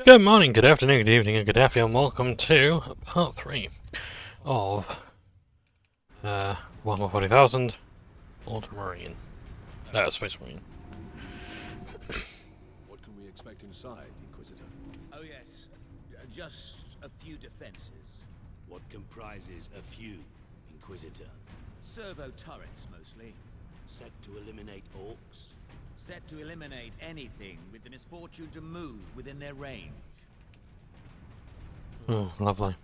Good morning, good afternoon, good evening, and good afternoon. Welcome to part 3 of Warhammer 40,000 Ultramarine. Space Marine. What can we expect inside, Inquisitor? Oh yes, just a few defenses. What comprises a few, Inquisitor? Servo turrets, mostly. Set to eliminate orcs? Set to eliminate anything with the misfortune to move within their range. Oh, lovely.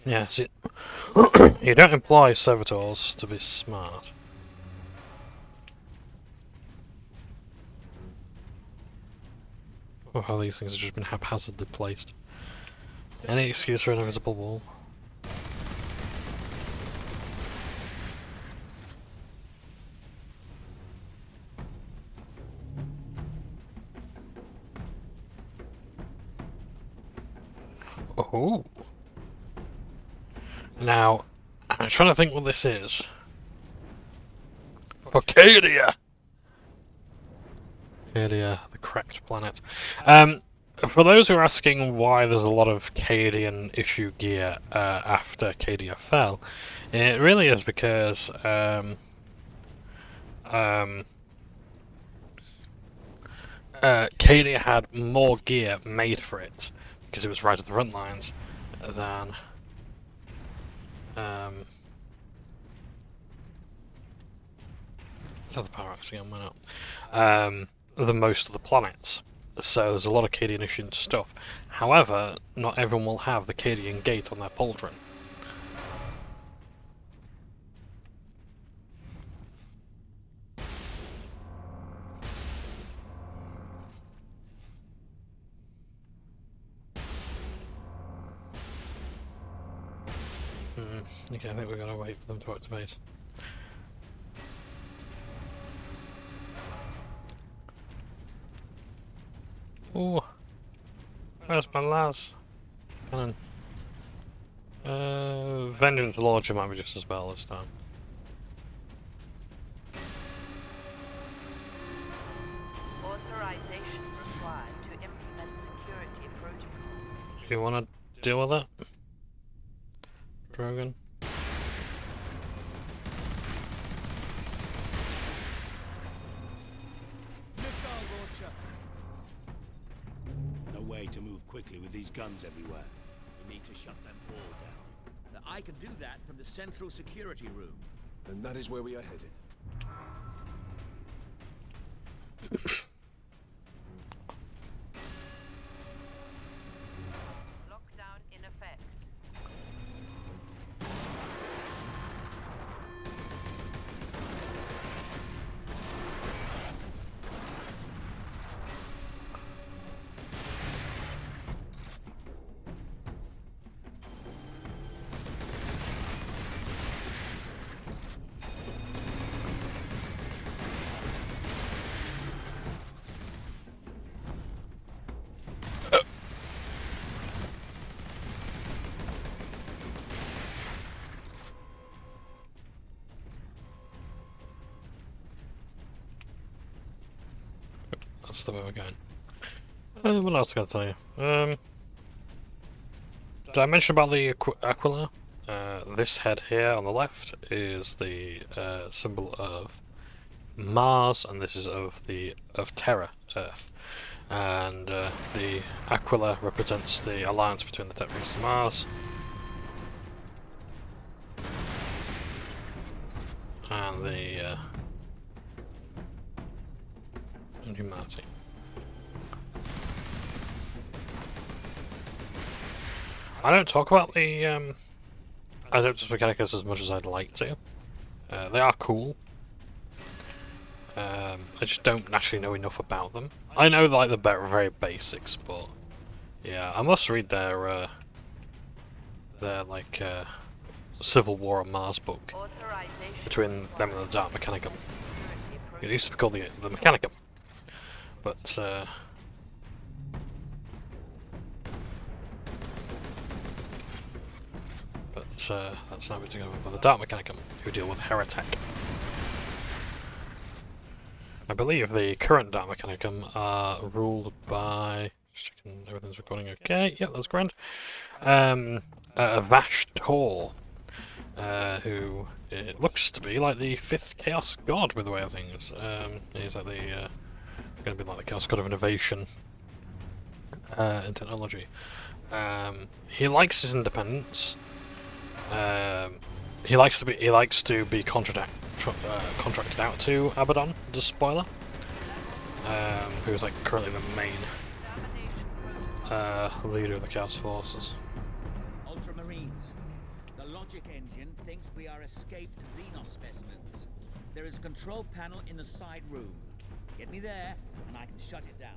Yeah, see, you don't employ servitors to be smart. Or how these things have just been haphazardly placed. Any excuse for an invisible wall. Oh. Now, I'm trying to think what this is. Arcadia! Arcadia, the cracked planet. For those who are asking why there's a lot of Cadian issue gear after Cadia fell, it really is because Cadia had more gear made for it because it was right at the front lines than is that the power axe again? Why not? Than most of the planets. So there's a lot of Cadian issue stuff. However, not everyone will have the Cadian gate on their pauldron. Okay, I think we're gonna wait for them to activate. Oh, where's my las? Cannon. Vengeance Launcher might be just as well this time. Authorization required to implement security protocol. Do you want to deal with that, Drogon? Missile launcher! No way to move quickly with these guns everywhere. We need to shut them all down. I can do that from the central security room. Then that is where we are headed. Lockdown in effect. That's the way we're going. What else can I tell you? Did I mention about the Aquila? This head here on the left is the symbol of Mars, and this is of Terra, Earth. And the Aquila represents the alliance between the Terrans and Mars. And the humanity. I don't talk about the Adeptus Mechanicus as much as I'd like to. They are cool. I just don't actually know enough about them. I know like the very basics, but yeah, I must read their like Civil War on Mars book between them and the Dark Mechanicum. It used to be called the Mechanicum, but that's now been taken over by the Dark Mechanicum, who deal with Heretic. I believe the current Dark Mechanicum are ruled by... Just checking everything's recording okay. Yep, that's grand. Vash Tor, who it looks to be like the 5th Chaos God with the way of things. He's like the going to be like the Chaos God of innovation in technology. He likes his independence. He likes to be contracted out to Abaddon, the spoiler, who's like currently the main leader of the Chaos Forces. Ultramarines, the logic engine thinks we are escaped Xenos specimens. There is a control panel in the side room. Get me there, and I can shut it down.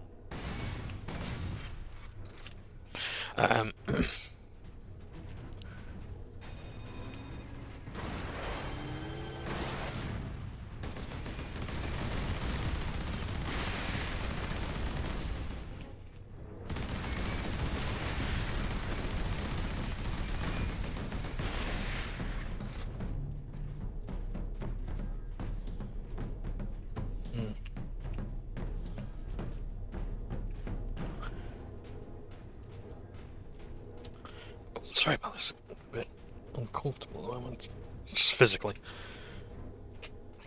Sorry about this. A bit uncomfortable at the moment. Just physically.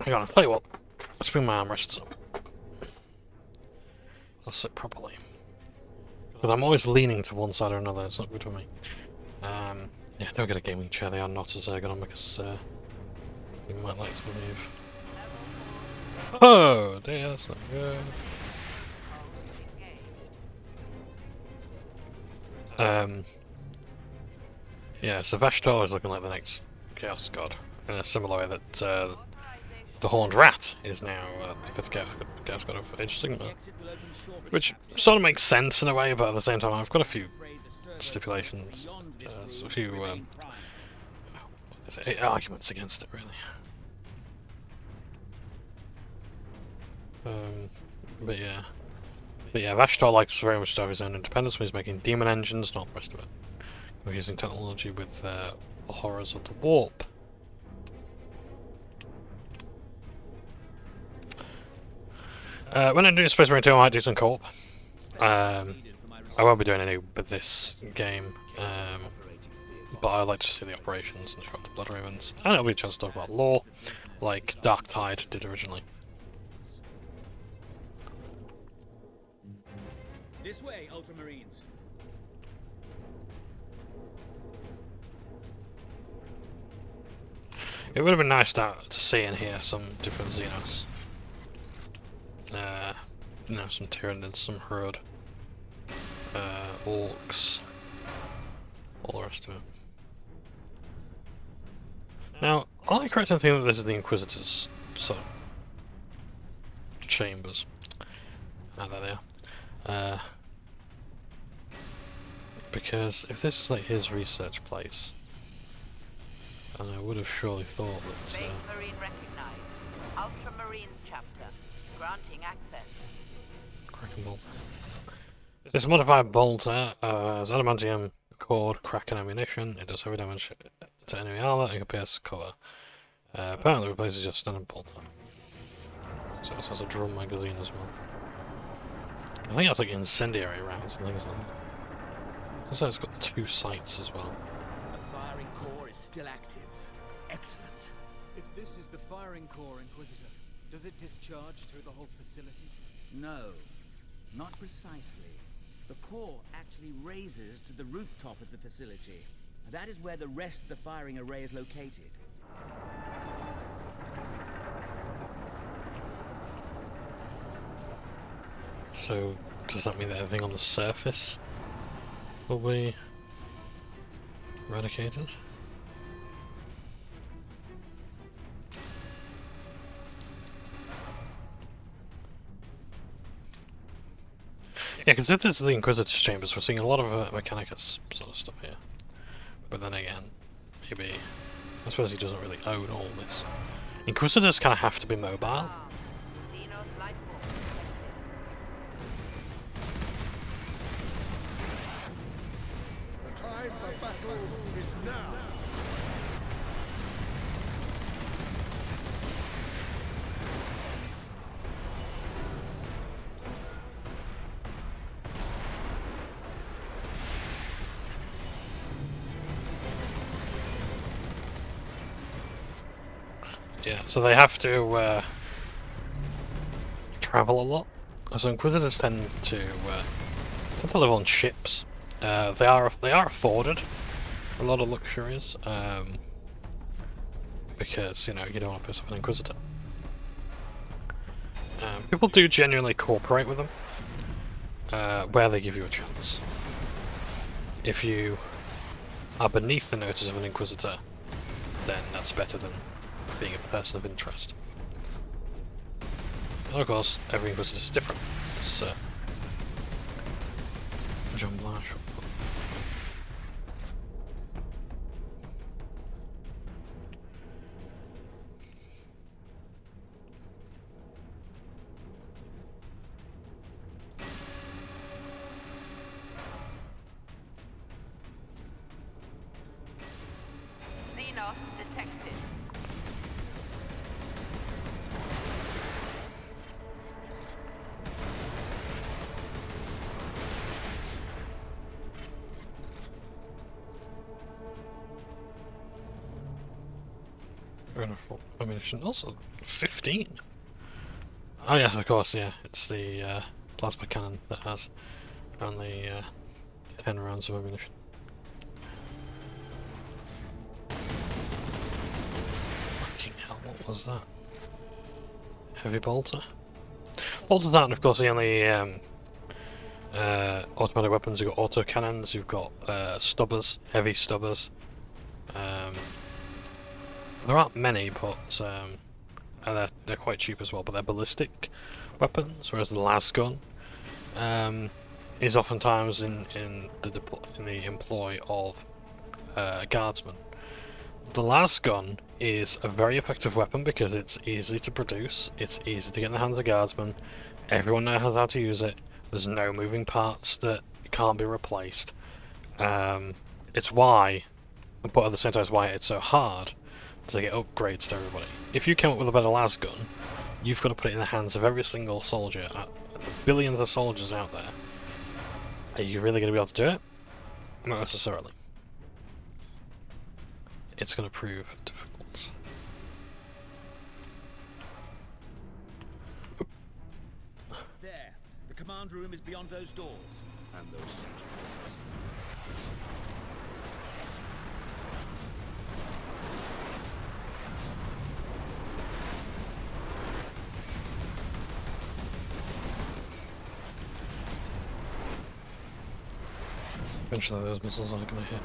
Hang on, I'll tell you what. Let's bring my armrests up. I'll sit properly. Because I'm always leaning to one side or another, it's not good for me. Yeah, don't get a gaming chair, they are not as ergonomic as you might like to believe. Oh dear, that's not good. Yeah, so Vashtor is looking like the next Chaos God, in a similar way that the Horned Rat is now the 5th Chaos God of Age Sigma. Which sort of makes sense in a way, but at the same time I've got a few stipulations, a few arguments against it, really. But yeah, Vashtor likes very much to have his own independence when he's making demon engines, not the rest of it. We're using technology with the horrors of the warp. When I do Space Marine 2, I might do some co-op. I won't be doing any with this game, but I like to see the operations and show off the Blood Ravens. And it'll be a chance to talk about lore, like Dark Tide did originally. This way, Ultramarines. It would have been nice to see and hear some different Xenos. You know, some Tyranids, some Hrud, Orcs, all the rest of it. Now, am I correct in thinking that this is the Inquisitor's sort of chambers? Ah, there they are. Because if this is like his research place, and I would have surely thought that... Space Marine recognized. Ultramarine chapter. Granting access. Kraken bolt. This modified bolter has adamantium, cord, Kraken ammunition. It does heavy damage to enemy armor and can pierce cover. Apparently replaces your standard bolter. So it has a drum magazine as well. I think that's like incendiary rounds and things like that. So it's got 2 sights as well. The firing core is still active. Excellent. If this is the firing core, Inquisitor, does it discharge through the whole facility? No, not precisely. The core actually raises to the rooftop of the facility. That is where the rest of the firing array is located. So, does that mean that everything on the surface will be eradicated? Yeah, because if this is the Inquisitor's chambers, we're seeing a lot of Mechanicus sort of stuff here. But then again, maybe... I suppose he doesn't really own all this. Inquisitors kind of have to be mobile. Xenos life form The time for battle is now. Yeah, so they have to travel a lot. So Inquisitors tend to live on ships. They are afforded a lot of luxuries, because you know you don't want to piss off an Inquisitor. People do genuinely cooperate with them, where they give you a chance. If you are beneath the notice of an Inquisitor, then that's better than being a person of interest. And of course, every Inquisitor is different. So, Johnbonne. Xenos detected. Ammunition. Also, 15. Oh yes, of course, yeah. It's the plasma cannon that has only 10 rounds of ammunition. Fucking hell, what was that? Heavy bolter? Bolters aren't, of course, the only automatic weapons. You've got auto cannons, you've got stubbers, heavy stubbers. There aren't many, but and they're quite cheap as well. But they're ballistic weapons, whereas the lasgun is oftentimes in the employ of guardsmen. The lasgun is a very effective weapon because it's easy to produce, it's easy to get in the hands of guardsmen. Everyone knows how to use it. There's no moving parts that can't be replaced. It's why, but at the same time, it's why it's so hard to get upgrades to everybody. If you came up with a better lasgun, you've got to put it in the hands of every single soldier. Billions of soldiers out there. Are you really going to be able to do it? Not necessarily. It's going to prove difficult. There. The command room is beyond those doors. And those sentries. Eventually those missiles aren't going to hit.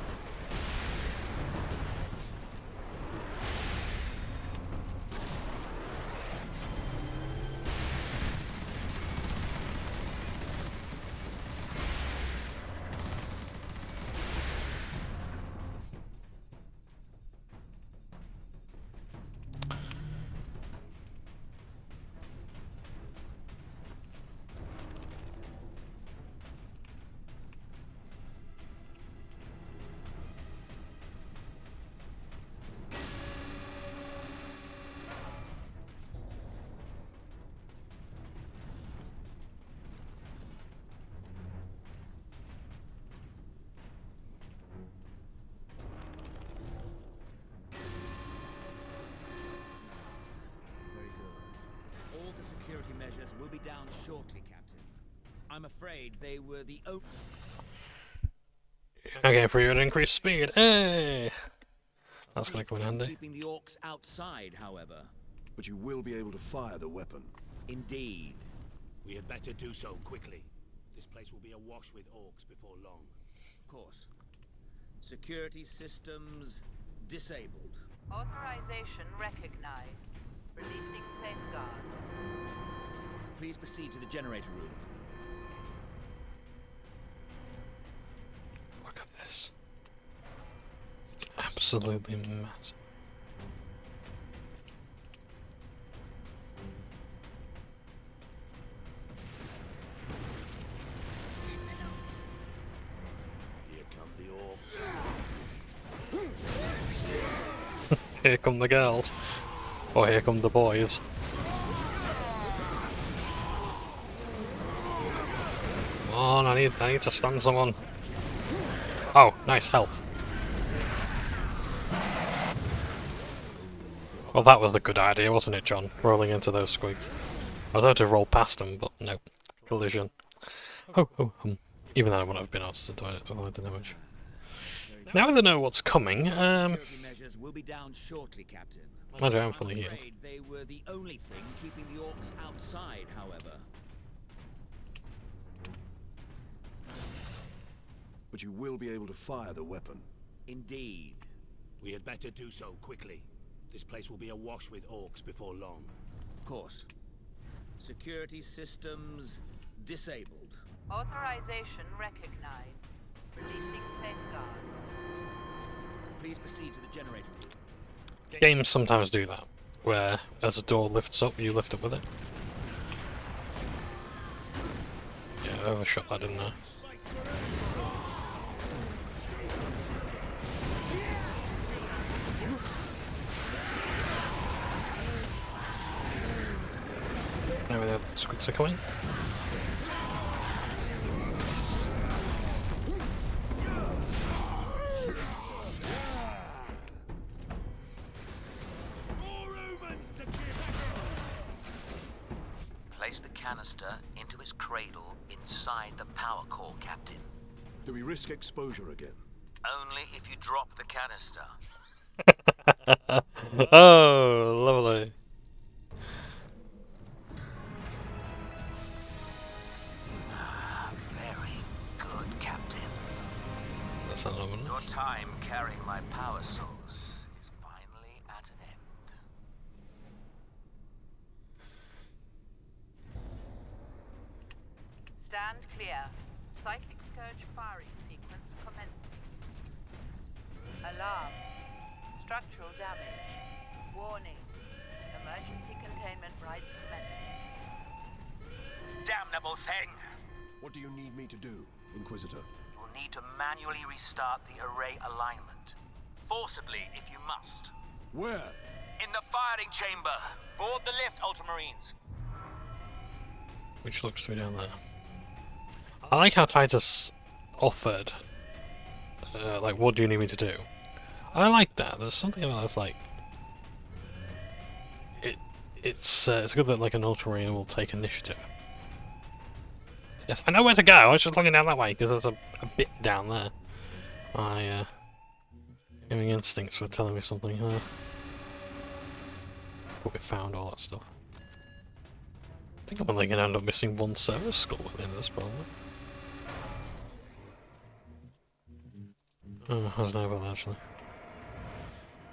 Very good. All the security measures will be down shortly, Captain. I'm afraid they were the only... Okay, for you to increase speed. Hey! That's going to come in handy. Keeping the orcs outside, however. But you will be able to fire the weapon. Indeed. We had better do so quickly. This place will be awash with orcs before long. Of course. Security systems disabled. Authorization recognized. Releasing safeguards. Please proceed to the generator room. Look at this. It's absolutely massive. Here come the orcs. Here come the girls. Or here come the boys. Come on, I need to stun someone. Oh, nice health. Well, that was a good idea, wasn't it, John? Rolling into those squigs. I was able to roll past them, but no. Collision. Even then I wouldn't have been able to avoid the damage. Now that I know what's coming, Security measures will be down shortly, Captain. mind you, I'm fully healed. Afraid they were the only thing keeping the orcs outside, however. But you will be able to fire the weapon. Indeed. We had better do so quickly. This place will be awash with orcs before long. Of course. Security systems disabled. Authorization recognized. Releasing safeguard. Please proceed to the generator room. Games sometimes do that, where as a door lifts up, you lift up with it. Yeah, I overshot that, didn't I? Now the squids are coming. Place the canister into its cradle inside the power core, Captain. Do we risk exposure again? Only if you drop the canister. Oh, lovely. Very good, Captain. That's not Your ominous. time carrying my power source is finally at an end. Stand clear. Cyclic scourge firing sequence commencing. Alarm. Structural damage. Warning. Emergency containment rights commencing. Damnable thing! What do you need me to do, Inquisitor? You will need to manually restart the array alignment. Forcibly, if you must. Where? In the firing chamber. Board the lift, Ultramarines. Which looks to be down there. I like how Titus offered, like, what do you need me to do? I like that. There's something about that's like, it's good that like an Ultramarine will take initiative. Yes, I know where to go. I was just looking down that way because there's a bit down there. My gaming instincts were telling me something. But we found all that stuff. I think I'm only going to end up missing one service skull at the end of this, probably. Oh, I don't know about that, actually.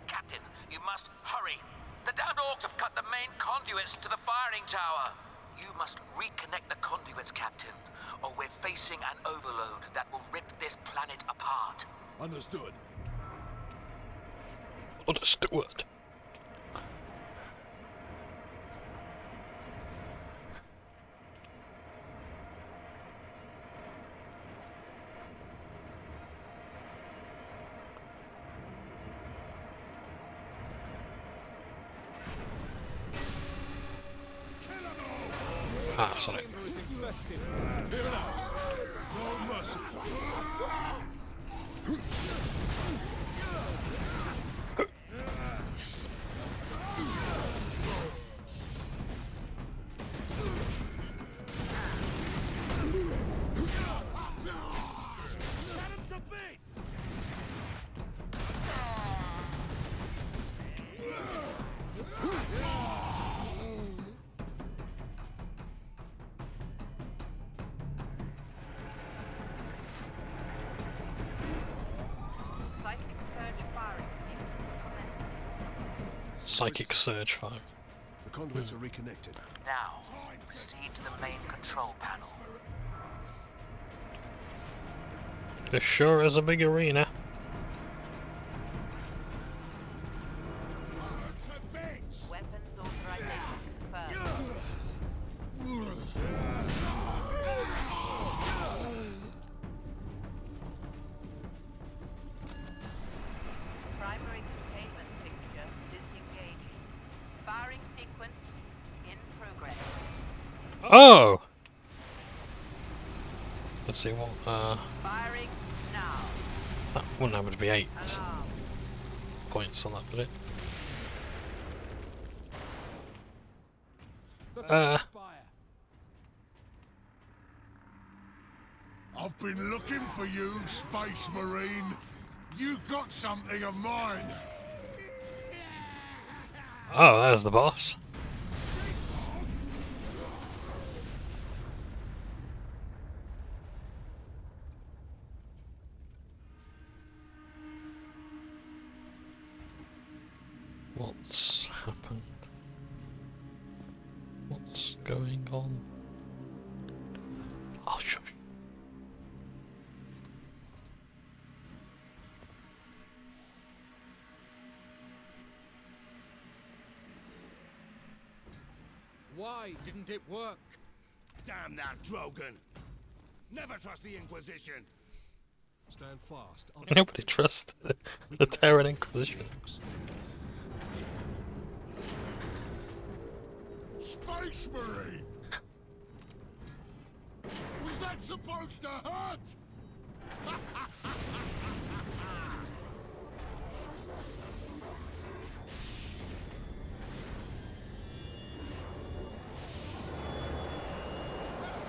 Captain, you must hurry. The downed orcs have cut the main conduits to the firing tower. You must reconnect the conduits, Captain, or we're facing an overload that will rip this planet apart. Understood. Understood. Ah, sorry. No mercy. Psychic surge fire. The conduits are reconnected. Now, proceed to the main control panel. This sure is a big arena. Weapons authorization confirmed. Primary containment fixture disengaging. Firing sequence in progress. Oh! Let's see what, Firing now. that wouldn't happen to be 8 Alarm. points on that, would it? Look at the spire. I've been looking for you, Space Marine. You got something of mine. Oh, there's the boss. What's happened? What's going on? I'll show you. Why didn't it work? Damn that Drogon! Never trust the Inquisition! Stand fast. Nobody trusts the Terran Inquisition. Space Marine! Was that supposed to hurt?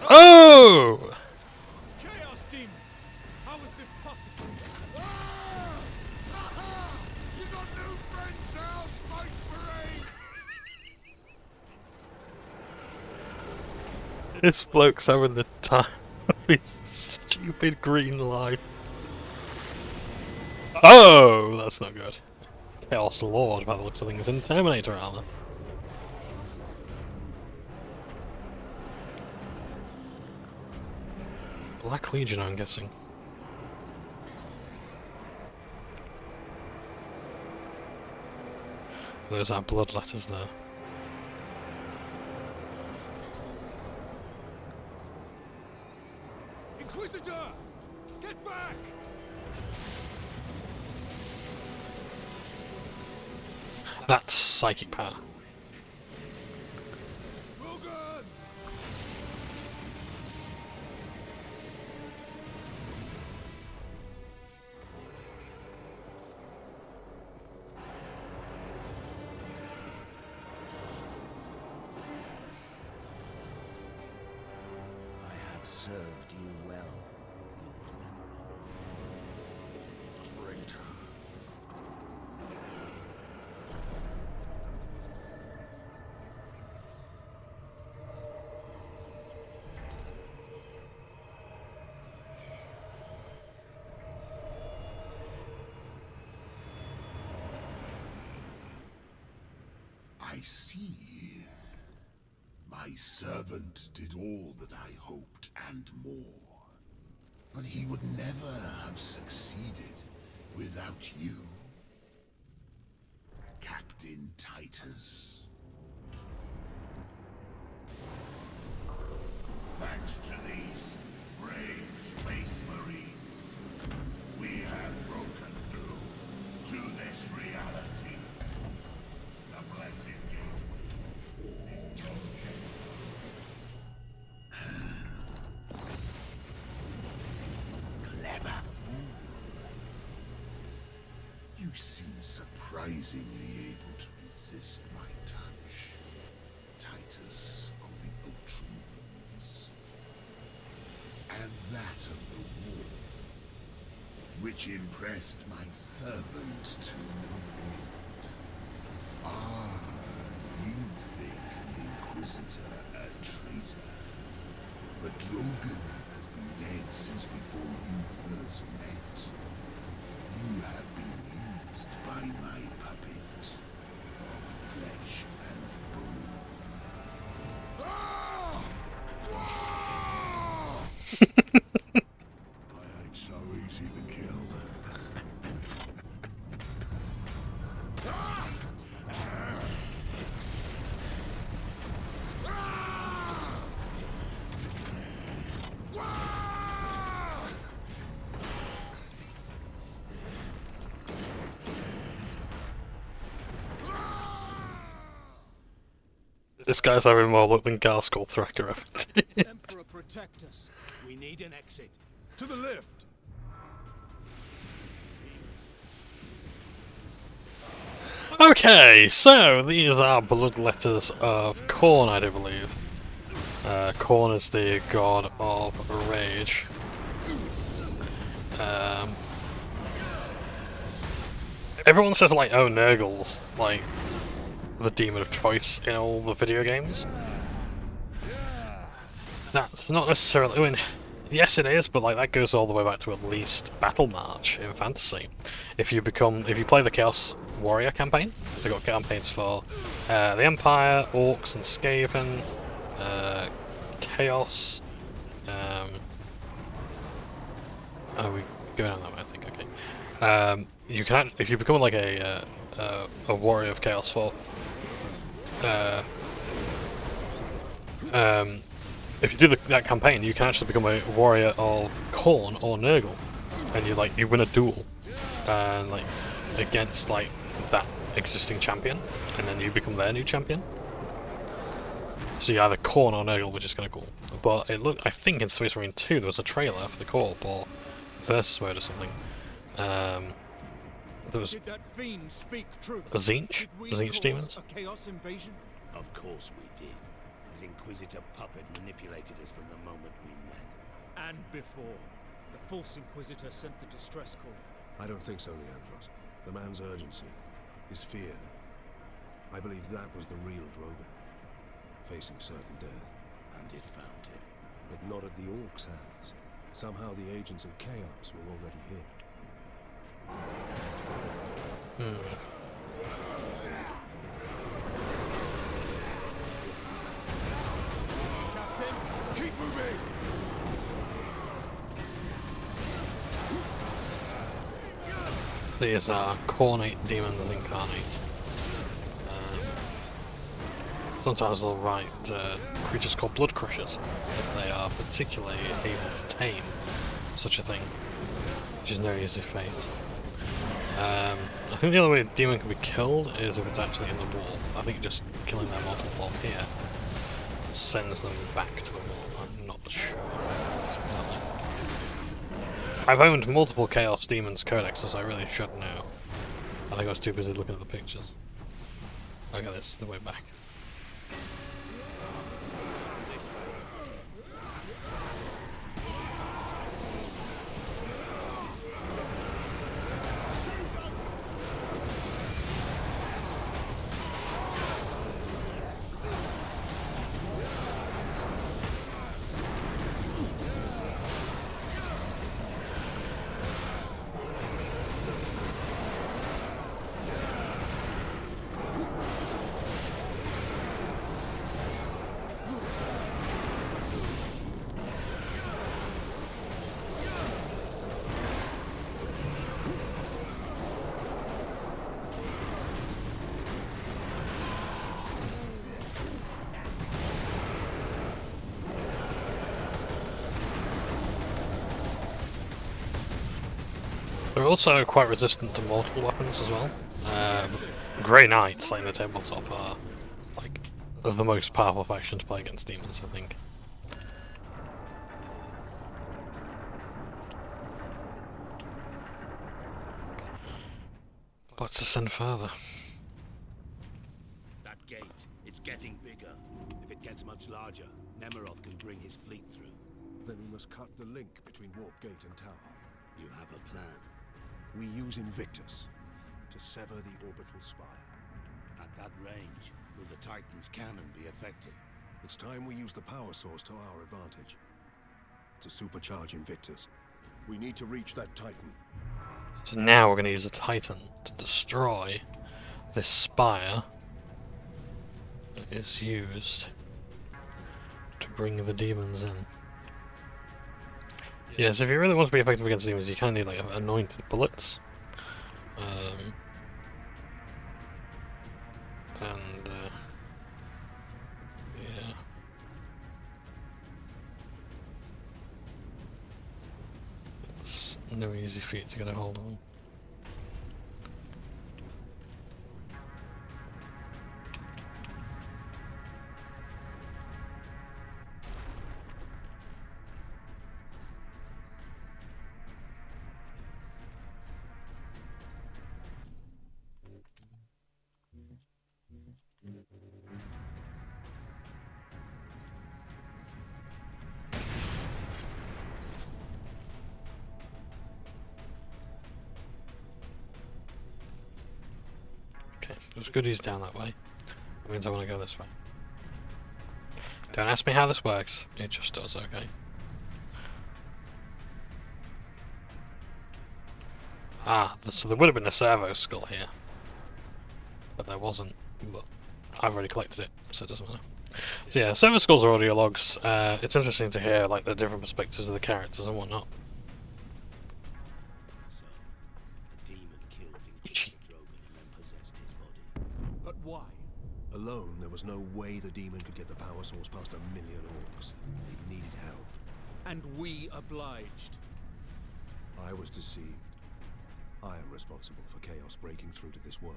Oh! Chaos demons! How is this possible? Ah! Aha! You got new friends now, Space Marine! This bloke's having the time of his stupid green life. Oh, that's not good. Chaos Lord, by the looks of things, in Terminator armor. Black Legion, I'm guessing. There's our blood letters there. Inquisitor! Get back! That's psychic power. Drogon! I have served you well, Lord Nemeron. Traitor. I see. My servant did all that I hoped and more. But he would never have succeeded without you, Captain Titus. Thanks to these brave Space Marines, we have broken through to this reality. The blessed gateway. Clever fool. You seem surprisingly able to resist my touch, Titus of the Ultramarines. And that of the war, which impressed my servant to no end. Ah, you think the Inquisitor a traitor, but Drogon has been dead since before you first met. You have been used by my puppet of flesh and bone. Ah! Ah! I ain't so easy to kill. Ah! Ah! Ah! This guy's having more luck than Garskull Thracker ever did. Emperor, protect us. We need an exit. To the left. Okay, so these are blood letters of Khorne, I do believe. Khorne is the god of rage. Everyone says like, oh, Nurgle's like the demon of choice in all the video games. That's not necessarily. I mean, yes, it is, but like that goes all the way back to at least Battle March in fantasy. If you play the Chaos Warrior campaign, so they've got campaigns for the Empire, Orcs, and Skaven, Chaos. Oh, we go down that way, I think. Okay. You can if you become like a warrior of Chaos for. If you do that campaign, you can actually become a warrior of Khorne or Nurgle, and you win a duel, and like against like that existing champion, and then you become their new champion. So you're either Khorne or Nurgle, which is kind of cool. But I think in Space Marine 2 there was a trailer for the co-op or versus mode or something. There was Did that fiend speak truth? Zinch demons. A chaos invasion? Of course we did. His Inquisitor puppet manipulated us from the moment we met. And before. The false Inquisitor sent the distress call. I don't think so, Leandros. The man's urgency, his fear. I believe that was the real Drogon, facing certain death. And it found him. But not at the Orcs' hands. Somehow the agents of Chaos were already here. Captain? Keep moving! These are Khornate demons incarnate. Sometimes they'll write creatures called blood crushers if they are particularly able to tame such a thing, which is no easy fate. I think the only way a demon can be killed is if it's actually in the wall. I think just killing their mortal form here sends them back to the wall. I'm not sure exactly. I've owned multiple Chaos Demons codexes, I really should know. I think I was too busy looking at the pictures. Okay, this is the way back. They're also quite resistant to multiple weapons as well. Grey Knights, like in the tabletop, are like the most powerful faction to play against demons, I think. Let's ascend further. That gate, it's getting bigger. If it gets much larger, Nemerov can bring his fleet through. Then we must cut the link between Warp Gate and Tower. You have a plan. We use Invictus to sever the orbital spire. At that range, will the Titan's cannon be effective? It's time we use the power source to our advantage. To supercharge Invictus, we need to reach that Titan. So now we're going to use a Titan to destroy this spire that is used to bring the demons in. Yes, if you really want to be effective against demons, you kind of need like anointed bullets. Yeah. It's no easy feat to get a hold of them. There's goodies down that way. That means I want to go this way. Don't ask me how this works. It just does, okay? Ah, so there would have been a servo skull here. But there wasn't. But I've already collected it, so it doesn't matter. So yeah, servo skulls are audio logs. It's interesting to hear like the different perspectives of the characters and whatnot. So, a demon killed Inquisitor Drogon and then possessed his body. But why? Alone, there was no way the demon could get the power source past 1 million orcs. It needed help. And we obliged. I was deceived. I am responsible for chaos breaking through to this world.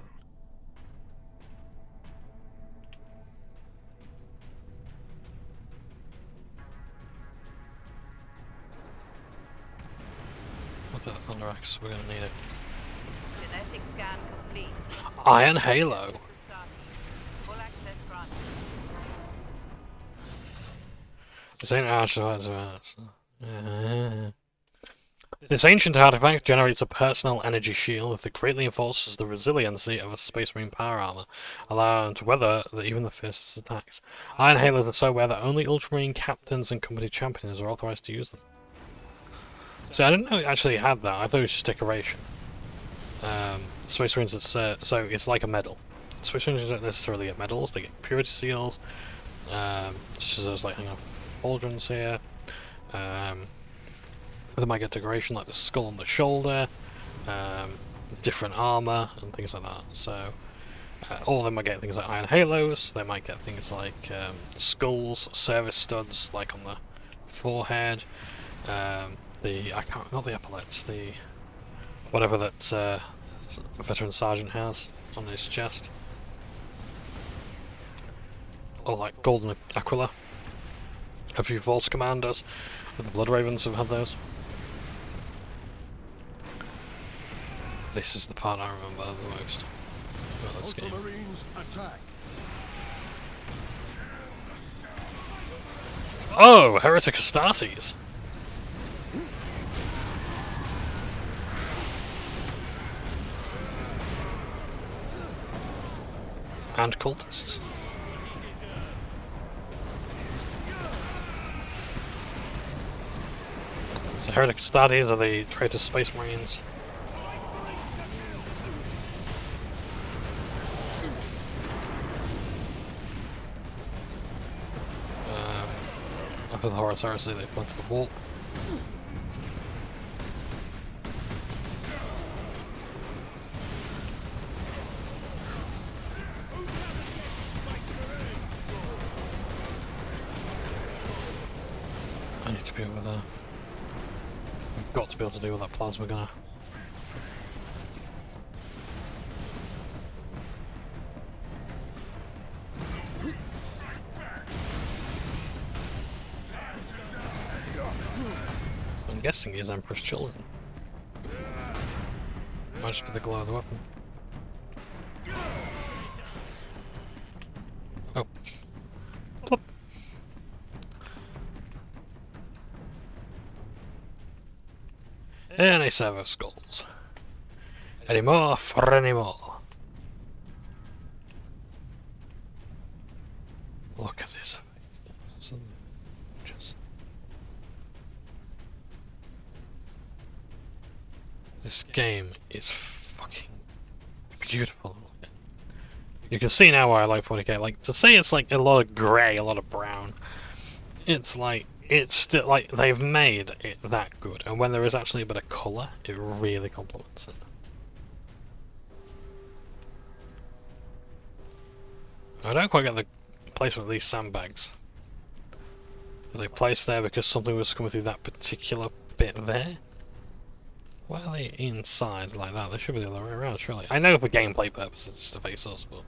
What's that Thunder Axe? We're gonna need it. Genetic scan complete. Iron Halo! Full access granted. This ancient artifact generates a personal energy shield that greatly enforces the resiliency of a Space Marine power armor, allowing to weather even the fiercest attacks. Iron Halos are so rare that only Ultramarine captains and company champions are authorized to use them. So I didn't know it actually had that. I thought it was just decoration. Space Marines, so it's like a medal. Space Marines don't necessarily get medals; they get purity seals. Such as those like hang off pauldrons here. They might get decoration like the skull on the shoulder, different armor and things like that. So, all of them might get things like iron halos. They might get things like skulls, service studs, like on the forehead. Not the epaulets, the whatever that a veteran sergeant has on his chest. Or like golden aquila. A few false commanders, the Blood Ravens have had those. This is the part I remember the most about this game. Ultramarines, attack! Oh, Heretic Astartes! And cultists. So Heretic Astartes are the traitor Space Marines. After the Horus Heresy, they planted the wall. I need to be over there. I've got to be able to deal with that plasma gunner. I'm guessing he's Emperor's children. Might just be the glow of the weapon. Oh. Plop. Any servo skulls. Any more for any more. Look at this. This game is fucking beautiful. You can see now why I like 40k. Like, to say it's like a lot of grey, a lot of brown, it's like, it's still, like, they've made it that good. And when there is actually a bit of colour, it really complements it. I don't quite get the placement of these sandbags. Are they placed there because something was coming through that particular bit there? Why are they inside like that? They should be the other way around, surely. I know for gameplay purposes it's to face us, but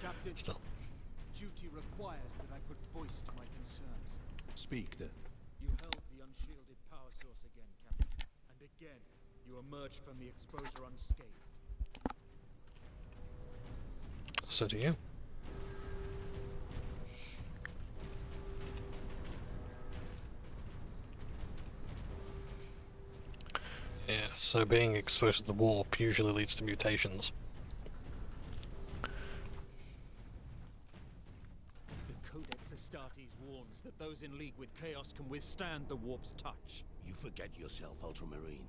Captain, still. duty requires that I put voice to my concerns. Speak then. You held the unshielded power source again, Captain. And again, you emerged from the exposure unscathed. So do you. Yeah, so being exposed to the warp usually leads to mutations. those in league with Chaos can withstand the warp's touch. You forget yourself, Ultramarine.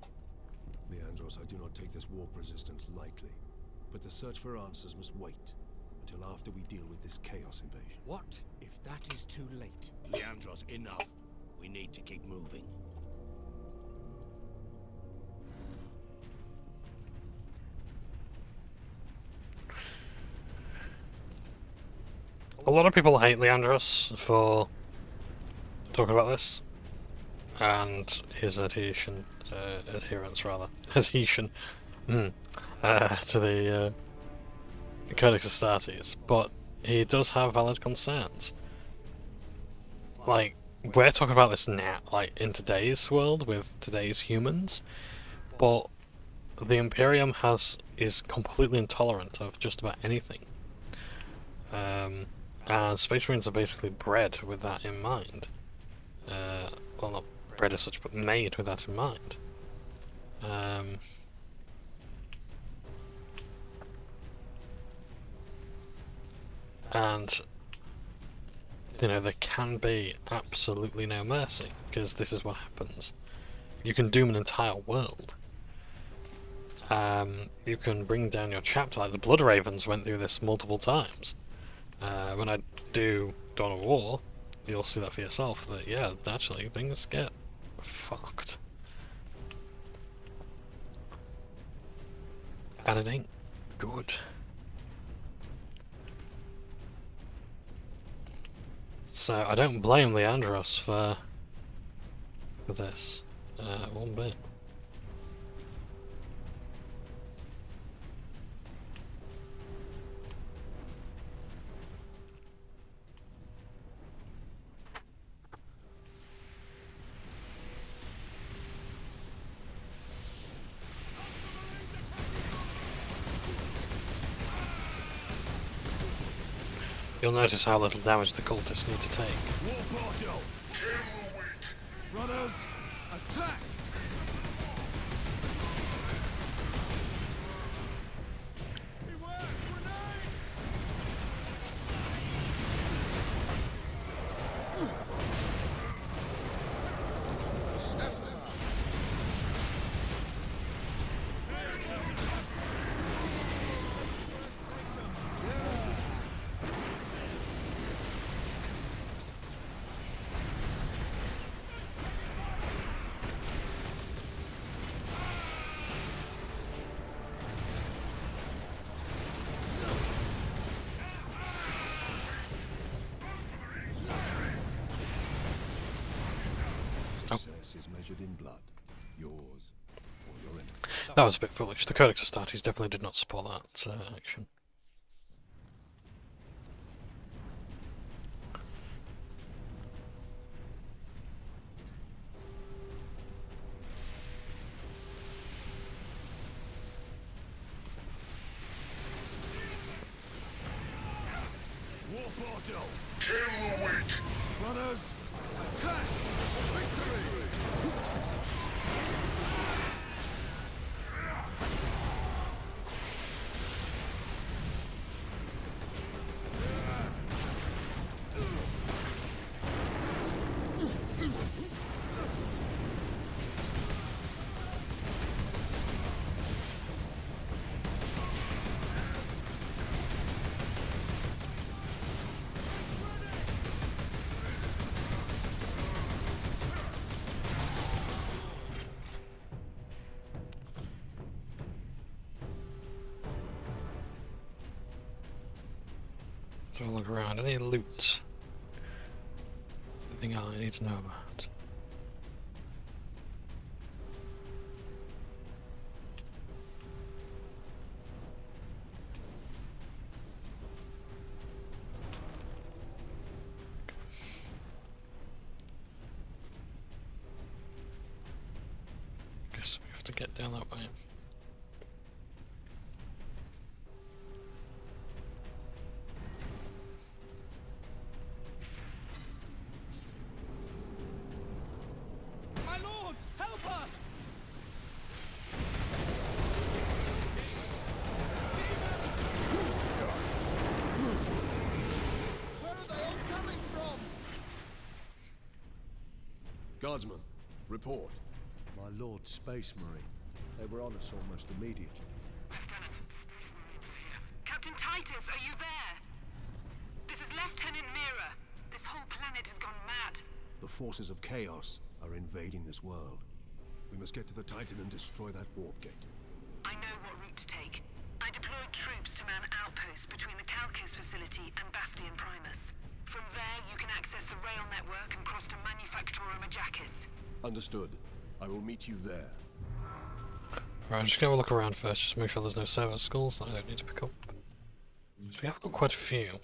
Leandros, I do not take this warp resistance lightly. But the search for answers must wait until after we deal with this Chaos invasion. What if that is too late? Leandros, enough. We need to keep moving. A lot of people hate Leandros for talking about this, and his adhesion, adherence rather, adhesion, to the Codex Astartes, but he does have valid concerns. Like, we're talking about this now, like, in today's world, with today's humans, but the Imperium is completely intolerant of just about anything. And Space Marines are basically bred with that in mind. Well, not bred as such, but made with that in mind. And, you know, there can be absolutely no mercy, because this is what happens. You can doom an entire world. You can bring down your chapter, like the Blood Ravens went through this multiple times. When I do Dawn of War, you'll see that for yourself, that, yeah, actually, things get fucked. And it ain't good. So, I don't blame Leandros for this, one bit. You'll notice how little damage the cultists need to take. War portal! Brothers, attack! Success is measured in blood. Yours or your enemy. That was a bit foolish. The Codex Astartes definitely did not support that action. War portal! Kill the weak! Brothers, attack! Victory! So I'll look around. Any loot? Anything I need to know about? Guess we have to get down that way. My lords, help us! Where are they all coming from? Guardsman, report. My Lord Space Marine. They were on us almost immediately. Lieutenant, Captain Titus, are you there? This is Lieutenant Mira. This whole planet has gone mad. The forces of chaos are invading this world. We must get to the Titan and destroy that warp gate. I know what route to take. I deployed troops to man outposts between the Calcus facility and Bastion Primus. From there, you can access the rail network and cross to Manufactura Majakis. Understood. I will meet you there. Right, I'm just gonna have a look around first, just to make sure there's no service skulls that I don't need to pick up. So we have got quite a few.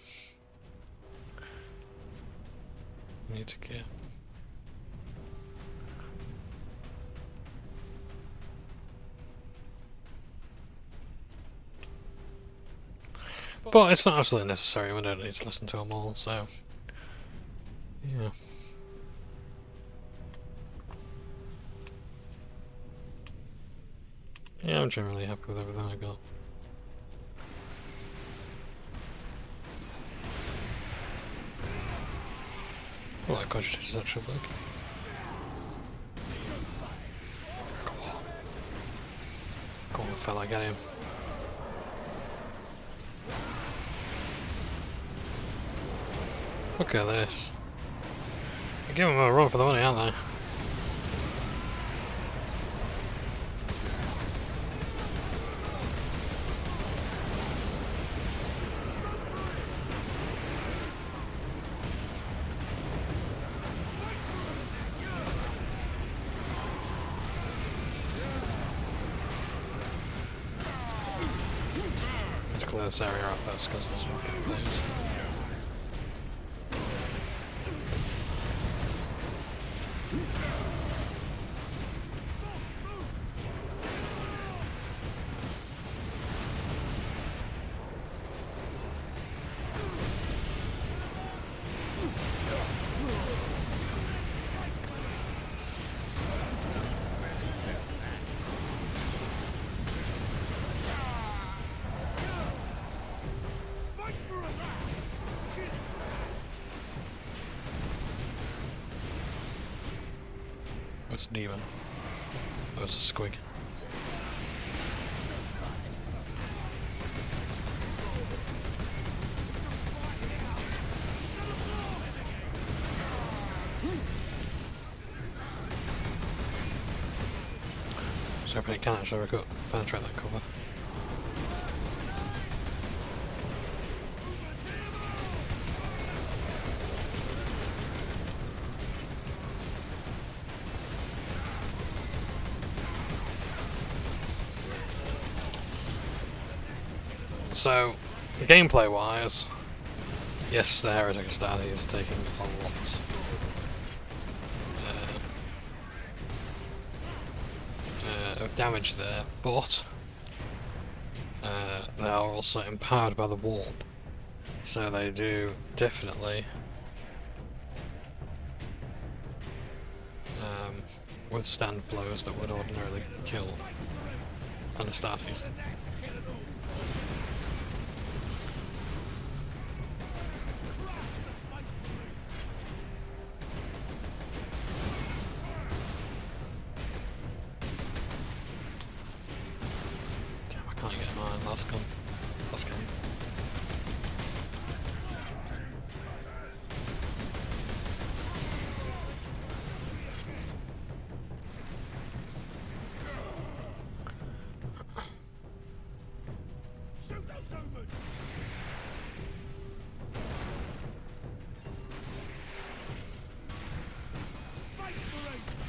We need to get. But it's not absolutely necessary, we don't need to listen to them all, so... yeah. Yeah, I'm generally happy with everything I got. Well, that Cogitator's actually working. Come on. Come on, fella, get him. Look at this. They're giving him a run for the money, aren't they? Let's clear this area out first because there's no players. What's a demon? Oh, it's a squig. So hoping it can actually penetrate that cover. So, gameplay wise, yes, the Heretic Astartes are taking a lot of damage there, but they are also empowered by the warp, so they do definitely withstand blows that would ordinarily kill an Astartes. Let's go. Shoot those omens! Space Marines!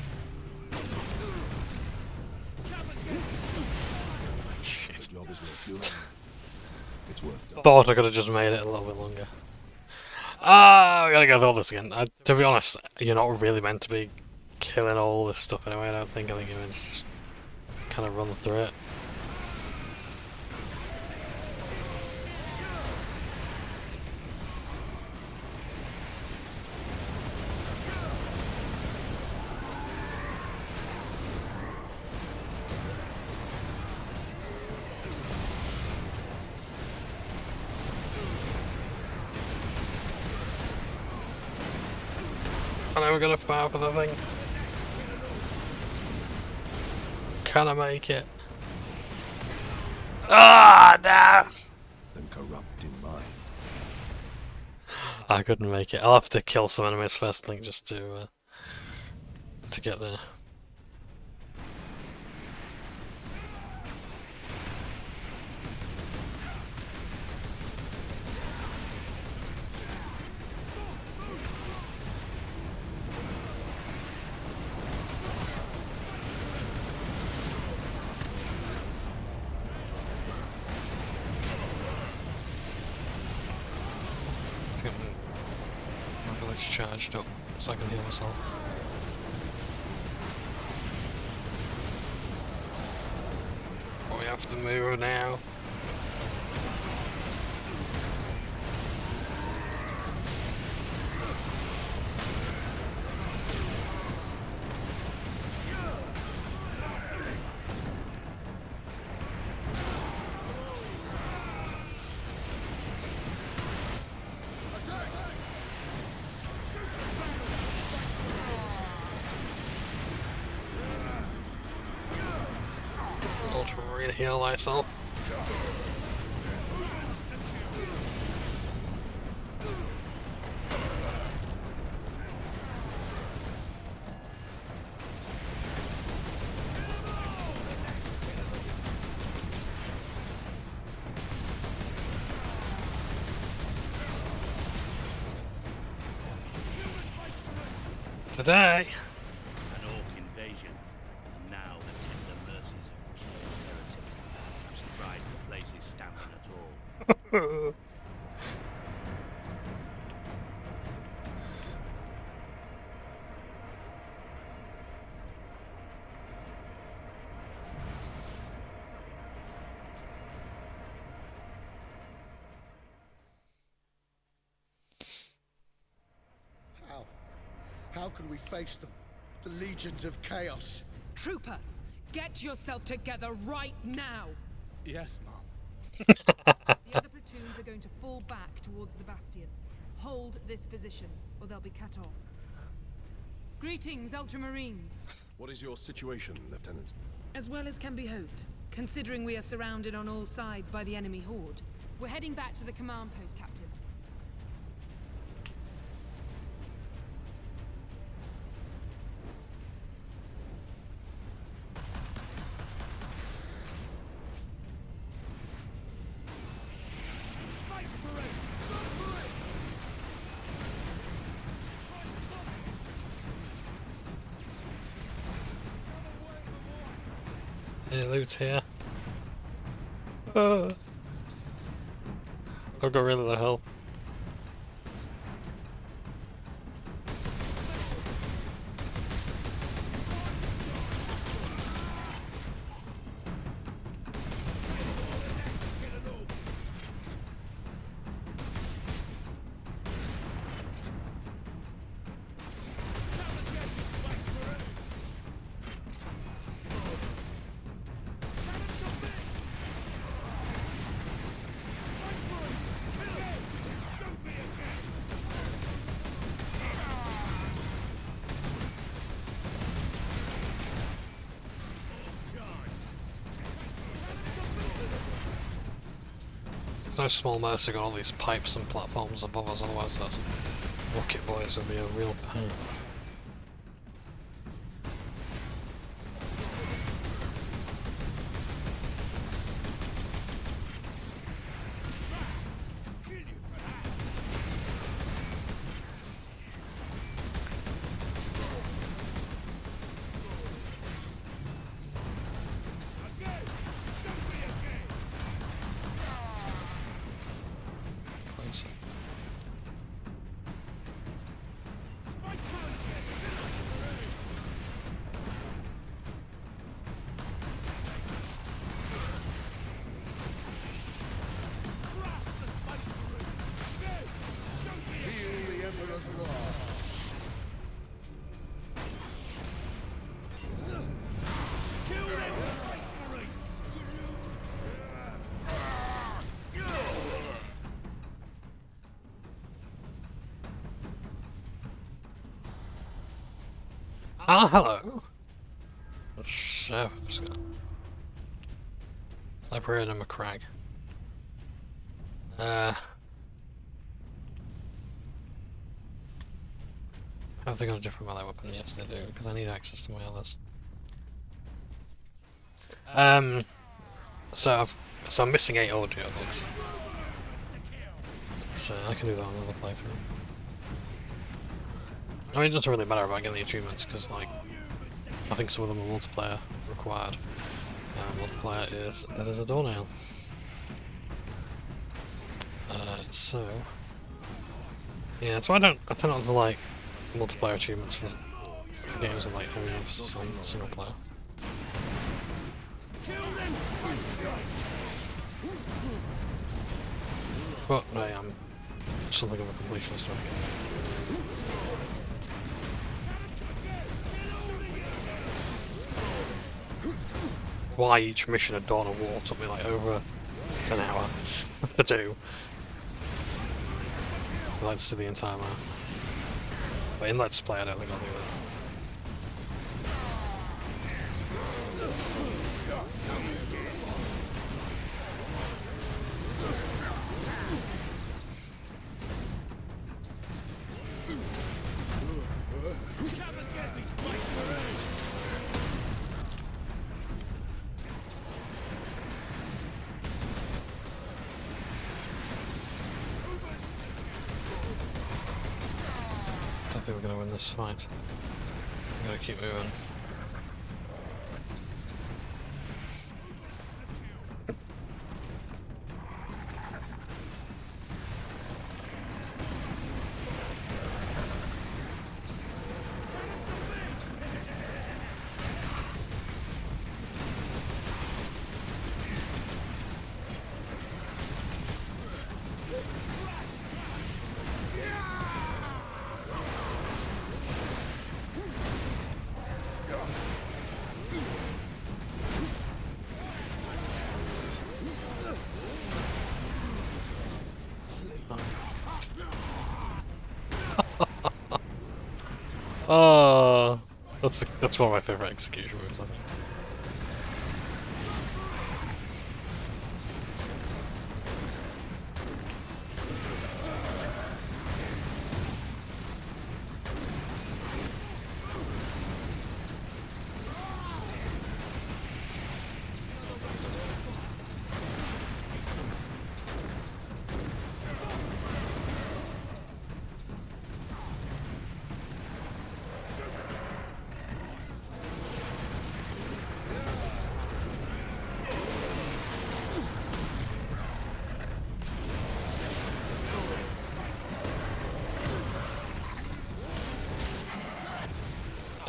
Shit. The job is worth doing. It's worth done. Thought I could have just made it a little bit longer. Ah, I gotta go through all this again. To be honest, you're not really meant to be killing all this stuff anyway, I don't think. I think you're meant to just kind of run through it. I know we're gonna fire for the thing. trying to make it. Ah, no! Than corrupt in mind. I couldn't make it. I'll have to kill some enemies first, I think, just to get there. My village charged up so I can heal myself. We have to move now. Ultramarine, heal thyself. Today. An orc invasion, and now the tender mercies of careless heretics. I'm surprised the place is standing at all. How can we face them? The legions of chaos. Trooper, get yourself together right now! Yes, Mom. The other platoons are going to fall back towards the bastion. Hold this position, or they'll be cut off. Greetings, Ultramarines. What is your situation, Lieutenant? As well as can be hoped, considering we are surrounded on all sides by the enemy horde. We're heading back to the command post, Captain. Any loot here? I've got rid of the health. There's no small mercy on all these pipes and platforms above us, otherwise those rocket boys would be a real pain. Ah, hello. So, Librarian and McCrag. Have they got a different melee weapon? Yes, they do, because I need access to my others. So I'm missing 8 audio logs. So I can do that on another playthrough. I mean, it doesn't really matter about getting the achievements, because, like, I think some of them are multiplayer required. Multiplayer is dead as a doornail. So yeah, that's why I tend not to like multiplayer achievements for games with like heavy emphasis on single player. But I am something of a completionist right here. Why each mission at Dawn of War took me like over an hour to do. I'd like to see the entire map. But in Let's Play I don't think I'll do that. I think we're going to win this fight. I'm going to keep moving. Oh, that's one of my favourite execution moves, I think.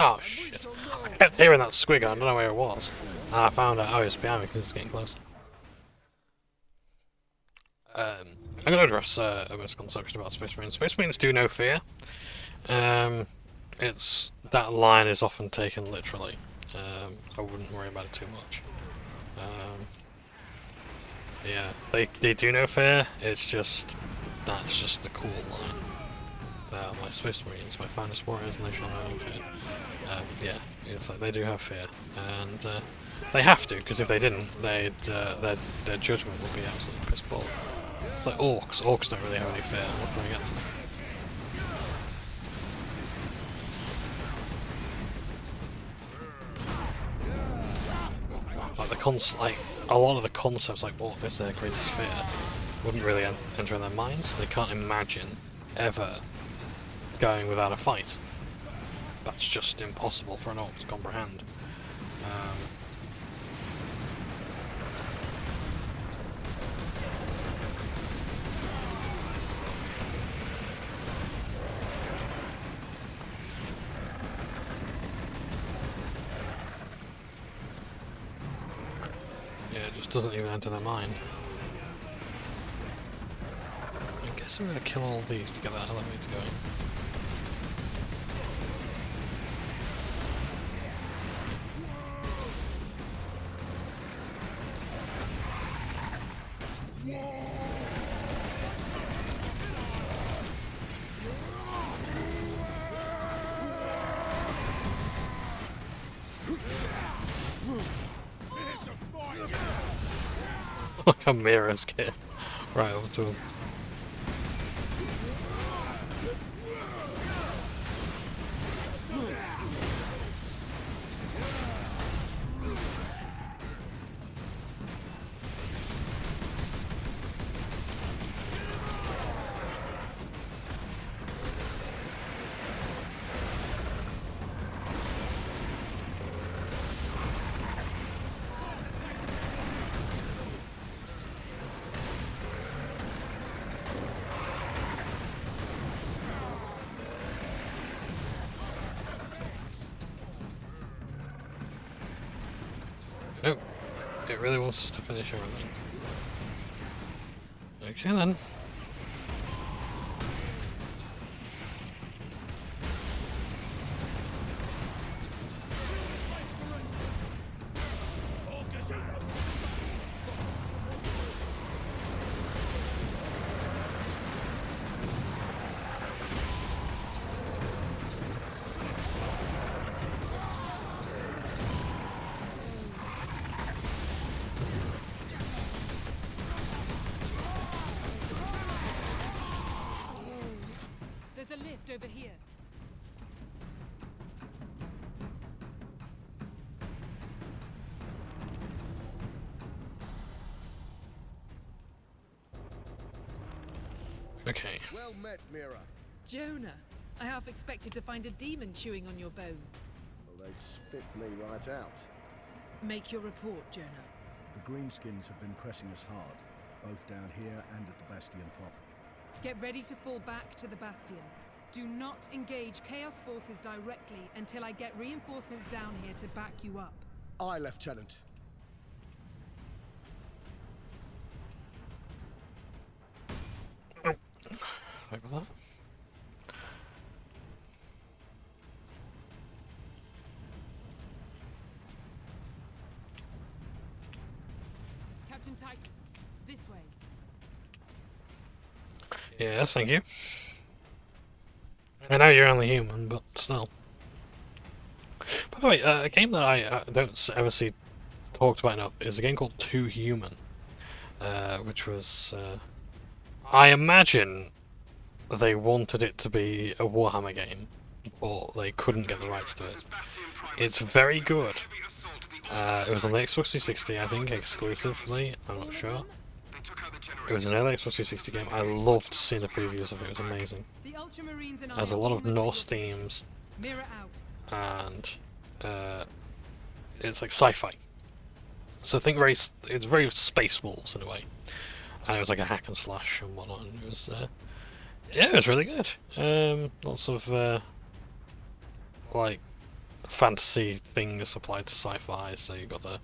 Oh shit. I kept hearing that squig, I don't know where it was. And I found out, oh, it's behind me because it's getting closer. I'm going to address a misconception about Space Marines. Space Marines do no fear. That line is often taken literally. I wouldn't worry about it too much. Yeah, they do no fear, it's just, that's just the cool line. My Space Marines, my finest warriors, and they shall know no fear. Yeah, it's like they do have fear, and they have to, because if they didn't, their judgment would be absolutely piss poor. It's like orcs. Orcs don't really have any fear. What can I get to them? Like a lot of the concepts, like what is their greatest fear, wouldn't really enter in their minds. They can't imagine ever going without a fight. That's just impossible for an orc to comprehend. Yeah, it just doesn't even enter their mind. I guess I'm going to kill all these to get that elevator going. Like a mirror's kit right over to him. Oh, it really wants us to finish everything. Okay then. There's a lift over here. Okay. Well met, Mira. Jonah, I half expected to find a demon chewing on your bones. Well, they've spit me right out. Make your report, Jonah. The Greenskins have been pressing us hard, both down here and at the Bastion proper. Get ready to fall back to the Bastion. Do not engage Chaos forces directly until I get reinforcements down here to back you up. Aye, Lieutenant. Like that. Captain Titus, this way. Yes, thank you. I know you're only human, but still. By the way, a game that I don't ever see talked about enough is a game called Too Human, which was, I imagine they wanted it to be a Warhammer game, but they couldn't get the rights to it. It's very good. It was on the Xbox 360, I think, exclusively, I'm not sure. It was an early Xbox 360 game. I loved seeing the previews of it, it was amazing. There's a lot of Norse themes, and it's like sci-fi. So think it's very Space Wolves in a way. And it was like a hack and slash and whatnot, and it was, yeah, it was really good. Lots of, like, fantasy things applied to sci-fi, so you've got the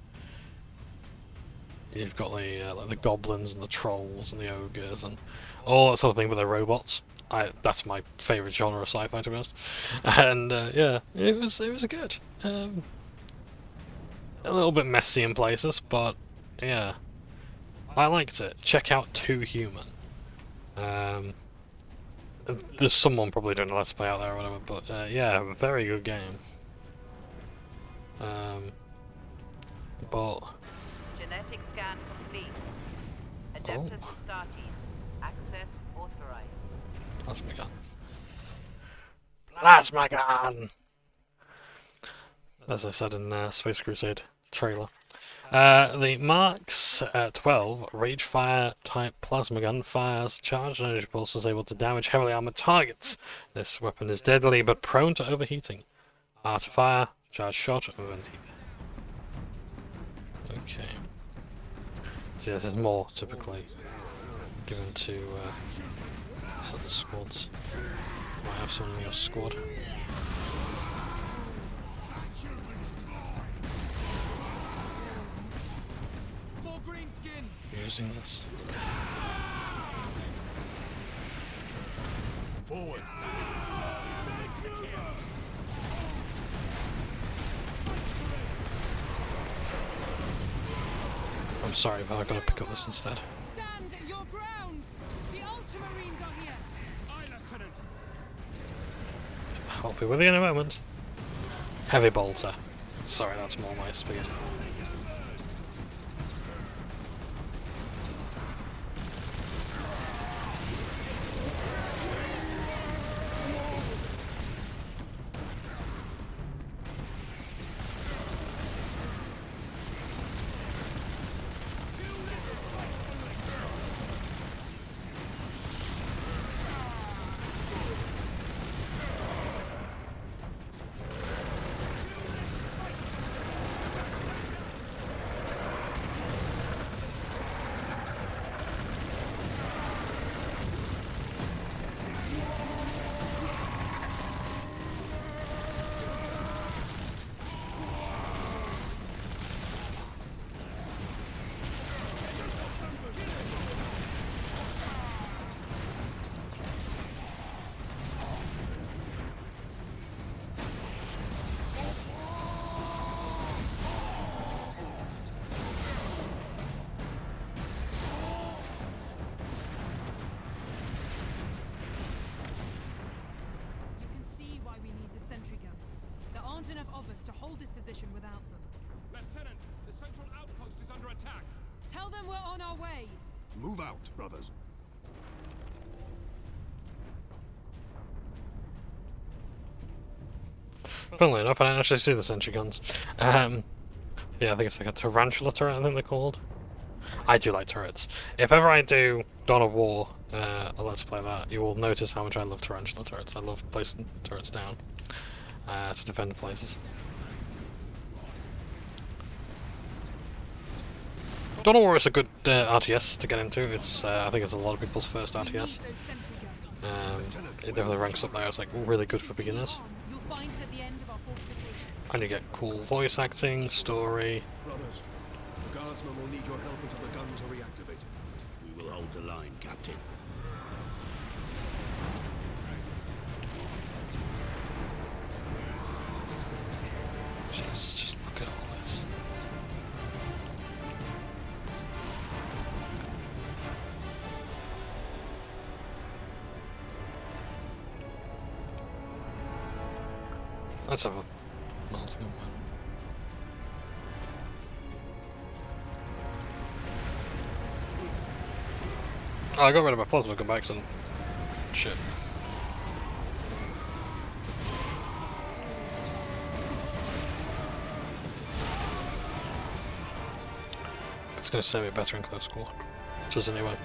like the goblins and the trolls and the ogres and all that sort of thing, but they're robots. That's my favourite genre of sci-fi, to be honest. And yeah, it was good. A little bit messy in places, but yeah, I liked it. Check out Too Human. There's someone probably doing a Let's Play out there or whatever, but yeah, very good game. But Genetic scan complete. Adeptus Astartes. Access authorized. Plasma gun. Plasma gun! As I said in Space Crusade trailer. The Mark's 12 Ragefire type plasma gun fires charged energy pulses able to damage heavily armored targets. This weapon is deadly but prone to overheating. To fire, charge shot, overheat. Okay. So yeah, this is more typically given to certain squads. Might have someone in your squad. More greenskins! Using this. Forward! I'm sorry, but I've got to pick up this instead. Stand your ground! The Ultramarines are here! Aye, Lieutenant! I'll be with you in a moment. Heavy bolter. Sorry, that's more my speed. aren't enough of us to hold this position without them. Lieutenant, the central outpost is under attack. Tell them we're on our way. Move out, brothers. Funnily enough, I didn't actually see the sentry guns. Yeah, I think it's like a tarantula turret, I think they're called. I do like turrets. If ever I do Dawn of War, let's play that, you will notice how much I love tarantula turrets. I love placing turrets down to defend places. Dawn of War is a good RTS to get into. It's I think it's a lot of people's first RTS. It definitely ranks up there. It's like really good for beginners. You'll find it at the end of our fortifications. And you get cool voice acting, story. Brothers, the guardsmen will need your help until the guns are reactivated. We will hold the line, Captain. Jesus, just look at all this. Let's have a multiple one. Oh, I got rid of my plasma gun back, so shit. It's gonna serve me better in close quarters anyway.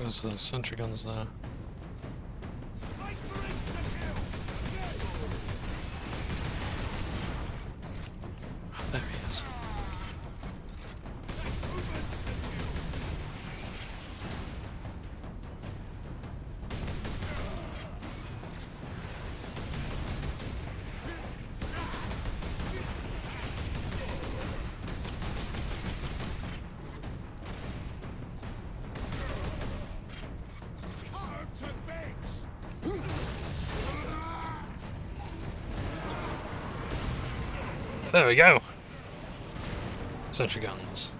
There's the sentry guns there. There he is. There we go. Sentry guns.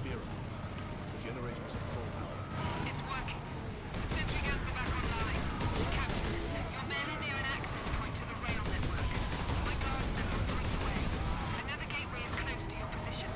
The generators at full power. It's working. Sentry guns are back online. Captain, your men are near an access point to the rail network. My guardsmen are points away. Another gateway is close to your position.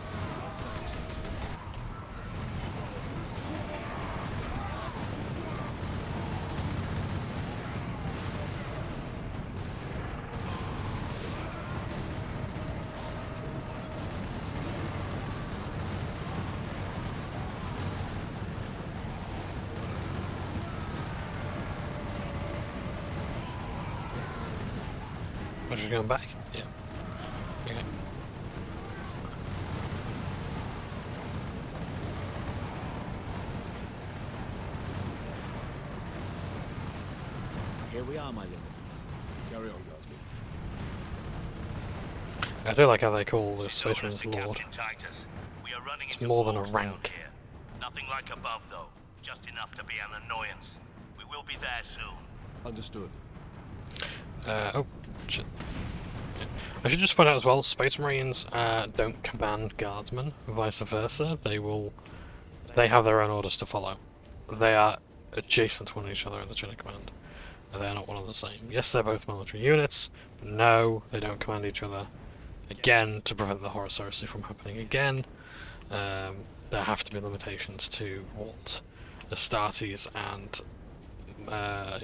We're just going back? Yeah. Okay. Here we are, my lord. Carry on, guardsmen. I do like how they call the Space Marines Orders to Lord. Captain Titus. We are running It's into more than a wolves down rank. here. Nothing like above, though. Just enough to be an annoyance. We will be there soon. Understood. Oh, shit. Yeah. I should just point out as well, Space Marines don't command guardsmen, vice versa. They have their own orders to follow. They are adjacent to one each other in the chain of command. They are not one and the same. Yes, they're both military units, but no, they don't command each other. Again, to prevent the Horus Heresy from happening again, there have to be limitations to what Astartes and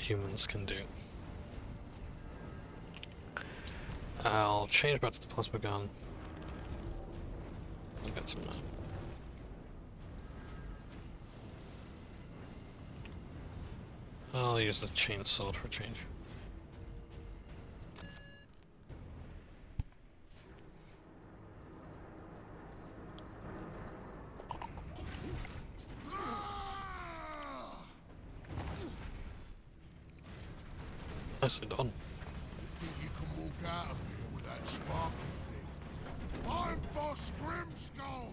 humans can do. I'll change back to the plasma gun. I'll get some now. I'll use the chainsaw for a change. Nicely done. Think you can walk out of here with that sparkly thing? I'm Boss Grimskull!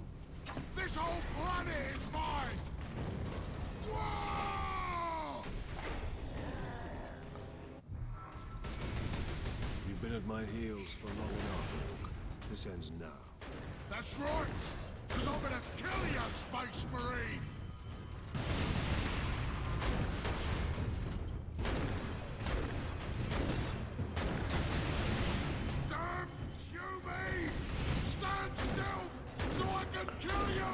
This whole planet is mine! Whoa! You've been at my heels for long enough, Orc. This ends now. That's right! Because I'm gonna kill you, Space Marine! Damn you me! Stand still so I can kill you!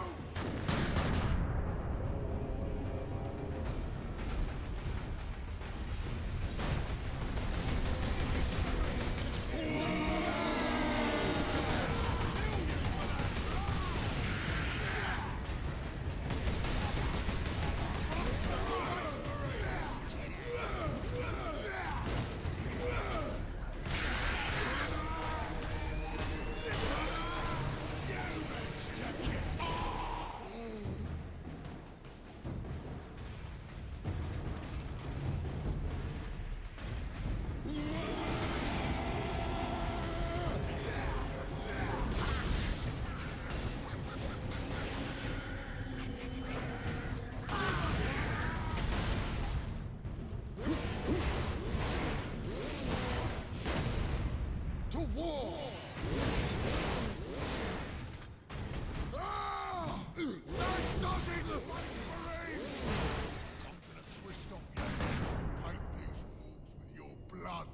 To war! Ah! That does it, Space Marine! I'm gonna twist off your head and paint these walls with your blood.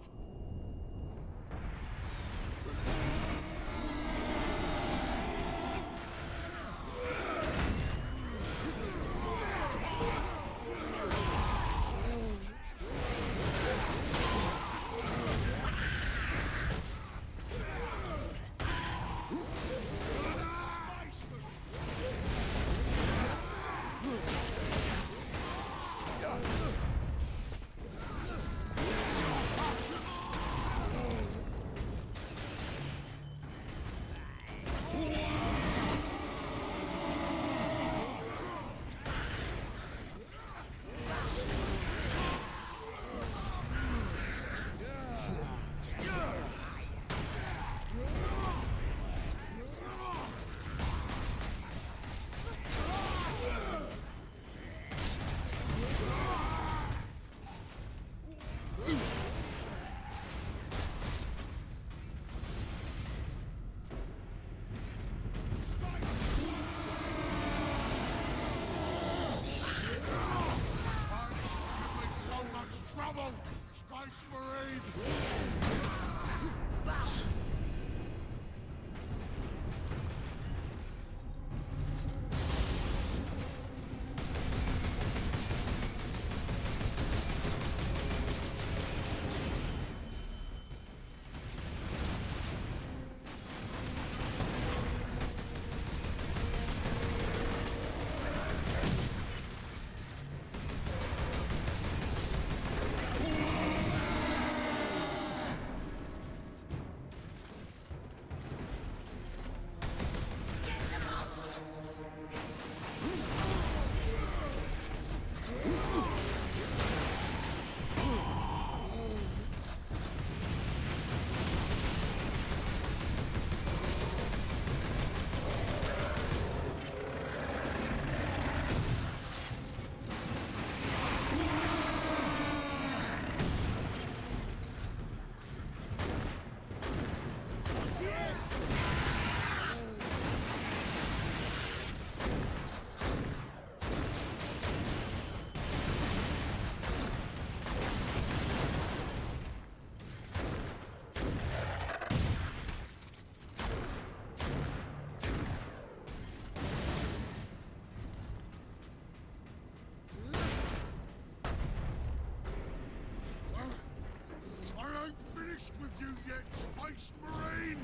with you yet, Space Marine!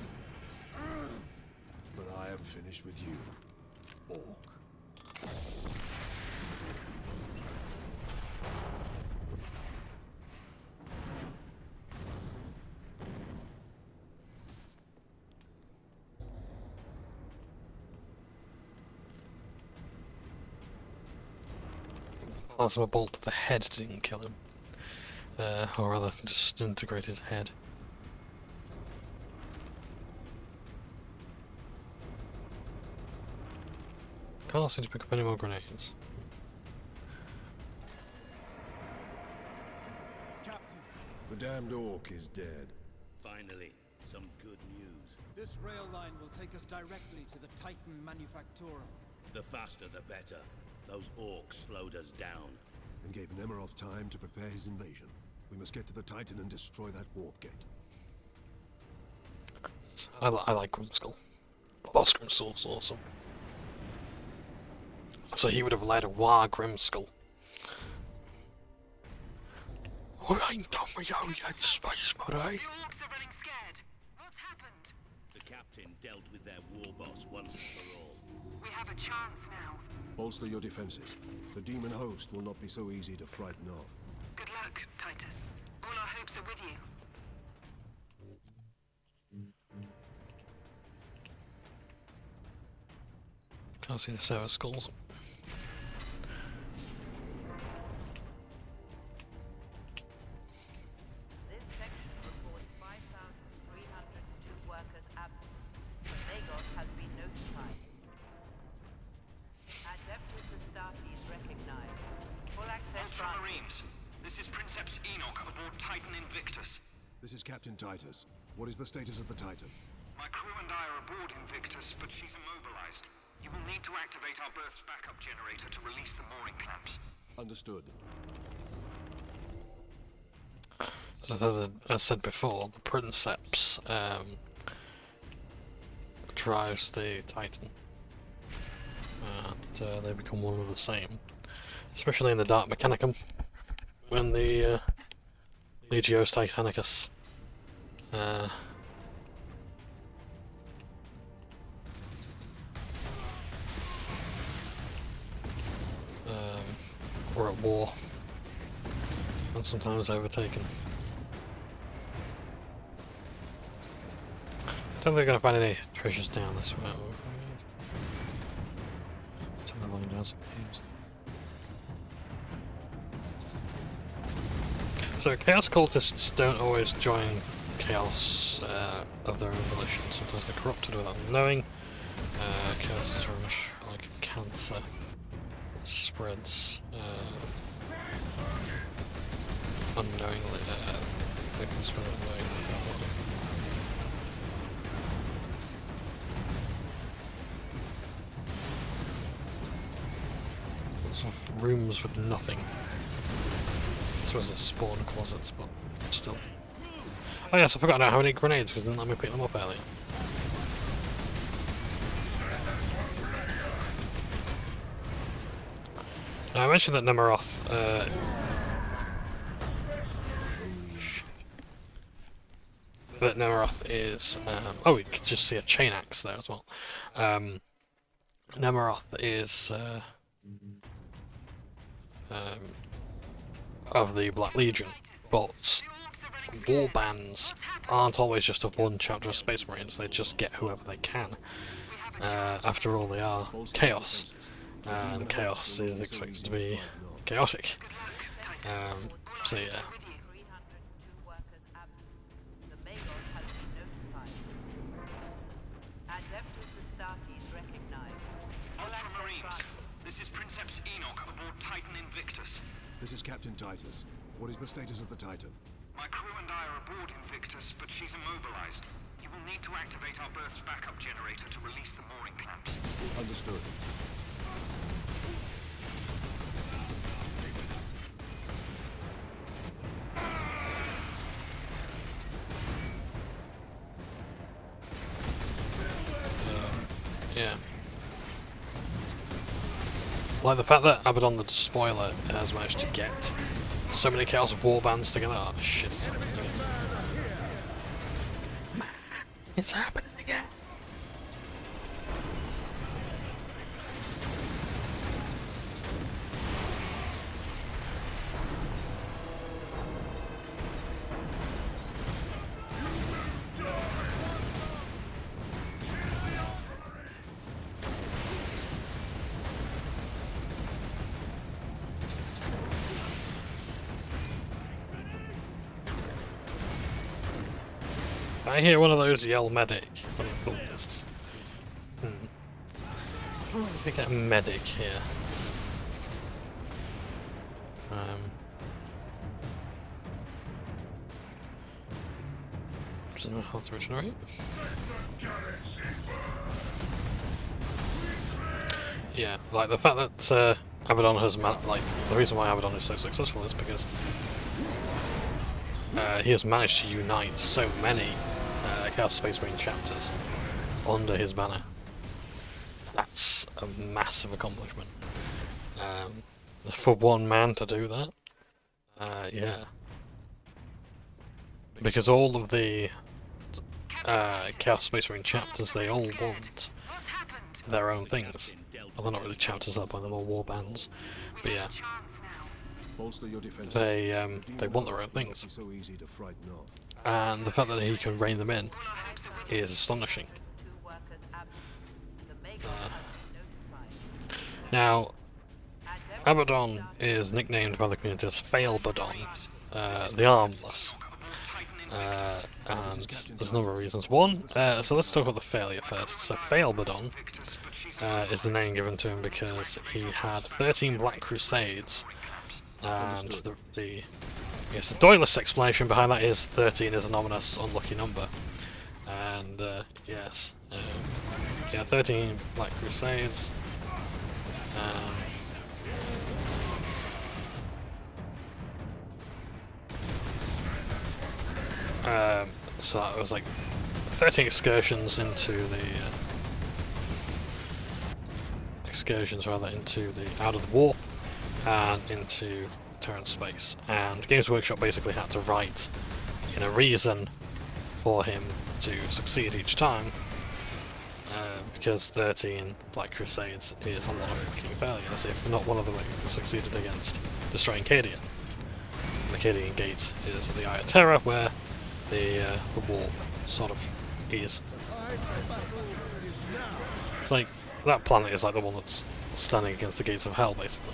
But I am finished with you, Orc. Plasma bolt to the head didn't kill him. Or rather, disintegrate his head. Can't seem to pick up any more grenades. Captain! The damned Orc is dead. Finally, some good news. This rail line will take us directly to the Titan Manufactorum. The faster the better. Those orcs slowed us down. And gave Nemiroth time to prepare his invasion. We must get to the Titan and destroy that warp gate. I like Grimskull. Boss Grimskull's awesome. So he would have led a war Grimskull. I ain't done with you yet, Space Marine. The orcs are running scared. What's happened? The captain dealt with their war boss once and for all. We have a chance now. Bolster your defenses. The demon host will not be so easy to frighten off. Good luck, Titus. All our hopes are with you. Can't see the server skulls. This section reports 5,302 workers absent. Lagos has been notified. Adeptus Astartes recognized. Full access granted. Ultramarines, this is Princeps Enoch aboard Titan Invictus. This is Captain Titus. What is the status of the Titan? My crew and I are aboard Invictus, but she's immobilized. You will need to activate our berth's backup generator to release the mooring clamps. Understood. As said before, the Princeps drives the Titan. And they become one and the same. Especially in the Dark Mechanicum, when the Legios Titanicus were at war and sometimes overtaken. Don't think we're going to find any treasures down this way. So Chaos cultists don't always join Chaos of their own volition. Sometimes they're corrupted without knowing. Chaos is very much like a cancer. It spreads unknowingly. They can spread unknowingly without knowing. Rooms with nothing. I suppose it's spawn closets, but still. Oh yes, I forgot now how many grenades because they didn't let me pick them up earlier. Now, I mentioned that Nemiroth is oh, we could just see a chain axe there as well. Nemiroth is of the Black Legion, but war bands aren't always just of one chapter of Space Marines, they just get whoever they can. After all, they are Chaos, and Chaos is expected to be chaotic. So yeah. Ultramarines, this is Princeps Enoch aboard Titan Invictus. This is Captain Titus. What is the status of the Titan? My crew and I are aboard Invictus, but she's immobilized. You will need to activate our berth's backup generator to release the mooring clamps. Understood. Yeah. Like the fact that Abaddon the Despoiler has managed to get so many Chaos War bands together. Oh shit. It's happening again! I hear one of those yell medic from the cultists. Let me get a medic here. Don't know how to regenerate. Yeah, like the fact that Abaddon has like the reason why Abaddon is so successful is because he has managed to unite so many Chaos Space Marine chapters under his banner. That's a massive accomplishment. For one man to do that, yeah. Because all of the Chaos Space Marine chapters, they all want their own things. Well, they're not really chapters at that point, they're more war bands. But yeah. They want their own things. And the fact that he can rein them in is astonishing. Now, Abaddon is nicknamed by the community as Failbadon, the Armless. And there's a number of reasons. One, so let's talk about the failure first. So Failbadon is the name given to him because he had 13 Black Crusades, and the doyless explanation behind that is 13 is an ominous, unlucky number. And yes, yeah, 13 Black Crusades. So that was like 13 excursions into the out of the warp and into Terran space. And Games Workshop basically had to write in a reason for him to succeed each time, because 13 Black Crusades is a lot of fucking failures if not one of them succeeded against destroying Cadia. The Cadian Gate is at the Eye of Terror, where the warp sort of is. It's like that planet is like the one that's standing against the gates of hell, basically.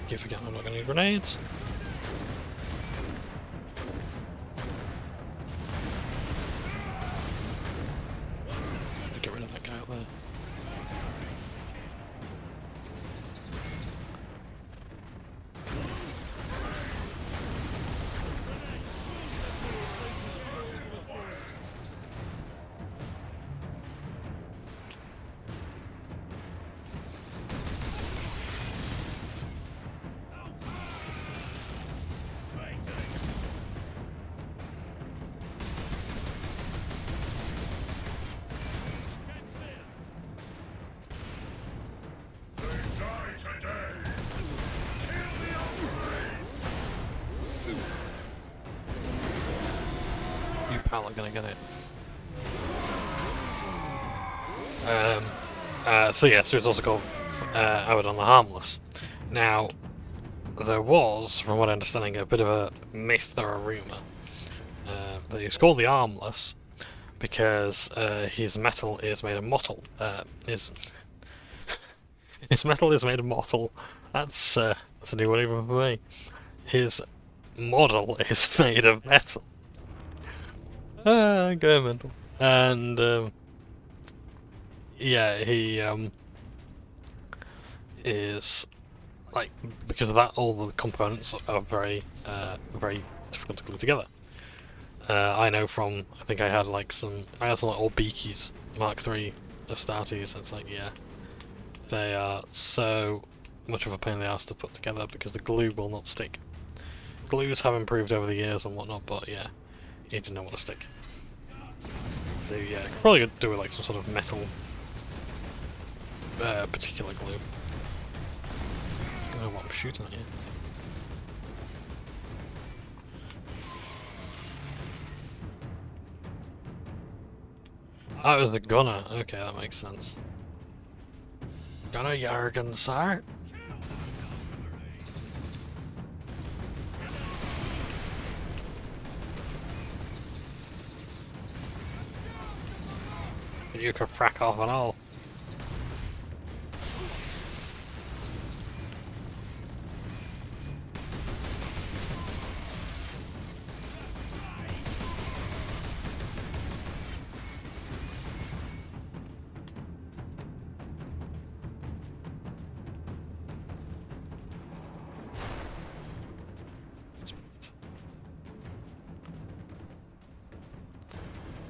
You forget I'm not going to need grenades. Get rid of that guy out there. Pal are gonna get it. So yeah, so it's also called Abaddon the Harmless. Now, there was, from what I'm understanding, a bit of a myth or a rumour that he's called the Armless because his metal is made of mottle. His metal is made of mottle. That's a new one even for me. His model is made of metal. Go mental. And yeah, he is like, because of that, all the components are very difficult to glue together. I know from, I think I had some like old Beakies Mark III Astartes. It's like, yeah, they are so much of a pain in the ass to put together because the glue will not stick. Glues have improved over the years and whatnot, but yeah, you need to know what to stick. So yeah, probably could do with like some sort of metal particular glue. I don't know what I'm shooting at here. Oh, it was the gunner. Okay, that makes sense. Gunner Jurgen, sir. You could frack off and all.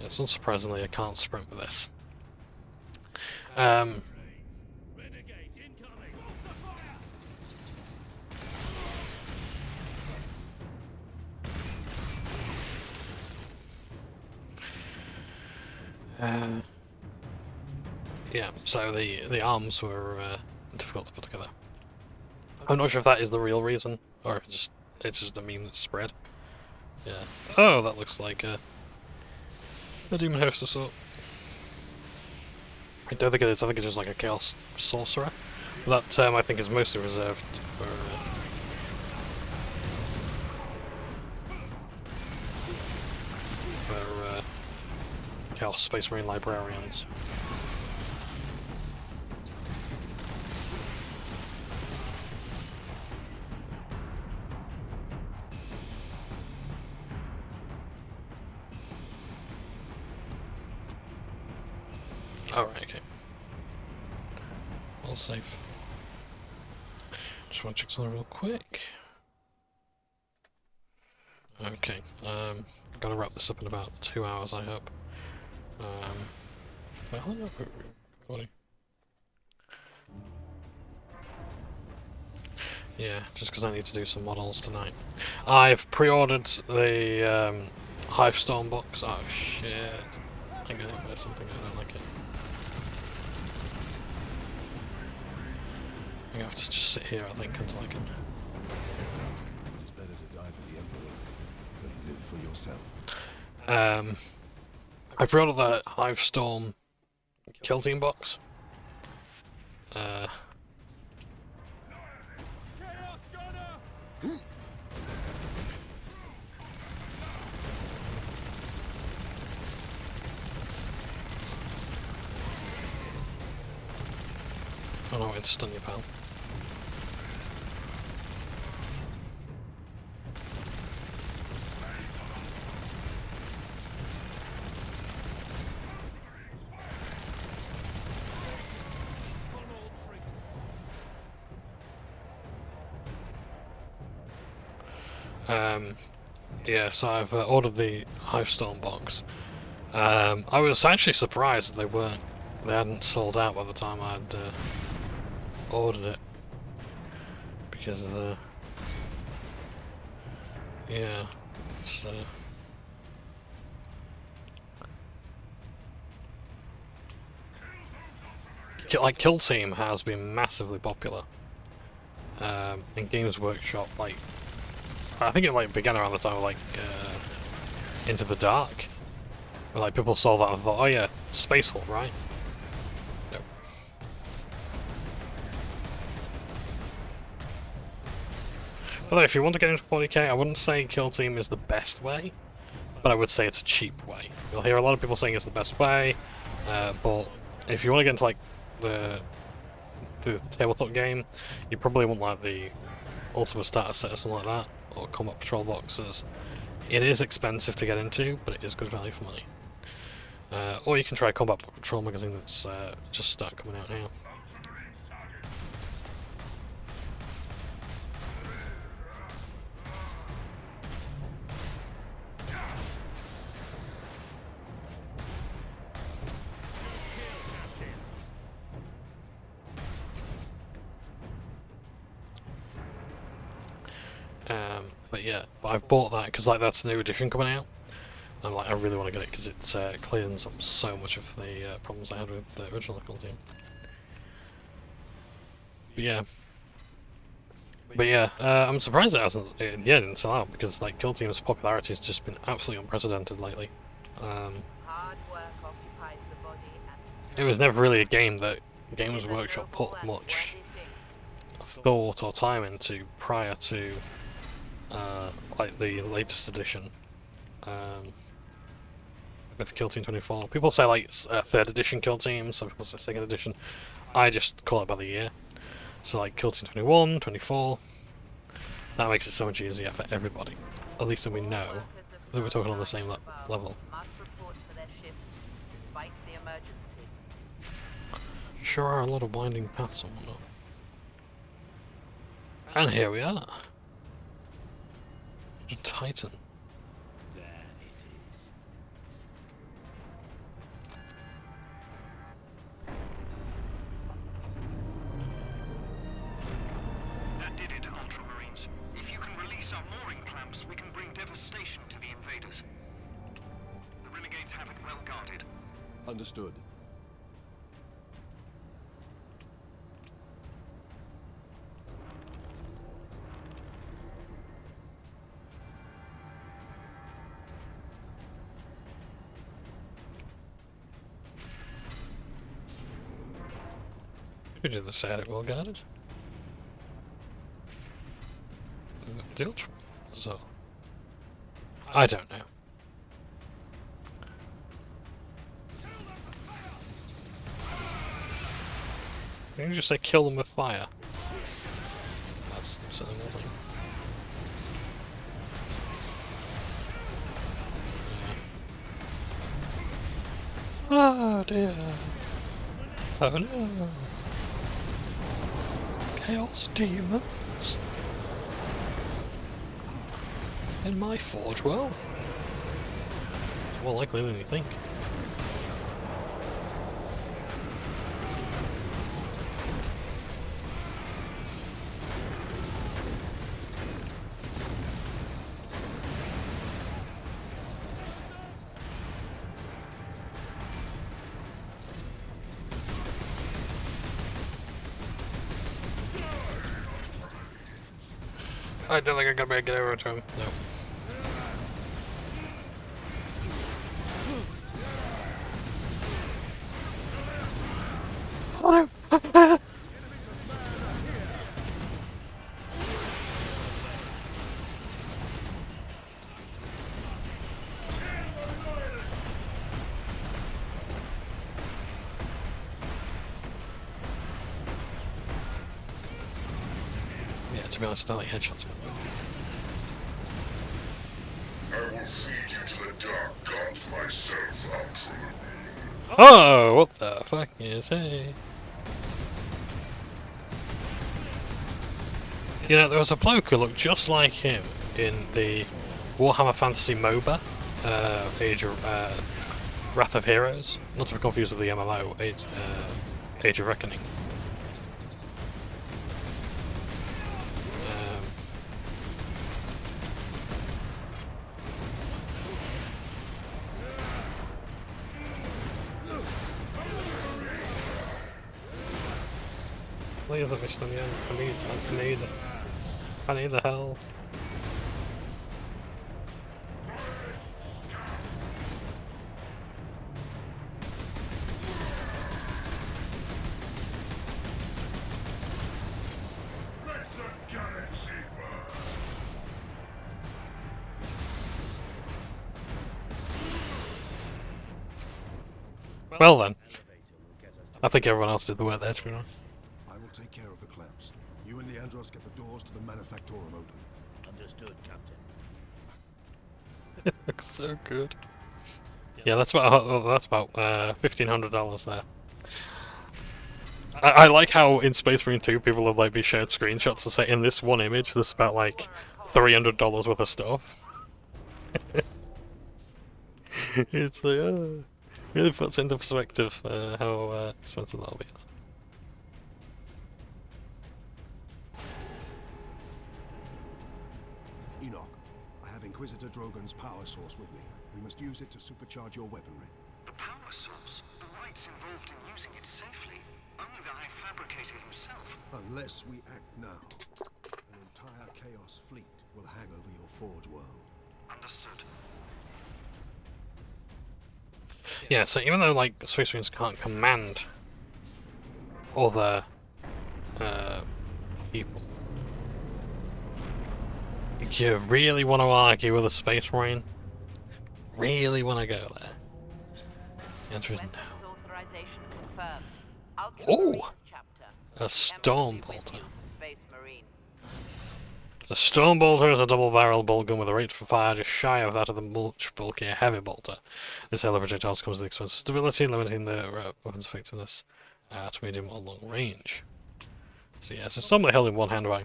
Yes, unsurprisingly, I can't sprint with this. Yeah, so the arms were difficult to put together. I'm not sure if that is the real reason, or if it's just a meme that's spread. Yeah. Oh, that looks like a demon host of sort. I don't think it is. I think it's just like a chaos sorcerer. That term I think is mostly reserved for Chaos Space Marine librarians. Alright, okay. All safe. Just want to check something real quick. Okay, gotta wrap this up in about 2 hours, I hope. Wait, how long have we been recording? Yeah, just because I need to do some models tonight. I've pre-ordered the Hivestorm box. Oh shit. I'm gonna buy something, I don't like it. I'm gonna have to just sit here, I think, until I can. It's better to die for the Emperor than live for yourself. I pre-ordered the Hivestorm Kill Team box. Oh no, it's stun you, pal. Yeah, so I've ordered the Hivestorm box. I was actually surprised that they hadn't sold out by the time I'd ordered it, because yeah, it's like Kill Team has been massively popular in Games Workshop. Like, I think it like began around the time of like Into the Dark, where like people saw that and thought, oh yeah, Space Hulk, right? No. Although if you want to get into 40k, I wouldn't say Kill Team is the best way, but I would say it's a cheap way. You'll hear a lot of people saying it's the best way, but if you want to get into like the tabletop game, you probably want like the Ultimate Starter Set or something like that, or Combat Patrol boxes. It is expensive to get into, but it is good value for money. Or you can try Combat Patrol magazine that's just started coming out now. But yeah, I've bought that because like that's a new edition coming out, and like I really want to get it because it cleans up so much of the problems I had with the original Kill Team. But yeah, I'm surprised it hasn't. It didn't sell out because like Kill Team's popularity has just been absolutely unprecedented lately. Hard work occupies the body and It was never really a game that Games Workshop put much thought or time into prior to like the latest edition. With Kill Team 24. People say like 3rd edition Kill Team, some people say 2nd edition. I just call it by the year. So like Kill Team 21, 24. That makes it so much easier for everybody. At least then we know that we're talking on the same level. must report to their shifts despite the emergency. Sure are a lot of winding paths and whatnot. And here we are. The Titan. There it is. That did it, Ultramarines. If you can release our mooring clamps, we can bring devastation to the invaders. The renegades have it well guarded. Understood. Who did the sad it well guarded? The Ultra. So I don't know. Can you just say kill them with fire? That's certainly nothing. Oh dear. Oh no. Chaos demons. In my Forge world? It's more likely than you think. I don't think I'm gonna be able to get over to him. No. Oh no! Yeah, to be honest, I don't like headshots. I will feed you to the dark gods myself, Ultramarine. Oh, what the fuck is hey? You know, there was a bloke who looked just like him in the Warhammer Fantasy MOBA, Wrath of Heroes, not to be confused with the MMO, Age of Reckoning. Please let me stun you. I need the health. Let the galaxy burn. Well then, I think everyone else did the work there, to be honest. I will take care of the clamps. You and Leandros get the doors to the Manufactorum open. Understood, Captain. It looks so good. Yeah, that's about $1,500 there. I like how in Space Marine 2 people have like be shared screenshots to say in this one image there's about like $300 worth of stuff. It's like really puts into perspective how expensive that'll be. Enoch, I have Inquisitor Drogon's power source with me. We must use it to supercharge your weaponry. The power source? The rights involved in using it safely. Only the High Fabricator himself. Unless we act now, an entire Chaos fleet will hang over your Forge world. Understood. Yeah, so even though like Space Marines can't command other people, you really want to argue with a Space Marine? Really want to go there? The answer is no. Authorization confirmed. Oh! Chapter. A Storm Bolter. Space Marine. The Storm Bolter is a double-barreled bolt gun with a rate for fire just shy of that of the much bulkier Heavy Bolter. This helo projectile comes with expensive stability, limiting the weapon's effectiveness at medium or long range. So yeah, so it's normally held in one hand by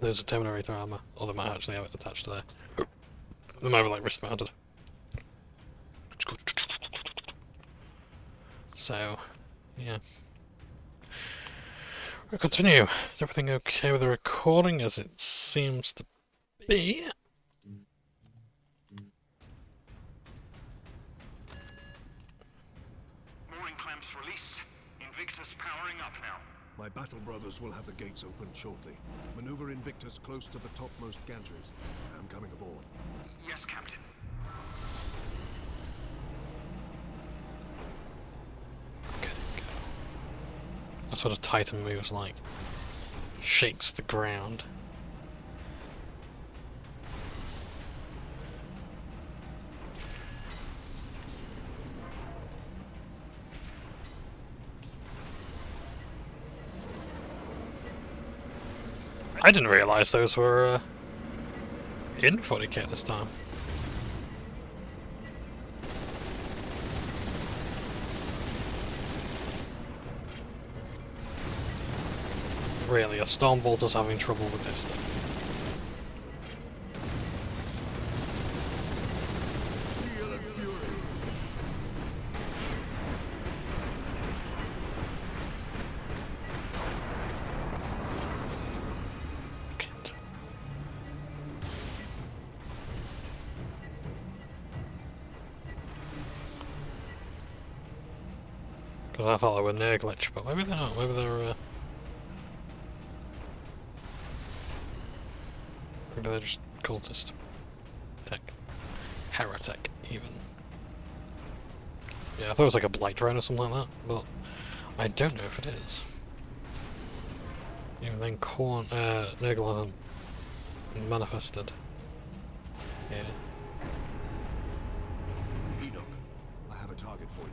there's a Terminator armor, or they might actually have it attached to there. They might be like wrist mounted. So, yeah. We'll continue. Is everything okay with the recording as it seems to be? Mooring clamps released. Invictus powering up now. My battle brothers will have the gates opened shortly. Maneuver Invictus close to the topmost gantries. I'm coming aboard. Yes, Captain. That's what a Titan moves like. Shakes the ground. I didn't realise those were in 40k this time. Really, a Storm Bolter's having trouble with this thing. Steel and fury. Because I thought they were Nurglitch, but maybe they're not. Maybe they're maybe they're just cultist. Tech. Heretic, even. Yeah, I thought it was like a Blight Drone or something like that, but I don't know if it is. Even then, Nurgle hasn't manifested. Yeah. Enoch, I have a target for you.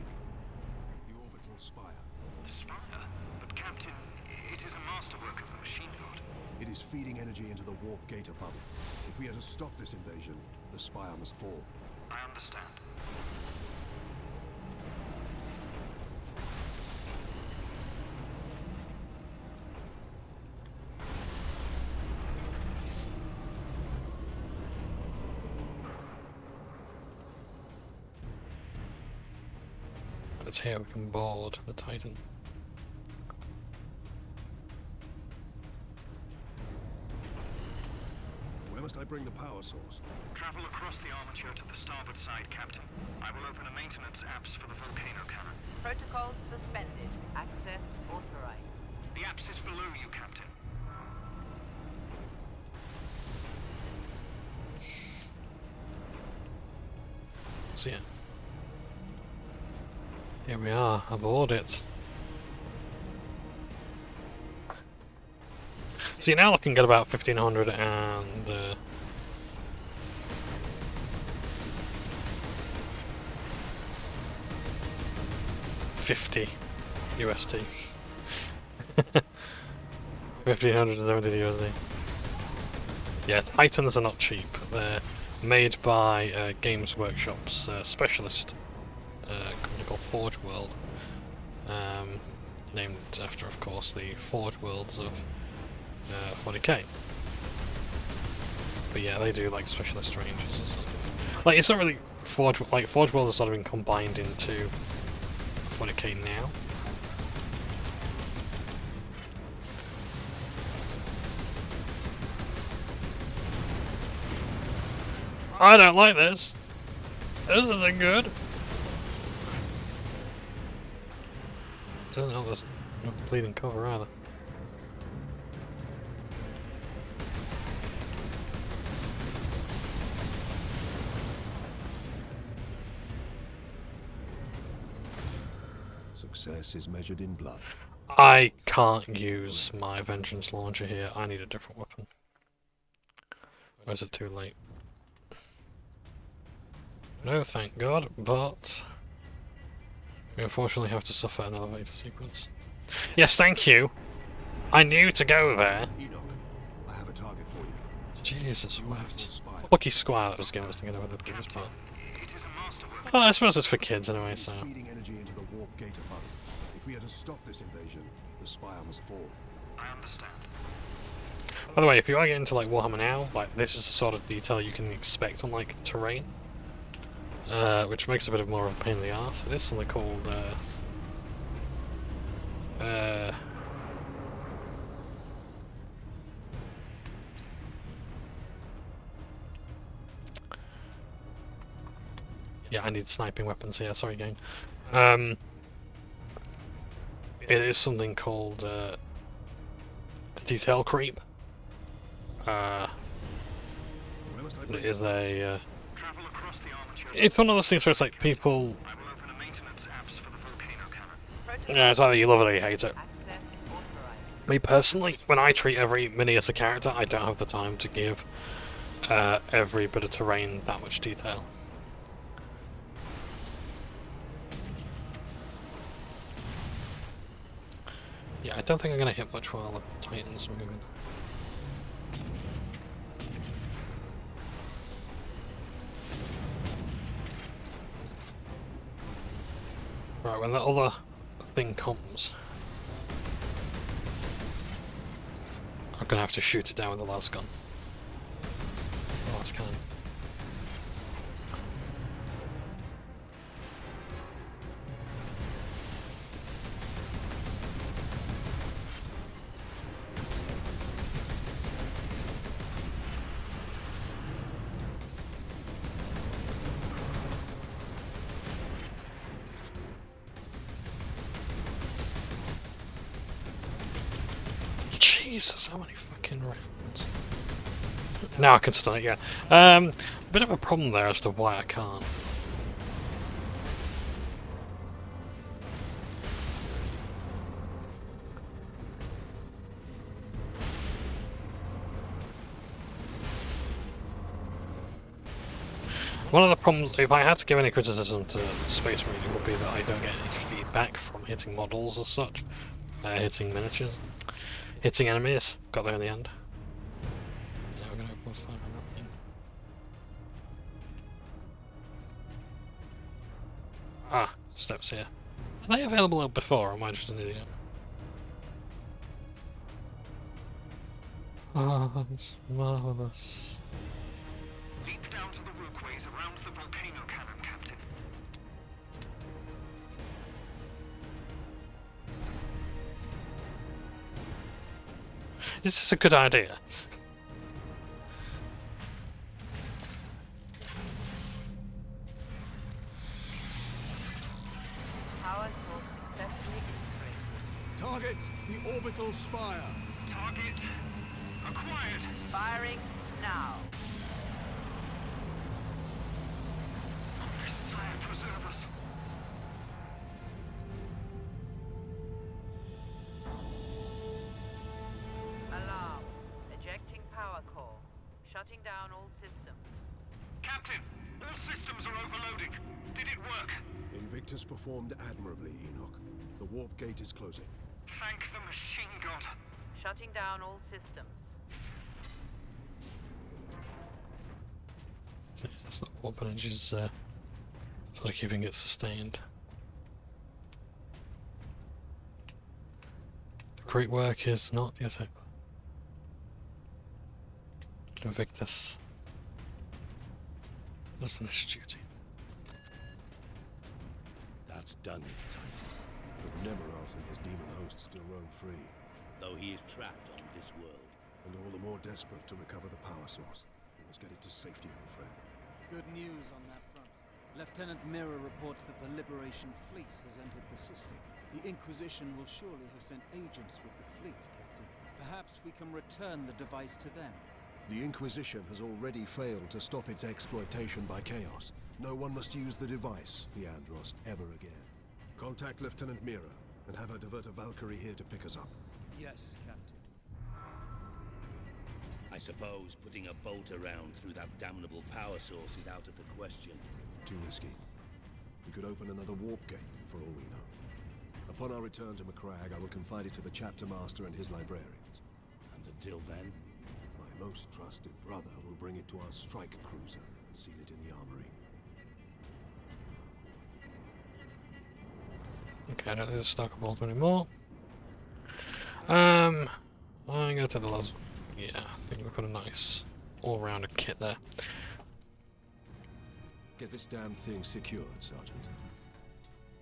The orbital spire. The spire? But Captain, it is a masterwork of the machine god. It is feeding energy into the warp gate above it. If we are to stop this invasion, the spire must fall. I understand. Let's hear we can board the Titan. Where must I bring the power source? Travel across the armature to the starboard side, Captain. I will open a maintenance apse for the volcano cannon. Protocols suspended. Access authorized. The apse is below you, Captain. So yeah. Here we are, aboard it. So you're now looking at about 1500 and 50 USD. 1570 USD. Yeah, Titans are not cheap. They're made by Games Workshop's specialist company called Forge World, named after, of course, the Forge Worlds of 40k. But yeah, they do like specialist ranges and stuff. Like, it's not really Forge World has sort of been combined into 40k now. I don't like this. This isn't good. Doesn't help there's no bleeding cover either. Success is measured in blood. I can't use my vengeance launcher here. I need a different weapon. Or is it too late? No, thank God, but we unfortunately have to suffer an elevator sequence. Yes, thank you! I knew to go there! Enoch, I have a target for you. Jesus, what? Lucky Squire that was giving us to get over the previous part. It is a masterwork. Well, I suppose it's for kids anyway, so... Feeding energy into the warp gate above it. If we are to stop this invasion, the spire must fall. I understand. By the way, if you are getting into like Warhammer now, like this is the sort of detail you can expect on like terrain. Which makes it a bit more of a pain in the arse. It is something called yeah, I need sniping weapons here, sorry gang. It is something called detail creep. It is a it's one of those things where it's like people... Yeah, it's either you love it or you hate it. Me personally, when I treat every mini as a character, I don't have the time to give every bit of terrain that much detail. Yeah, I don't think I'm going to hit much while the Titan's moving. Right, when that other thing comes, I'm gonna have to shoot it down with the last gun. The last cannon. Jesus, how many fucking rounds? Now I can stun it, yeah. A bit of a problem there as to why I can't. One of the problems, if I had to give any criticism to Space Marine, it would be that I don't get any feedback from hitting models as such. Hitting miniatures. Hitting enemies. Got there in the end. Yeah, we're gonna open fire on that thing. Ah, steps here. Are they available before, or am I just an idiot? Ah, it's marvellous. Leap down to the rookways around the volcano cannon, Captain. This is a good idea. Power source successfully integrated. Target the orbital spire. Target acquired. Firing now. Sire, preserve us. Alarm. Ejecting power core. Shutting down all systems. Captain, all systems are overloading. Did it work? Invictus performed admirably, Enoch. The warp gate is closing. Thank the machine god. Shutting down all systems. That's not warp energy is sort of keeping it sustained. The great work is not yet over. Invictus does finish duty. That's done it, Titus. But Nemeroth and his demon host still roam free. Though he is trapped on this world. And all the more desperate to recover the power source. We must get it to safety, old friend. Good news on that front. Lieutenant Mirror reports that the Liberation Fleet has entered the system. The Inquisition will surely have sent agents with the fleet, Captain. Perhaps we can return the device to them. The Inquisition has already failed to stop its exploitation by Chaos. No one must use the device, Leandros, ever again. Contact Lieutenant Mira and have her divert a Valkyrie here to pick us up. Yes, Captain. I suppose putting a bolt around through that damnable power source is out of the question. Too risky. We could open another warp gate, for all we know. Upon our return to Macragge, I will confide it to the chapter master and his librarians. And until then? My most trusted brother will bring it to our strike cruiser and seal it in the armory. Okay, I don't need to stock a bolt anymore. I'm gonna take the last. Yeah, I think we've got a nice all-rounder kit there. Get this damn thing secured, Sergeant.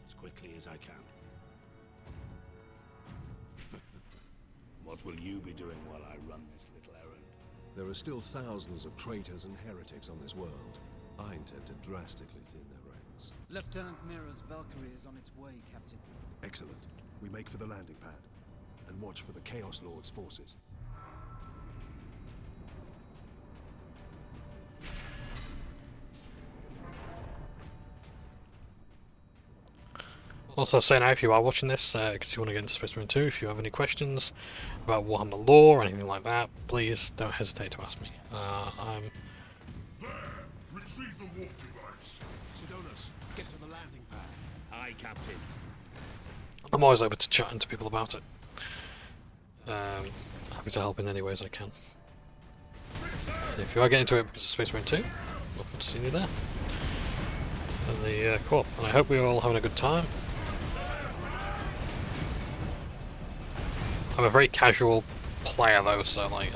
As quickly as I can. What will you be doing while I run this little errand? There are still thousands of traitors and heretics on this world. I intend to drastically thin their ranks. Lieutenant Mira's Valkyrie is on its way, Captain. Excellent. We make for the landing pad. And watch for the Chaos Lord's forces. Also, say now if you are watching this, because you want to get into Space Marine 2, if you have any questions about Warhammer lore or anything like that, please don't hesitate to ask me. I'm... There! Retrieve the warp device! Sidonus, get to the landing pad. Aye, Captain. I'm always open to chatting to people about it. Happy to help in any ways I can. And if you are getting into it because of Space Marine 2, look forward to seeing you there. And the co-op. And I hope we're all having a good time. I'm a very casual player though, so like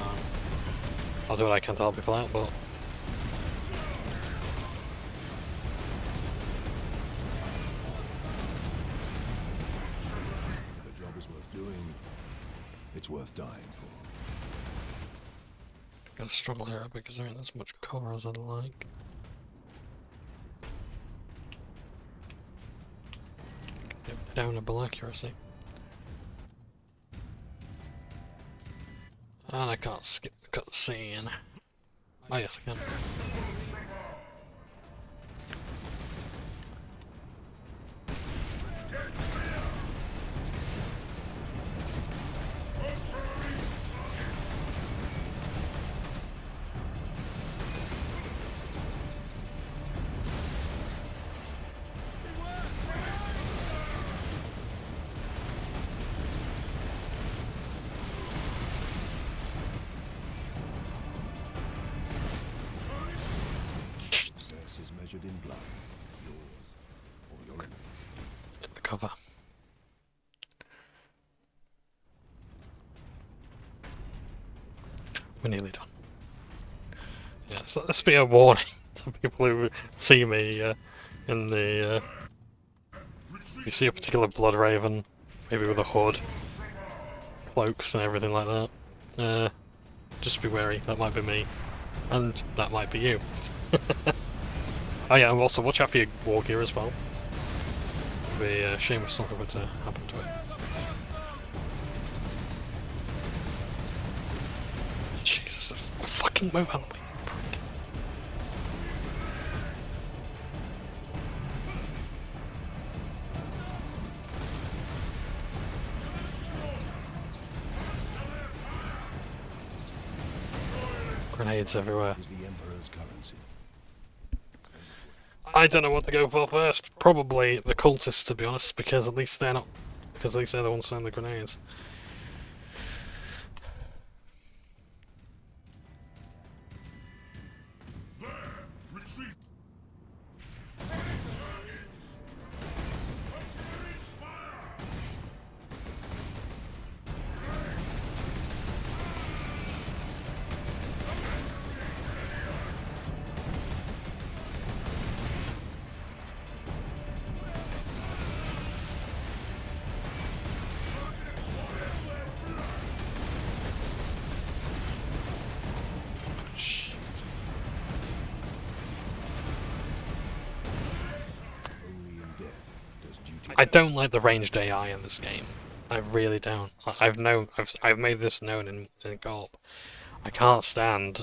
I'll do what I can to help people out, but If the job is worth doing, it's worth dying for. Gotta struggle here because there ain't as much cover as I'd like. Get downable accuracy. And I can't skip the cutscene. Oh yes, I can. Success is measured in blood. Yours or your enemy's. Get the cover. We're nearly done. Yeah, so this be a warning to people who see me in the. If you see a particular blood raven, maybe with a hood, cloaks and everything like that, just be wary. That might be me, and that might be you. Oh yeah, and also watch out for your war gear as well. It'd be a shame if something were to happen to it. Jesus, the fucking move out of the way, you prick. Grenades everywhere. Is the Emperor's currency. I don't know what to go for first. Probably the cultists, to be honest, because at least they're not. Because at least they're the ones throwing the grenades. There! Retrieve... I don't like the ranged AI in this game. I really don't. I've made this known in co-op. I can't stand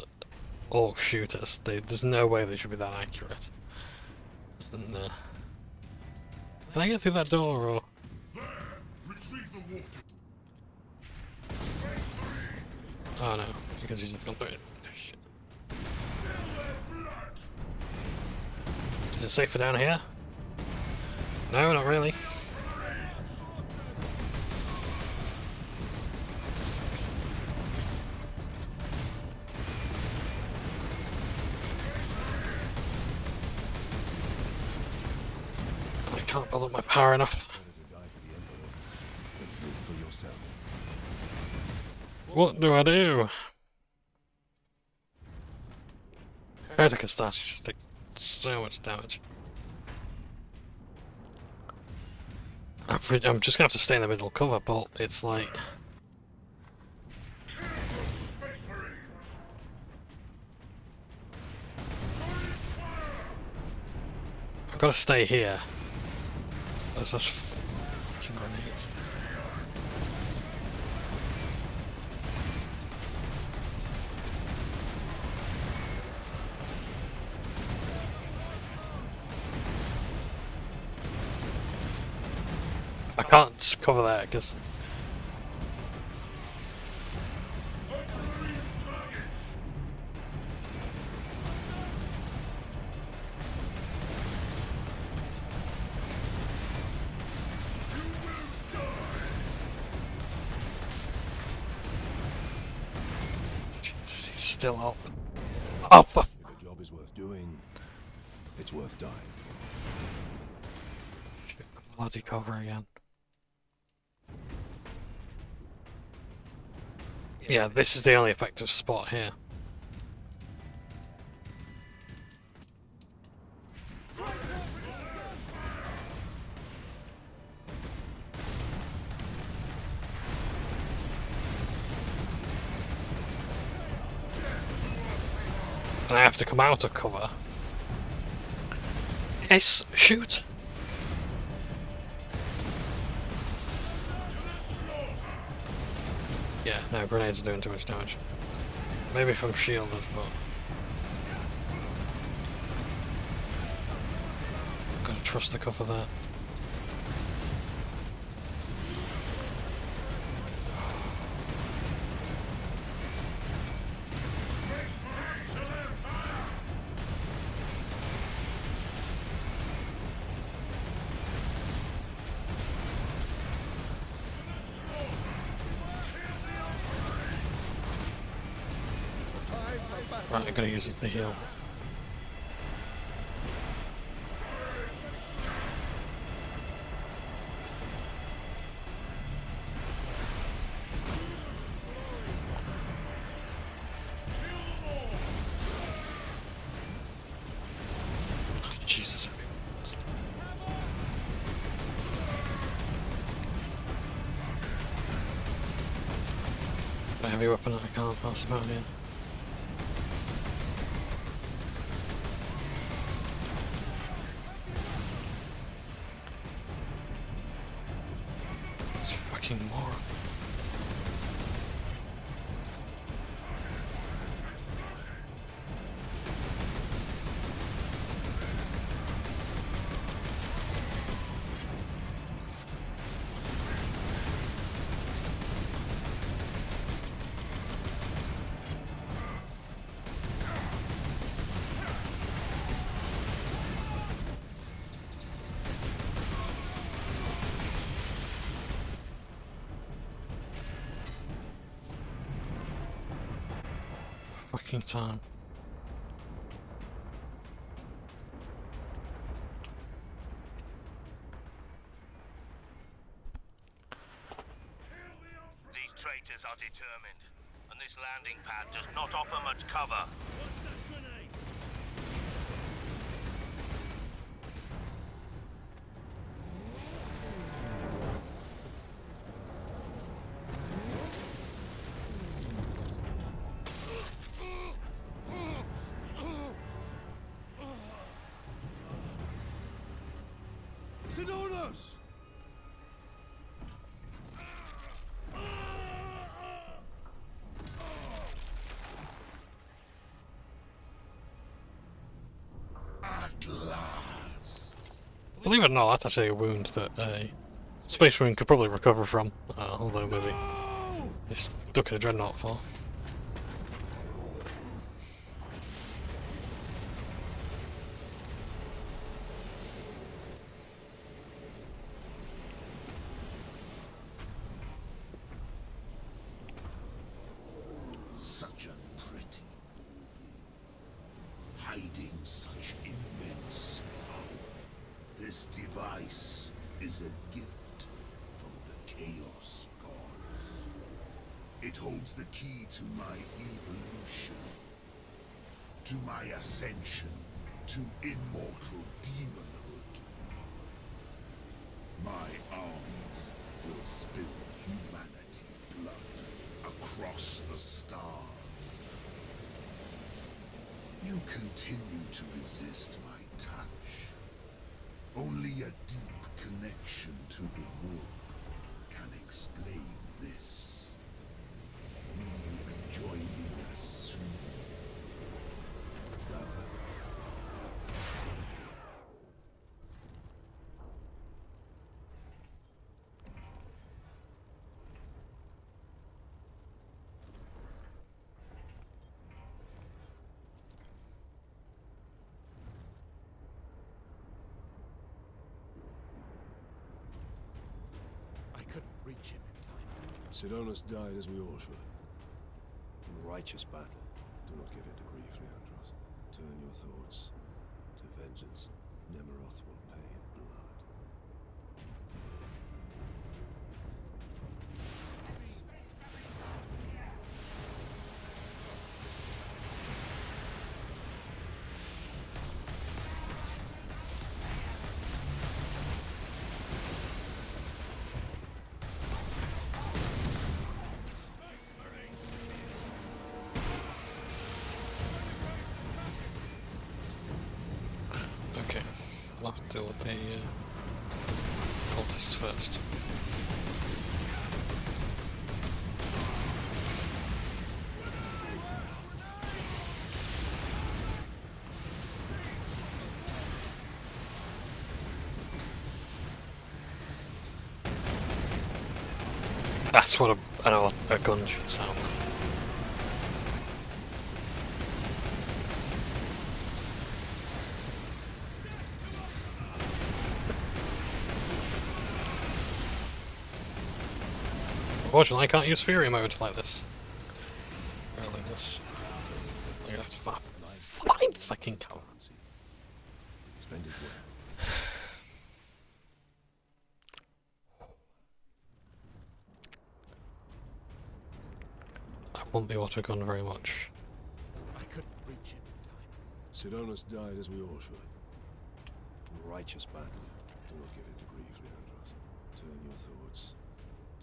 orc shooters. There's no way they should be that accurate. And Can I get through that door or? There! Retrieve the water. Oh no, because he's just gone through it. Oh, shit. Is it safer down here? No, not really. I can't build up my power enough. What do I do? Heretic starts to just take so much damage. I'm just gonna have to stay in the middle cover, but it's like I've got to stay here. There's those fucking grenades. I can't cover that because Jesus, he's still up. Oh fuck! If a job is worth doing, it's worth dying for. Shit, bloody cover again. Yeah, this is the only effective spot here. And I have to come out of cover. Yes, shoot! Yeah, no, grenades are doing too much damage. Maybe if I'm shielded, but gotta trust the cover there. Right, I'm gonna use it to heal. Jesus. A heavy weapon that I can't pass about here. More. Fucking time. These traitors are determined, and this landing pad does not offer much cover. What's that grenade? Sinonos! At last! Believe it or not, that's actually a wound that a Space Marine could probably recover from, although maybe he's stuck in a dreadnought for. Such a pretty bauble, hiding such immense power. This device is a gift from the Chaos Gods. It holds the key to my evolution, to my ascension, to immortal demonhood. My armies will spill humanity's blood across the stars. You continue to resist my touch. Only a deep connection to the warp can explain this. Will you be joining us soon, brother? I couldn't reach him in time. Sidonus died as we all should. In righteous battle. Do not give in to grief, Leandros. Turn your thoughts to vengeance. Nemeroth will pay in blood. Okay, I'll have to deal with the cultists first. That's what a gun should sound like. Unfortunately, I can't use Fury mode like this. Really, this. I'm gonna have to find fucking cover. Spend it well. I want the autogun very much. I couldn't reach him in time. Sidonus died as we all should. In righteous battle. Do not give in to grief, Leandros. Turn your thoughts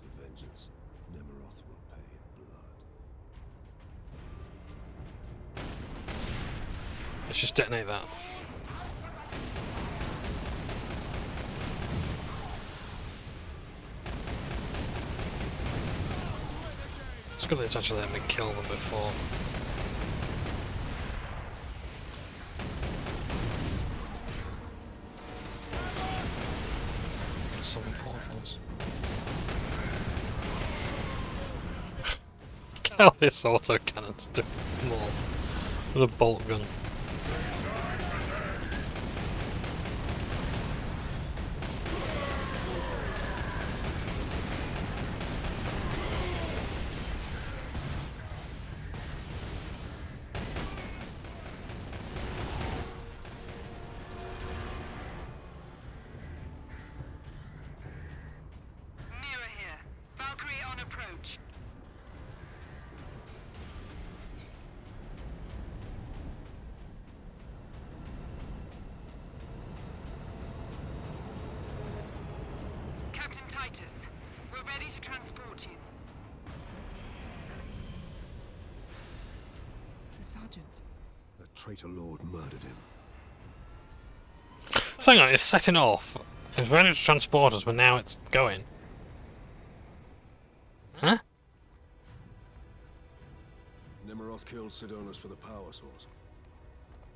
to vengeance. Nemeroth will pay in blood. Let's just detonate that. It's good that it's actually let me kill them before. Some portals. Look how this autocannon's doing more with a bolt gun. Mirror here. Valkyrie on approach. Captain Titus, we're ready to transport you. The sergeant. That traitor lord murdered him. So hang on, it's setting off. It's ready to transport us, but now it's going. Huh? Nemeroth killed Sidonus for the power source.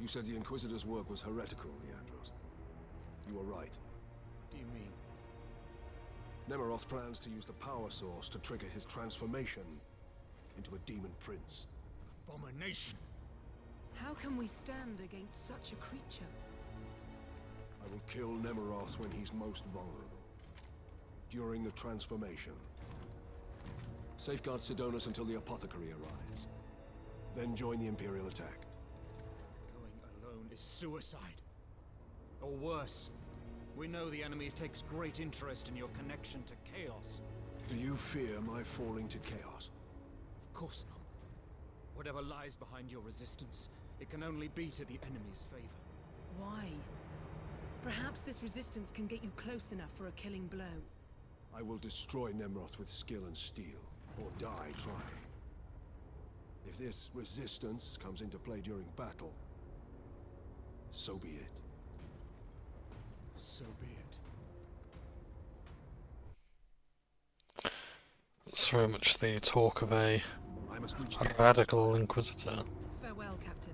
You said the Inquisitor's work was heretical, Leandros. You were right. you mean? Nemeroth plans to use the power source to trigger his transformation into a demon prince. Abomination! How can we stand against such a creature? I will kill Nemeroth when he's most vulnerable. During the transformation. Safeguard Sidonus until the apothecary arrives. Then join the Imperial attack. Going alone is suicide. Or worse, we know the enemy takes great interest in your connection to chaos. Do you fear my falling to chaos? Of course not. Whatever lies behind your resistance, it can only be to the enemy's favor. Why? Perhaps this resistance can get you close enough for a killing blow. I will destroy Nemeroth with skill and steel, or die trying. If this resistance comes into play during battle, so be it. So be it. It's very much the talk of a I must reach radical inquisitor. Farewell, Captain.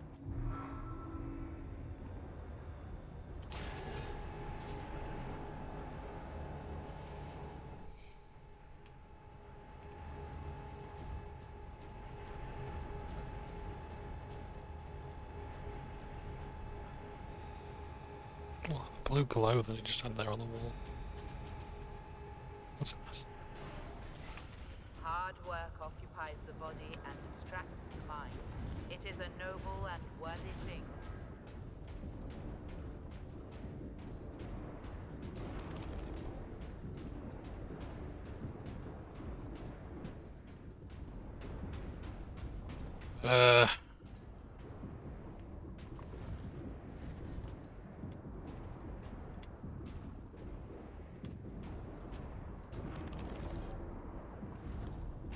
Oh, the blue glow that he just had there on the wall. What's this? Hard work occupies the body and distracts the mind. It is a noble and worthy thing.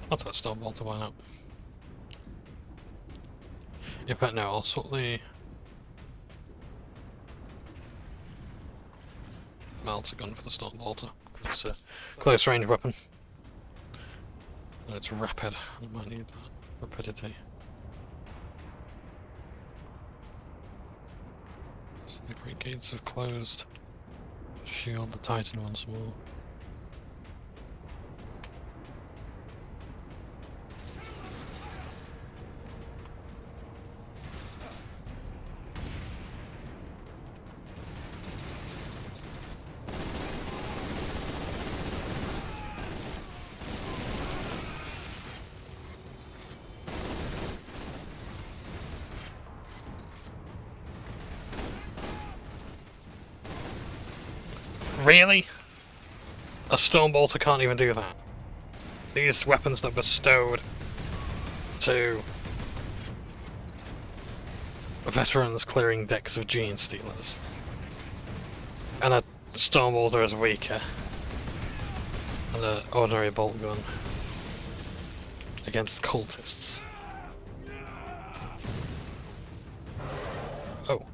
I'll take Stormbolter, why not? In fact, no, I'll swap the Melter gun for the Stormbolter. It's a close range weapon. And it's rapid. I might need that rapidity. So the great gates have closed. Shield the Titan once more. Really? A Stormbolter can't even do that. These weapons that are bestowed to veterans clearing decks of Gene Stealers. And a Stormbolter is weaker than an ordinary bolt gun against cultists. Oh.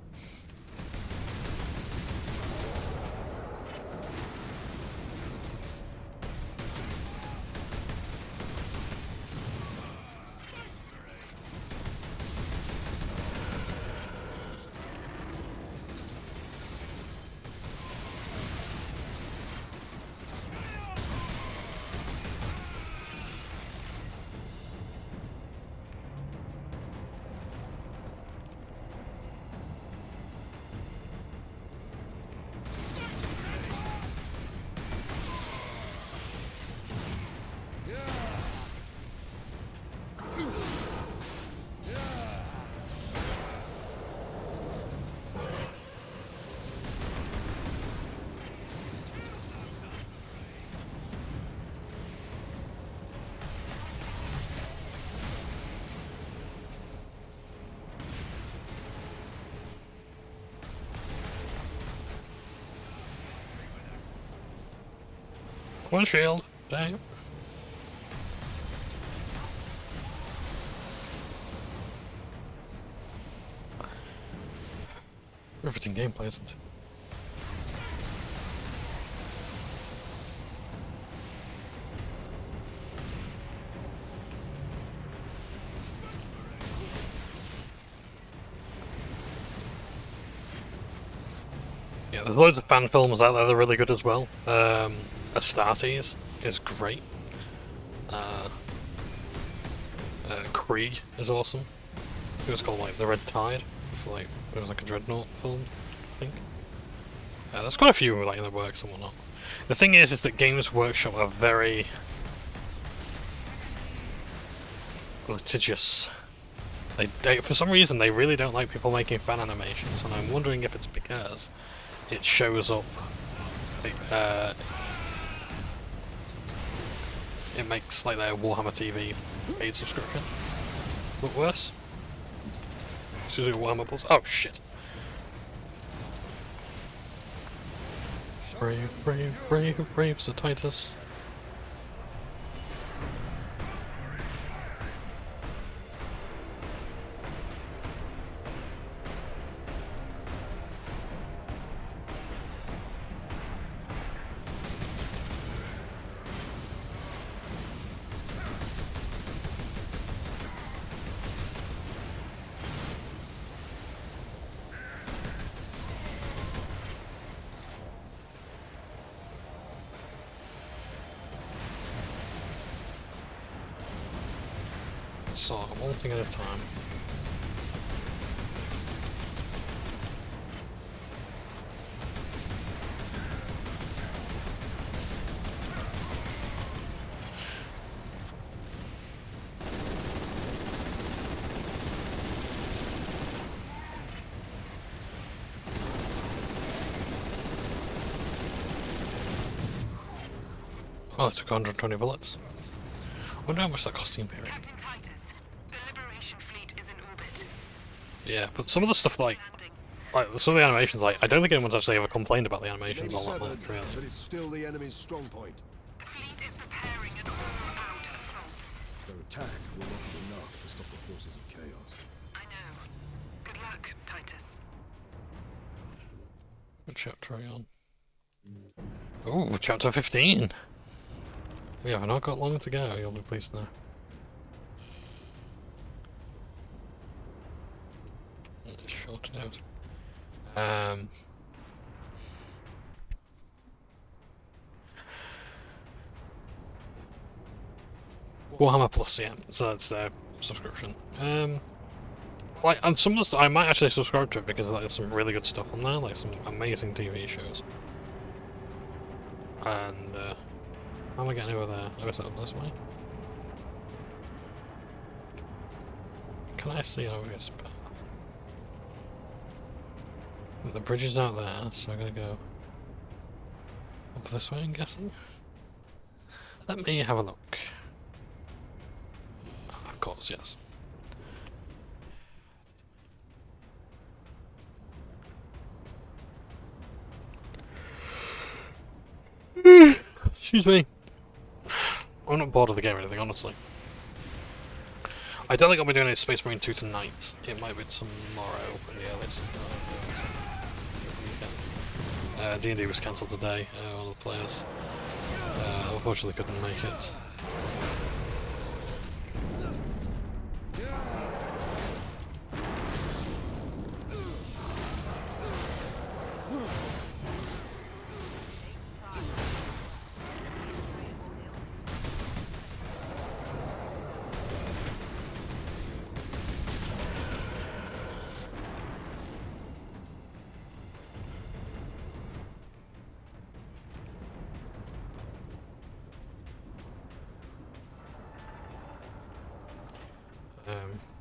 One shield, dang. Riveting gameplay, isn't it? Yeah, there's loads of fan films out there that are really good as well. Astartes is great. Krieg is awesome. It was called like The Red Tide. It was like a Dreadnought film, I think. There's quite a few like in the works and whatnot. The thing is that Games Workshop are very litigious. They for some reason they really don't like people making fan animations, and I'm wondering if it's because it shows up. It makes like their Warhammer TV paid subscription look worse. Excuse me, Warhammer Plus. Oh shit! Brave, brave, brave, brave, Sir Titus. So, one thing at a time. Oh, it took 120 bullets. I wonder how much that cost the Imperium. Captain Titus, the Liberation fleet is in orbit. Yeah, but some of the stuff like some of the animations, like I don't think anyone's actually ever complained about the animations on that much, really. But it's still the enemy's strong point. The fleet is preparing an all-out assault. Their attack will not be enough to stop the forces of chaos. I know. Good luck, Titus. What chapter are we on? Oh, chapter 15! We have not got long to go, you'll be pleased to know. Let's short it out. Warhammer Plus, yeah, so that's their subscription. Like, and some of the stuff I might actually subscribe to it because like, there's some really good stuff on there, like some amazing TV shows. And how am I getting over there? Oh, is that up this way? Can I see an obvious path? The bridge is out there, so I'm gonna go up this way, I'm guessing. Let me have a look. Oh, of course, yes. Excuse me. I'm not bored of the game or anything, honestly. I don't think I'll be doing a Space Marine 2 tonight. It might be tomorrow at the earliest. D&D was cancelled today, one of the players unfortunately couldn't make it.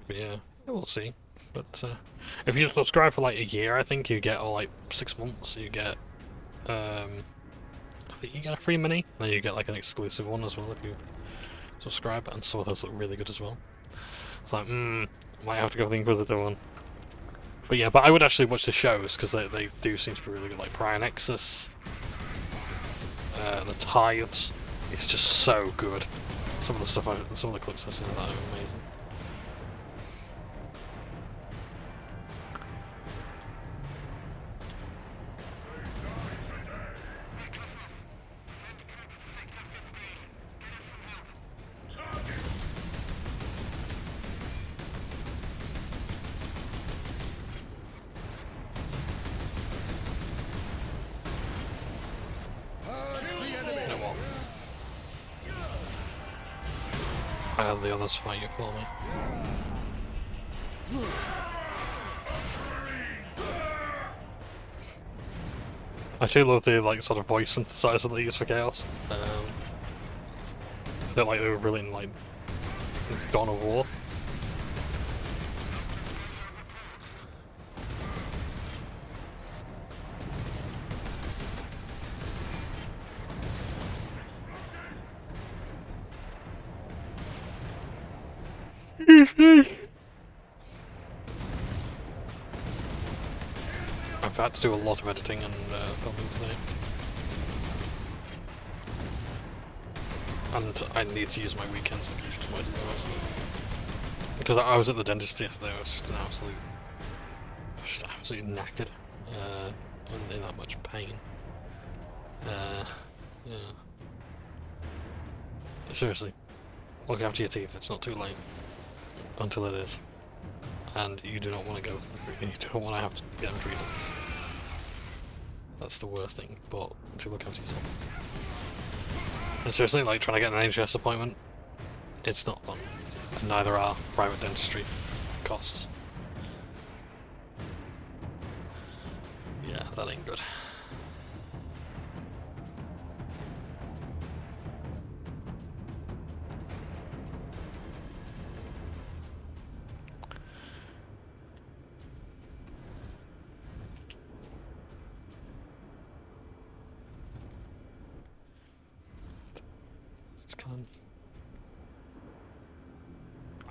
But yeah, we'll see. But if you subscribe for like a year, I think you get, or like 6 months, you get, I think you get a free mini, and then you get like an exclusive one as well if you subscribe, and some of those look really good as well. It's like, might have to go for the Inquisitor one. But yeah, but I would actually watch the shows, because they do seem to be really good, like Prior Nexus, the Tithes, it's just so good. Some of the stuff, some of the clips I've seen of that are amazing. I had the others fight you for me. I do love the like sort of voice synthesizer they use for Chaos. They're like they were brilliant like Dawn of War. I've had to do a lot of editing and filming today. And I need to use my weekends to customize the rest of it. Because I was at the dentist yesterday, I was just absolutely knackered. And in that much pain. Yeah. Seriously, look after your teeth, it's not too late. Until it is. And you do not want to go, you don't want to have to get them treated. That's the worst thing, but to look after yourself. And seriously, like trying to get an NHS appointment, it's not fun. And neither are private dentistry costs. Yeah, that ain't good.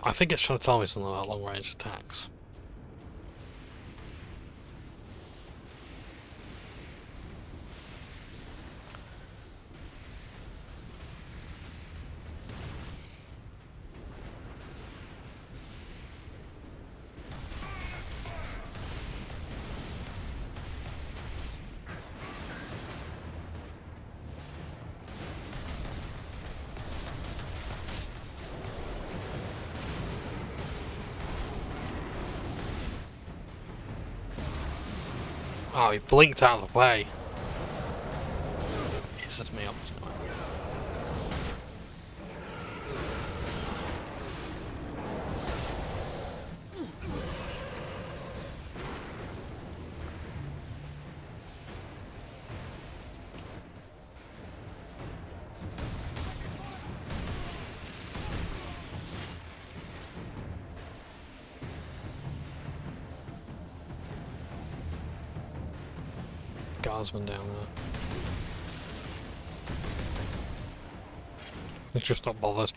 I think it's trying to tell me something about long range attacks. Oh, he blinked out of the way. Pisses me off. Guardsman down there. It's just not bothered.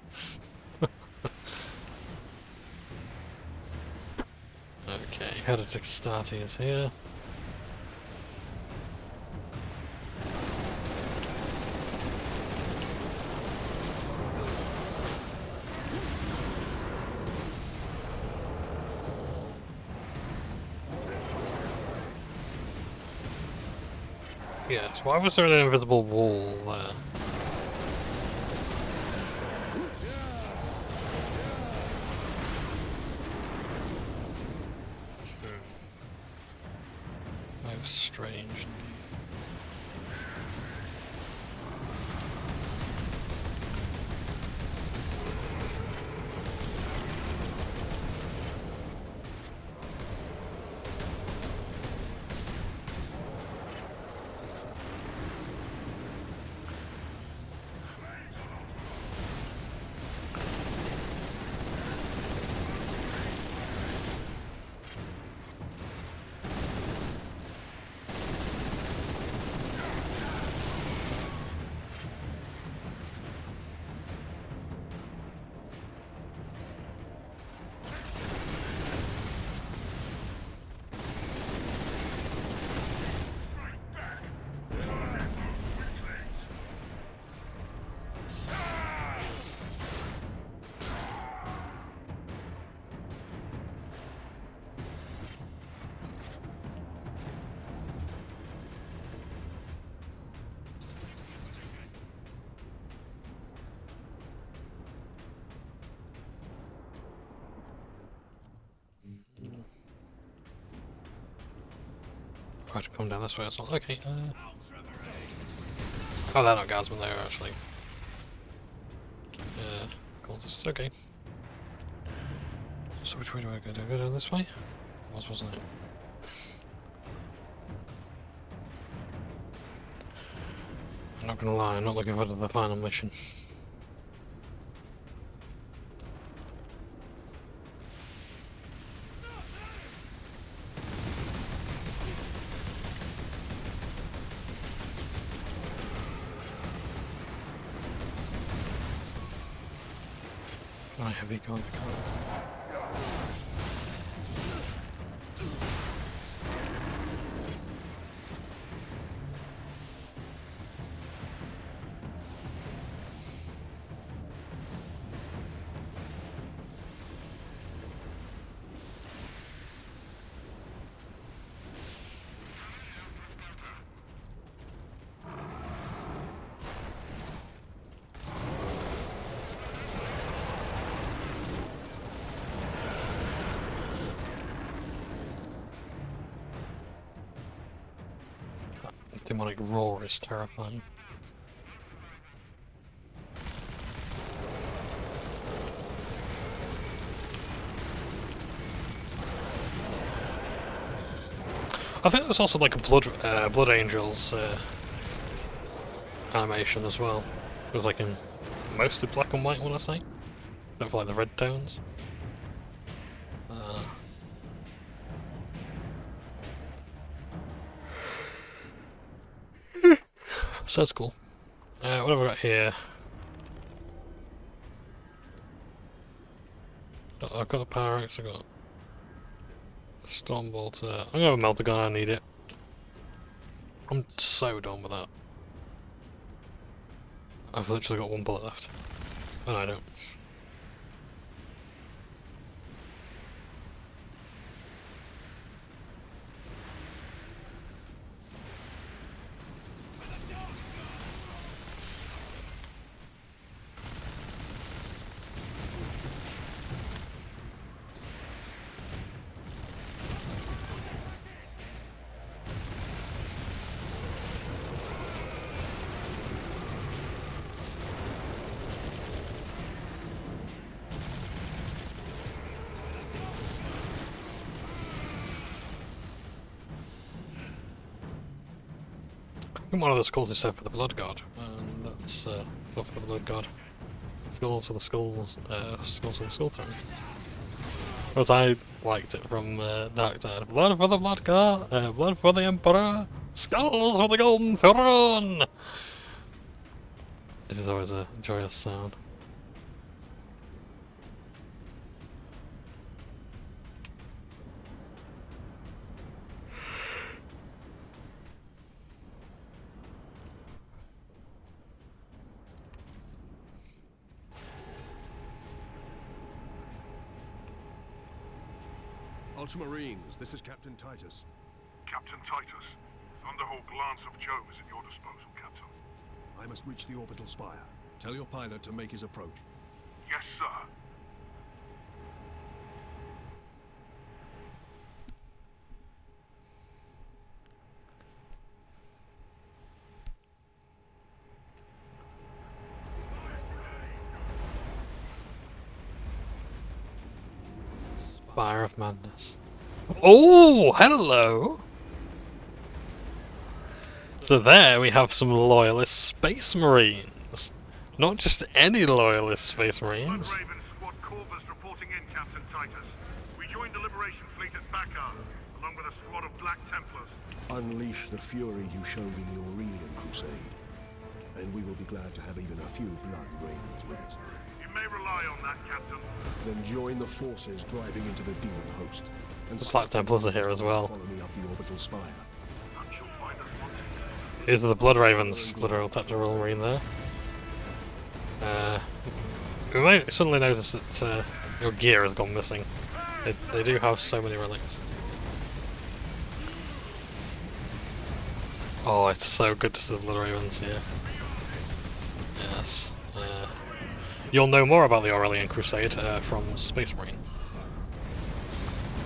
Okay, Heretic Starty is here. Yes, why was there an invisible wall there? That was strange. I have to come down this way, it's not okay. Oh, they're not guardsmen, they're actually. Yeah, cultists. Okay. So which way do I go? Do I go down this way? Wasn't it? I'm not gonna lie, I'm not looking forward to the final mission. My heavy gun. Demonic roar is terrifying. I think there's also like a Blood Angels animation as well. It was like in mostly black and white, I want to say, except for like the red tones. So that's cool. What have we got here? I've got the power axe, I've got Stormbolt. I'm gonna have a melter gun, I need it. I'm so done with that. I've literally got one bullet left. And I don't. I think one of those cultists said for the Blood God, and that's not for the Blood God. Skulls for the skulls, skulls for the skull throne. Whereas I liked it from Dark Side. Blood for the Blood God, blood for the Emperor, skulls for the Golden Throne! It is always a joyous sound. Ultramarines, this is Captain Titus. Captain Titus, Thunderhawk Lance of Jove is at your disposal, Captain. I must reach the orbital spire. Tell your pilot to make his approach. Yes, sir. Fire of Madness. Oh, hello! So there we have some loyalist space marines. Not just any loyalist space marines. Blood Raven Squad Corvus reporting in, Captain Titus. We joined the Liberation Fleet at Bakar, along with a squad of Black Templars. Unleash the fury you showed in the Aurelian Crusade. And we will be glad to have even a few Blood Ravens with us. You may rely on that, Captain. Then join the forces driving into the demon host. And The Black Templars are here as well. Follow me up the orbital spire. That shall find us wanting. These are the Blood Ravens, Blood Raven Tactical Marine there. We might suddenly notice that your gear has gone missing. They do have so many relics. Oh, it's so good to see the Blood Ravens here. Yes. You'll know more about the Aurelian Crusade from Space Marine.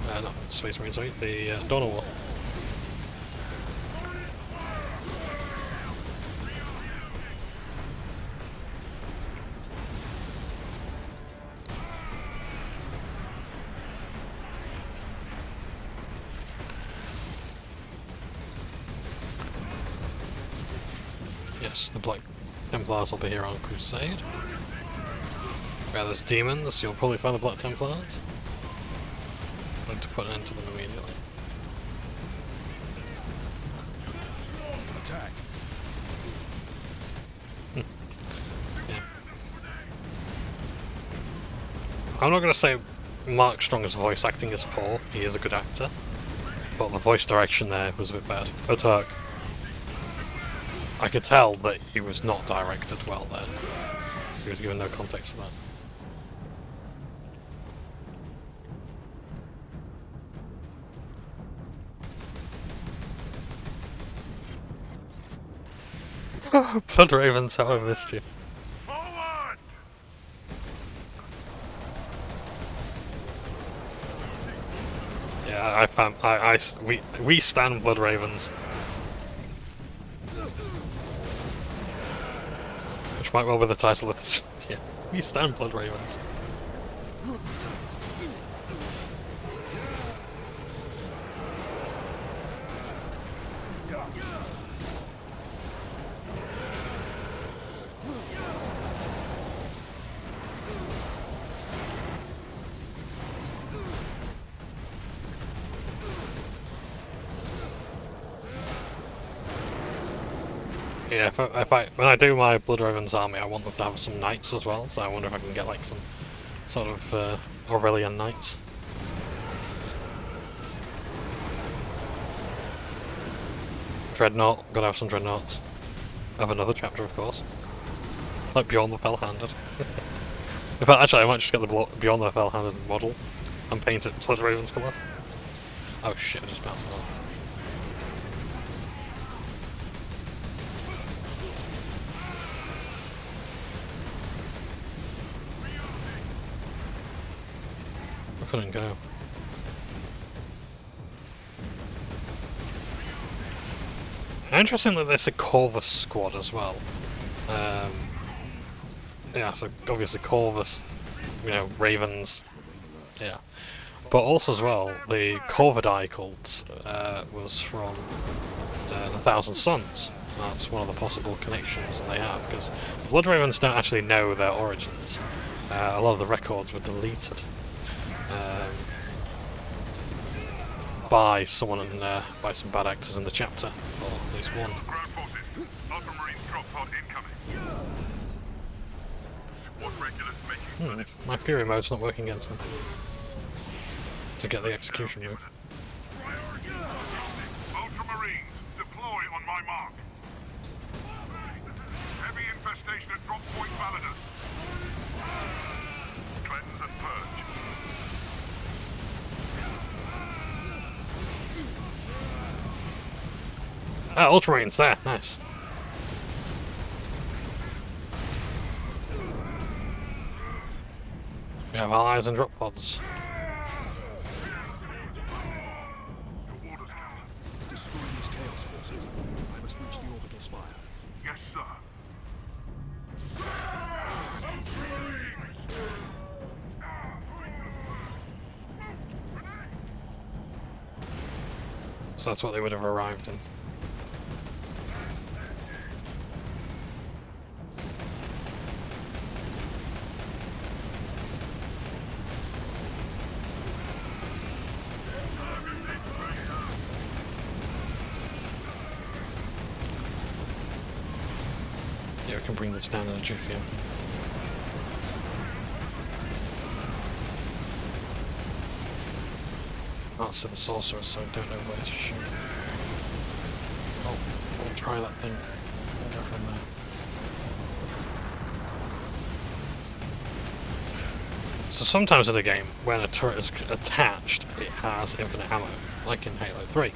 Not Space Marine, sorry, the Dawn of War. Yes, the Black Templars will be here on Crusade. Where there's demons, you'll probably find the Black Templars. I'm going to put an end to them immediately. Attack. Yeah. I'm not going to say Mark Strong's voice acting is poor, he is a good actor. But the voice direction there was a bit bad. Attack. I could tell that he was not directed well there. He was given no context for that. Blood Ravens, how I missed you. Forward! Yeah, I found we stand Blood Ravens. Which might well be the title of this. Yeah, we stand Blood Ravens. Yeah, when I do my Blood Ravens army, I want them to have some knights as well, so I wonder if I can get like some sort of Aurelian knights. Dreadnought, gotta have some dreadnoughts. I have another chapter, of course. Like Beyond the Fell-Handed. In fact, actually, I might just get the Beyond the Fell-Handed model and paint it Blood Ravens colours. Oh shit, I just bounced it off. I couldn't go. Interesting that there's a Corvus squad as well. Yeah, so obviously Corvus, you know, Ravens, yeah. But also as well, the Corvidae cult was from the Thousand Sons. That's one of the possible connections that they have, because the Blood Ravens don't actually know their origins. A lot of the records were deleted. By someone by some bad actors in the chapter, or at least one. Ground forces. Ultramarine drop pod incoming. Squad regulars making My Fury mode's not working against them. To get the execution move. Ultramarines, deploy on my mark. Heavy infestation at drop point Validus. Cleanse and purge. Ah, Ultramarines there, nice. We have allies and drop pods. Your orders, Captain. Destroy these Chaos forces. I must reach the orbital spire. Yes, sir. So that's what they would have arrived in. Yeah, we can bring this down in a jiffy, I think. Can't see the sorcerer, so I don't know where to shoot. Oh, we'll try that thing. We'll go from there. So sometimes in a game, when a turret is attached, it has infinite ammo, like in Halo 3.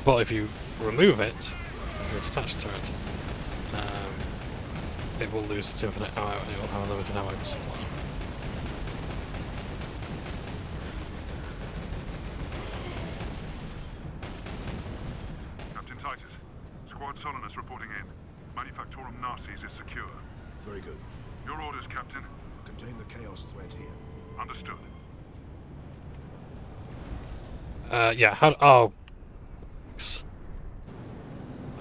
But if you remove it, if it's attached turret, it will lose its infinite ammo and it will have a limited ammo supply. Captain Titus, Squad Solinus reporting in. Manufactorum Narcis is secure. Very good. Your orders, Captain. Contain the Chaos threat here. Understood. Yeah, how... Oh.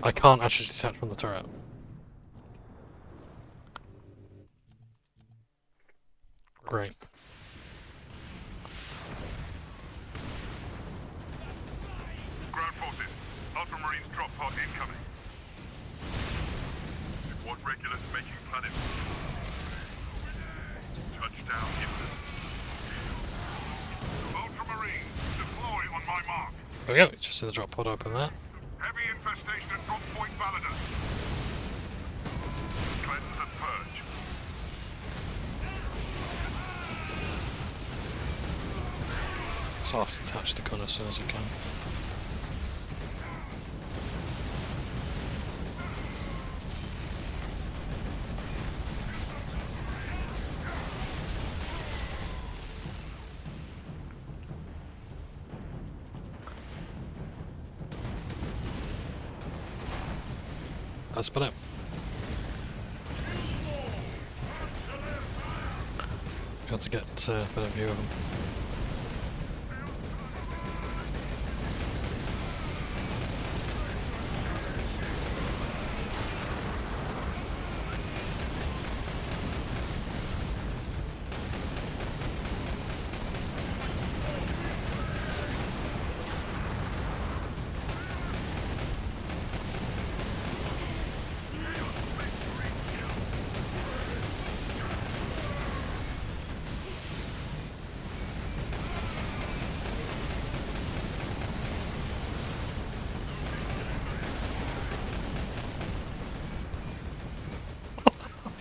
I can't actually detach from the turret. Great. Ground forces, Ultramarines drop pod incoming. Squad regulars making planet. Touchdown imminent. Ultramarines, deploy on my mark. There we go, just see the drop pod open there. Heavy infestation at drop point Validus. Cleanse and purge. So I'll have to attach the gun as soon as I can. That's about it. Got to get a better view of them.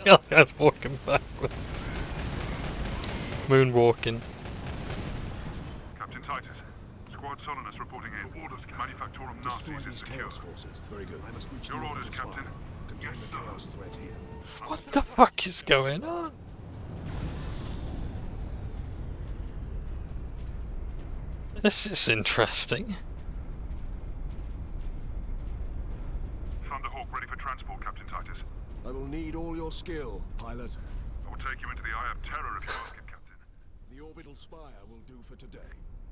Yeah, that's walking backwards. Moonwalking. Captain Titus, Squad Solinus reporting in. Orders, Manufactorum Destroy Nazis is these secure. chaos forces. Very good. I must reach Your the orders, orbital Captain. spire. Contain the chaos threat here. What the fuck is going on? This is interesting. Thunderhawk ready for transport, Captain Titus. I will need all your skill, pilot. I will take you into the Eye of Terror if you ask it, Captain. The orbital spire will do for today,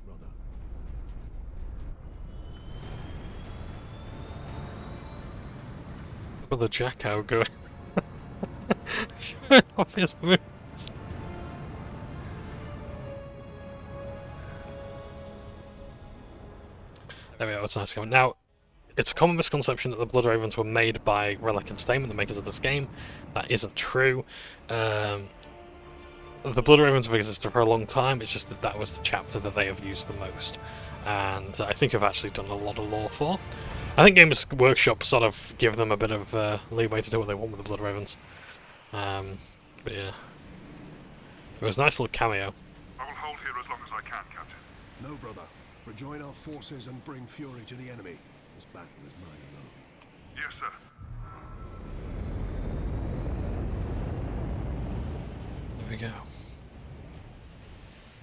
brother. With the Jacko going. Showing off his moves. There we go, it's nice going. Now, it's a common misconception that the Blood Ravens were made by Relic and Stamen, the makers of this game. That isn't true. The Blood Ravens have existed for a long time, it's just that that was the chapter that they have used the most. And I think I've actually done a lot of lore for. I think Games Workshop sort of give them a bit of leeway to do what they want with the Blood Ravens. But yeah. It was a nice little cameo. I will hold here as long as I can, Captain. No, brother. Rejoin our forces and bring fury to the enemy. This battle is mine alone. Yes, sir. There we go.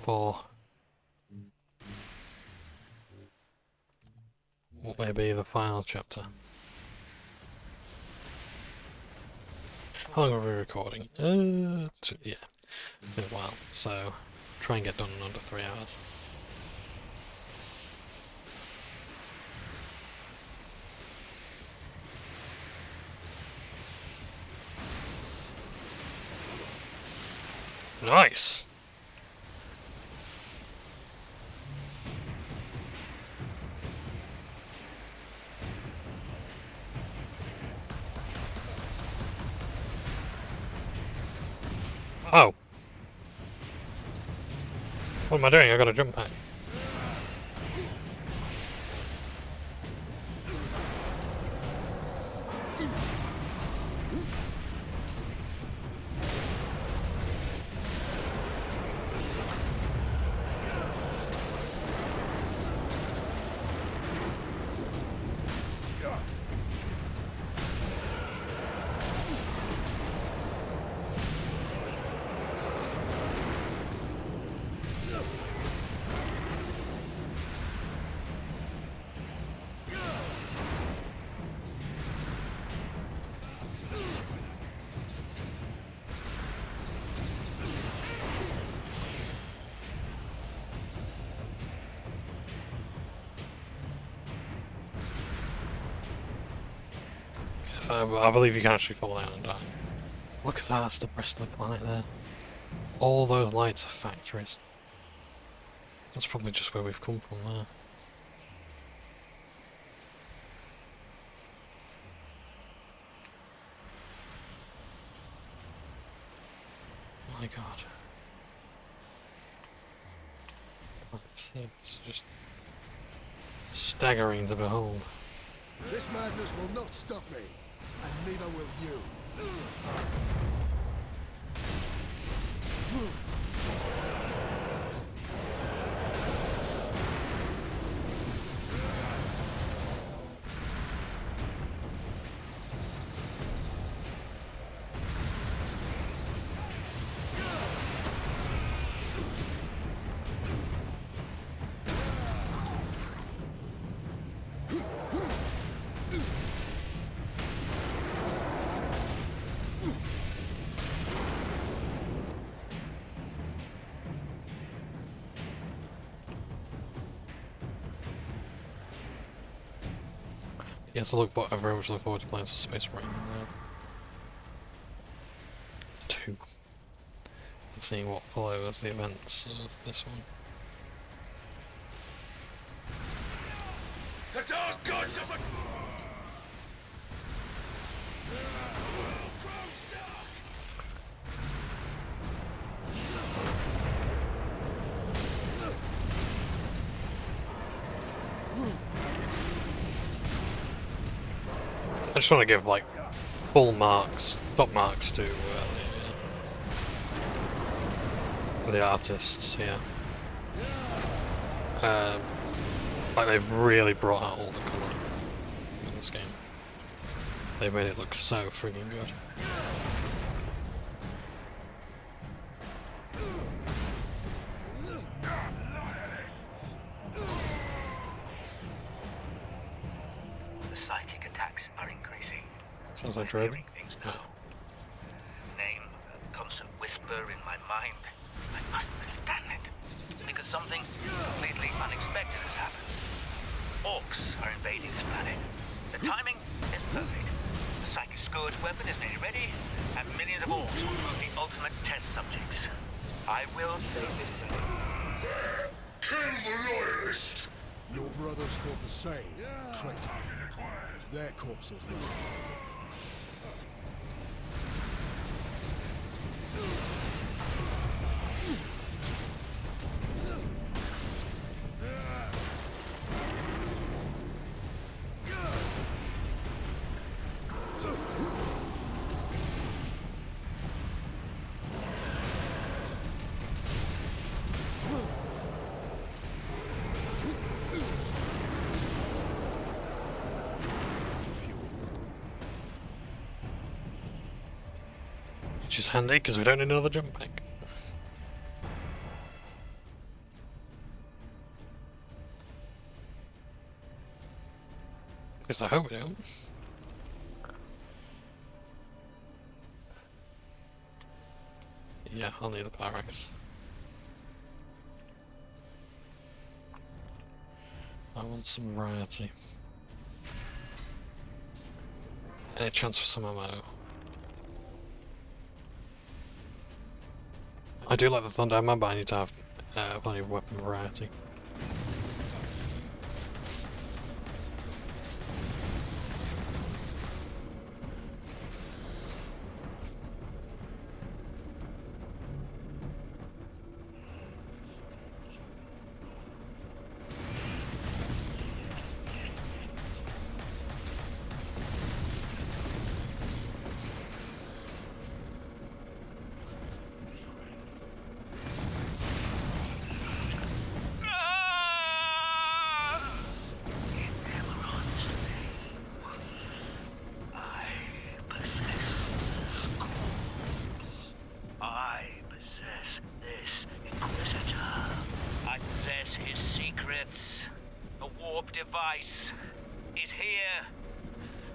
For what may be the final chapter. How long are we recording? Yeah, been a while, so try and get done in under 3 hours. Nice! Oh. What am I doing? I gotta jump back. I believe you can actually fall down and die. Look at that, that's the rest of the planet there. All those lights are factories. That's probably just where we've come from there. My god. It's just staggering to behold. This madness will not stop me, and neither will you. Yes, I very much look forward to playing some Space Marine 2. And seeing what follows the events of this one. I just want to give like full marks, top marks to the artists here. Like they've really brought out all the colour in this game. They made it look so friggin' good. Sounds like Draven. No. Name, a constant whisper in my mind. I must understand it. Because something completely unexpected has happened. Orcs are invading this planet. The timing is perfect. The psychic scourge weapon is nearly ready, and millions of orcs will prove the ultimate test subjects. I will save this planet. Kill the loyalist! Your brothers thought the same, traitor. Their corpses now. Which is handy because we don't need another jump pack. At least I hope we don't. Yeah, I'll need the barracks. I want some variety. Any chance for some ammo? I do like the Thunder Hammer, but I need to have plenty of weapon variety. Device is here.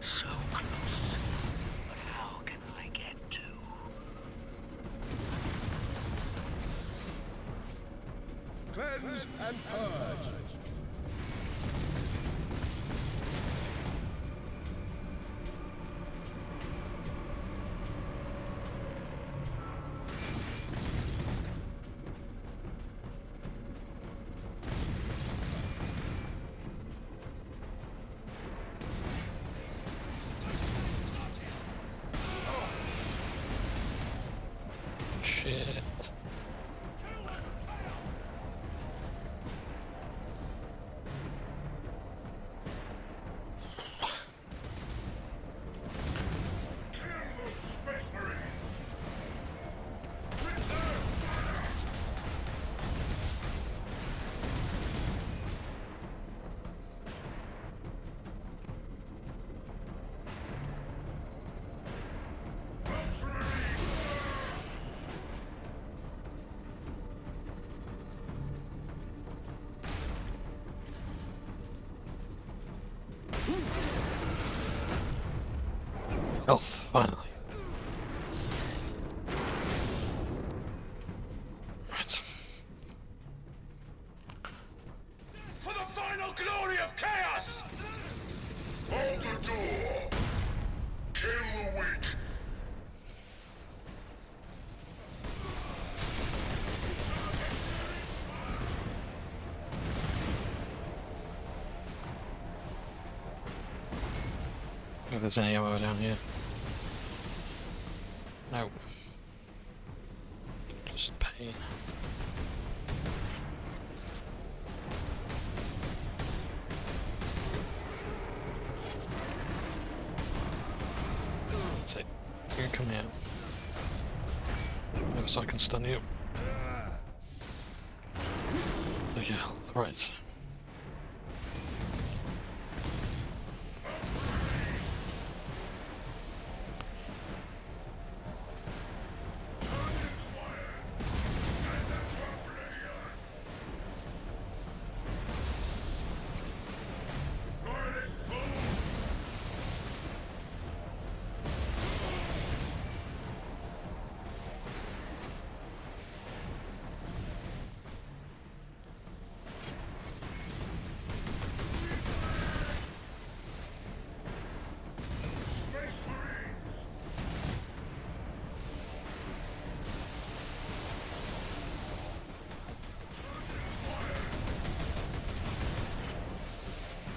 So close. But how can I get to? Cleanse and purge. shit. Health, finally. Right. For the final glory of chaos! Hold the door! Kill the weak! If there's any ammo down here. No. Just pain. That's it. You can come here. Maybe so I can stun you. There you go. Right.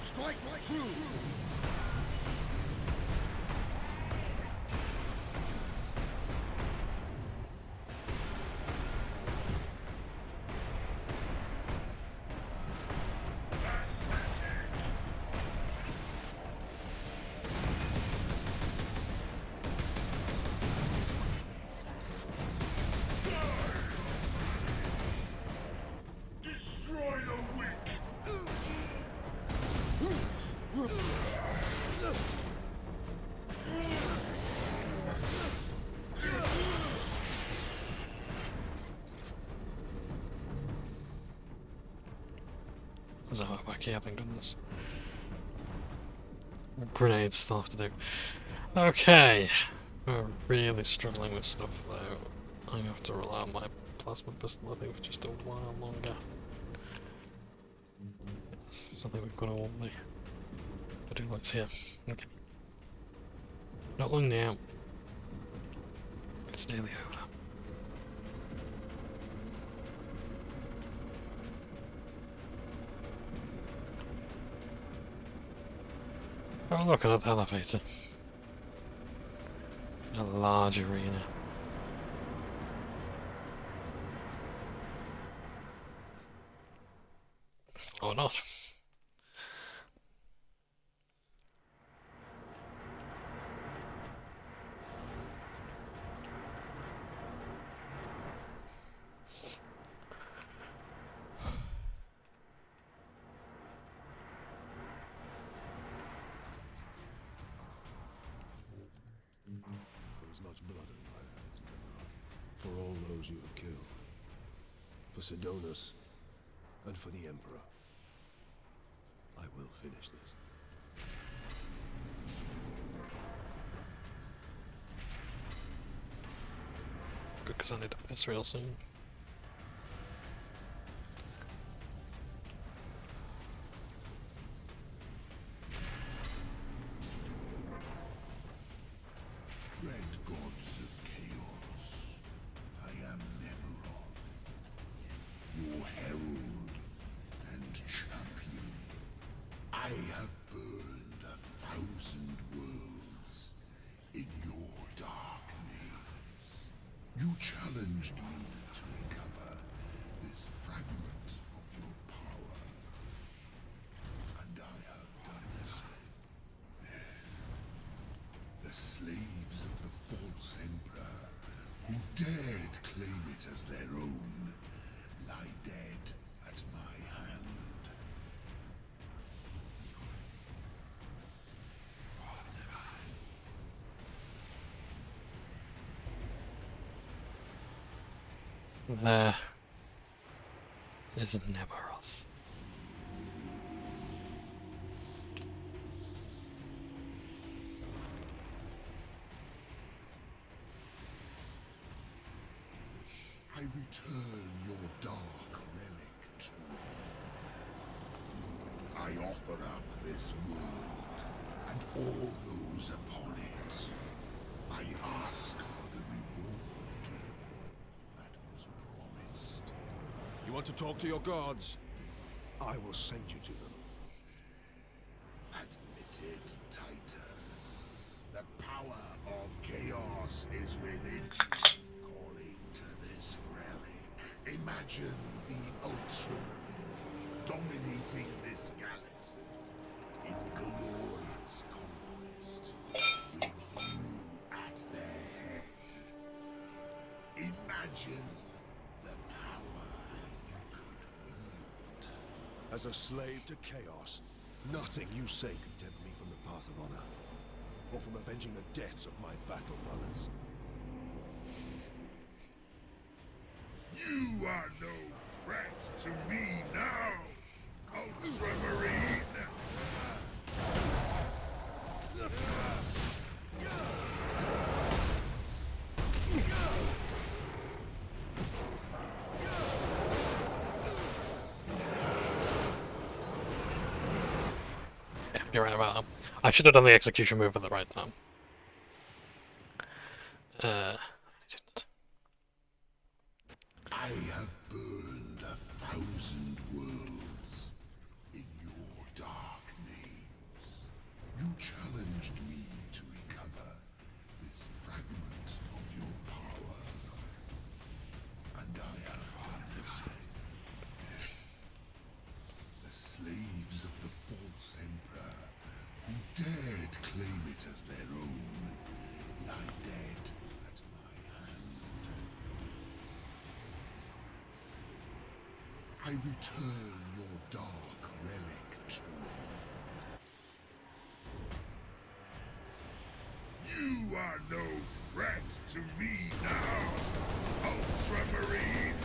Strike true! Destroy the weak! There's a back here, having done this. Grenades still have to do. Okay. We're really struggling with stuff though. I'm gonna have to rely on my plasma pistol, I think, for just a while longer. So I think we've got all the... I do what's here. Okay. Not long now. It's nearly over. Oh look, another elevator. A large arena. Or not. There is much blood in my hands, for all those you have killed, for Sidonus, and for the Emperor. I will finish this. Good, because I need to do this real soon. Dread gods of chaos, I am Nemeroth, your herald and champion. I have burned 1,000 worlds in your dark naves. You challenged there is Nemeroth. I return your dark relic to you. I offer up this world and all those upon it. I ask for the reward that was promised. You want to talk to your gods? I will send you to them. Admit it, Titus. The power of chaos is within you. Calling to this relic. Imagine the Ultramarines dominating this galaxy in glorious conquest, with you at their head. Imagine the power you could wield. As a slave to chaos, nothing you say could tempt me from the path of honor, or from avenging the deaths of my battle brothers. You are no threat to me now, Ultramarine! Yeah, you're right about that. I should have done the execution move at the right time. I didn't. I have burned 1,000 worlds in your dark names. You challenged me to recover this fragment of your power, and I have done so. The slaves of the false emperor who dared claim it as their own lie dead at my hand. I return your dark relic to you. You are no threat to me now, Ultramarine!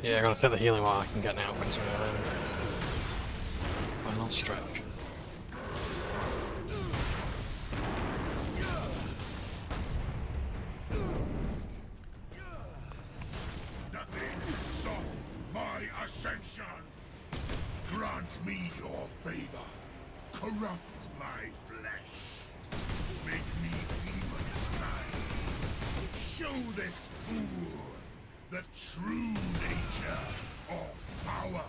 Yeah, I'm gonna take the healing while I can get now because we're in final stretch. Nothing can stop my ascension! Grant me your favor. Corrupt my flesh. Make me demon-kind. Show this fool the true nature of power.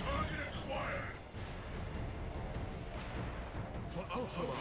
Target acquired. For Ultramar!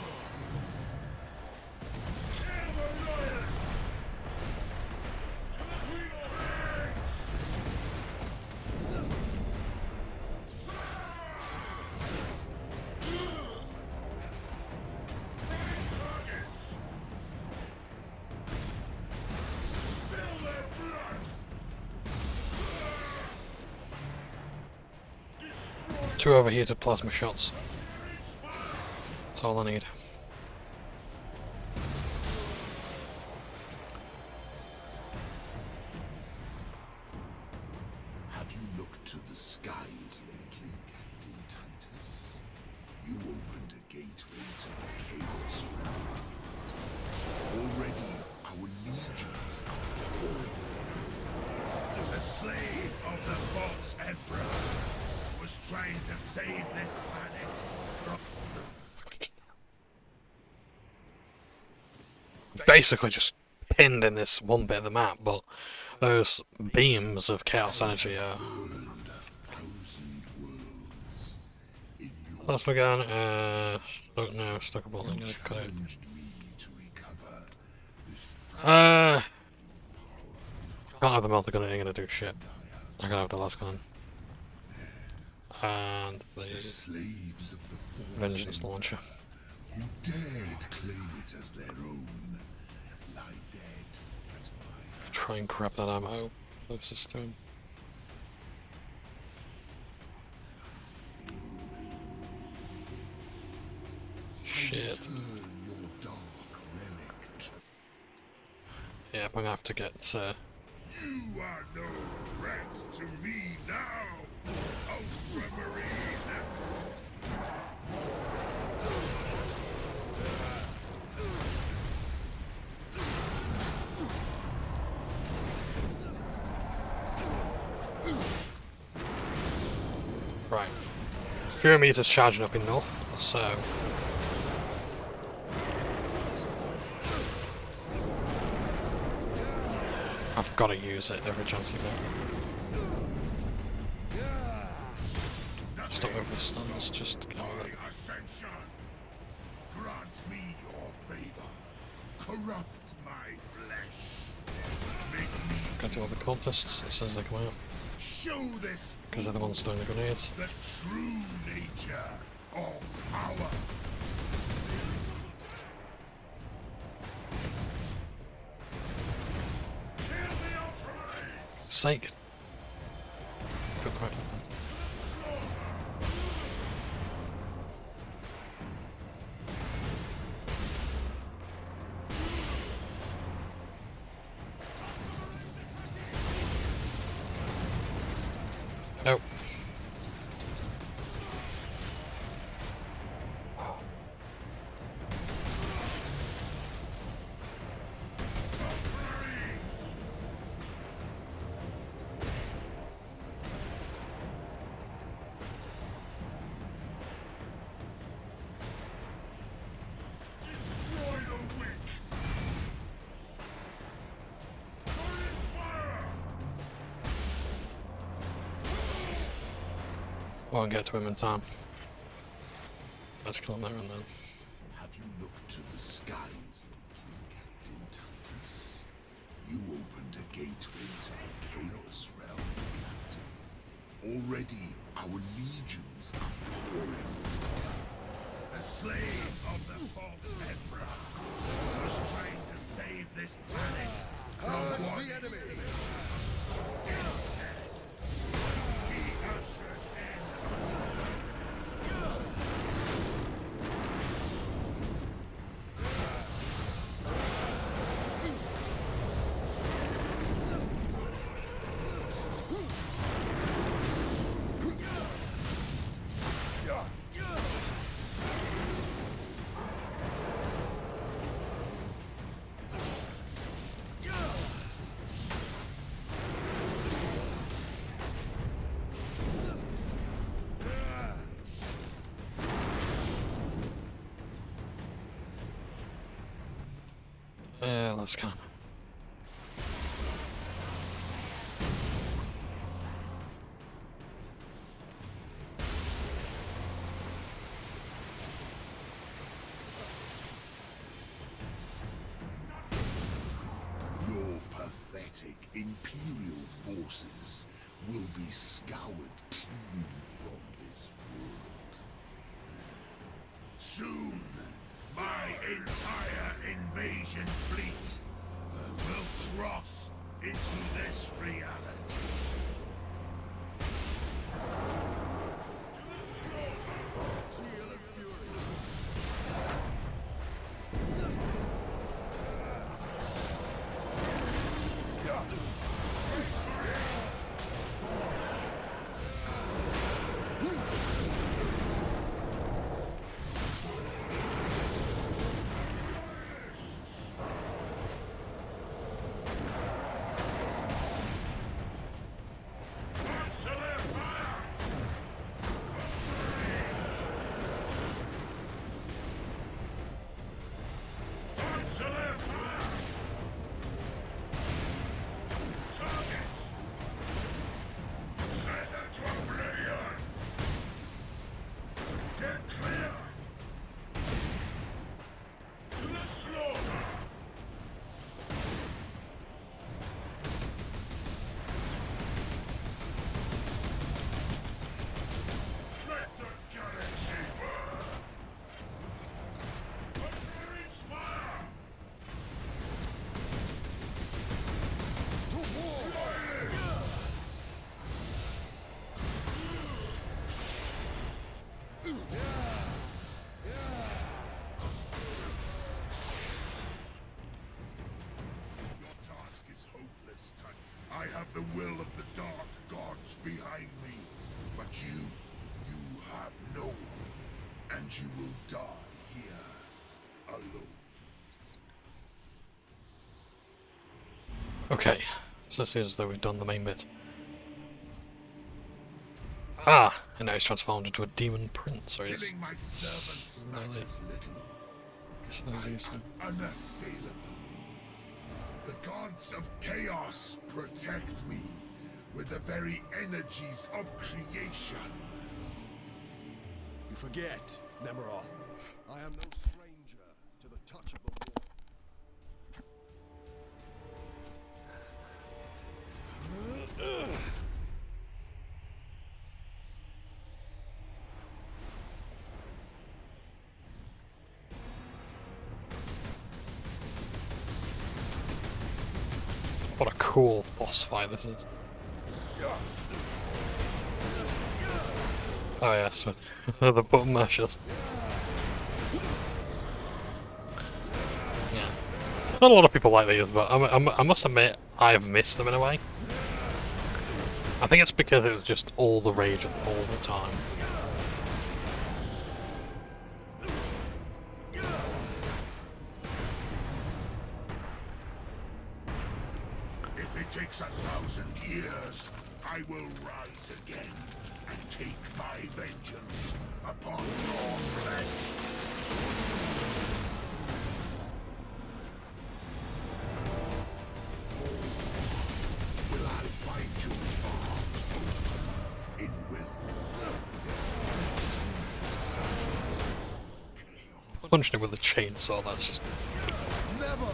Two overheated plasma shots. That's all I need. Have you looked to the skies lately, Captain Titus? You opened a gateway to the Chaos Realm. Already, our legions are pouring through. The slave of the false emperor was trying to save this planet from... Basically just pinned in this one bit of the map, but those beams of chaos energy are. That's my gun. Don't know. Stuck a bullet. I'm gonna cut it. Can't have the melter gun. It ain't gonna do shit. I gotta have the last gun. And the vengeance launcher. Who dared claim it as their own, lie dead at my Try and grab that ammo closest to him. Shit. Yep, I'm gonna have to get. You are no threat to me now, Ultramarine. Right. Fury meter's charging up enough, so. I've got to use it every chance I get. Stop over the stuns, just get on with it. Grant me your favor. Corrupt my flesh. Make me Got to all the cultists as soon as they come out. show this Because they're the ones throwing the grenades. the true nature of power. Sake. Good point. Nope. Won't get to him in time. Let's kill him there and then. Have you looked to the skies lately, Captain Titus? You opened a gateway to the Chaos Realm, Captain. Already, our legions are pouring through. The slave of the false Emperor was trying to save this planet from one the enemy. Instead, he ushered in Let's go. your pathetic Imperial forces will be scoured clean from this world. Soon, my entire invasion fleet will cross into this reality. Seal of fury. task is hopeless, Titus. I have the will of the Dark Gods behind me. But you have no one. And you will die here, alone. Okay, so it seems as though we've done the main bit. Ah, and now he's transformed into a demon prince, or he's Killing my servants matters little. I am unassailable. The gods of chaos protect me with the very energies of creation. You forget, Nemeroth. I am no stranger to the touch of the war. What a cool boss fight this is. Oh yes, with the button mashers. Yeah. Not a lot of people like these, but I must admit, I've missed them in a way. I think it's because it was just all the rage all the time. If it takes 1,000 years, I will rise again and take my vengeance upon your flesh. Will I find your arms open in will? Punching him with a chainsaw, that's just Never!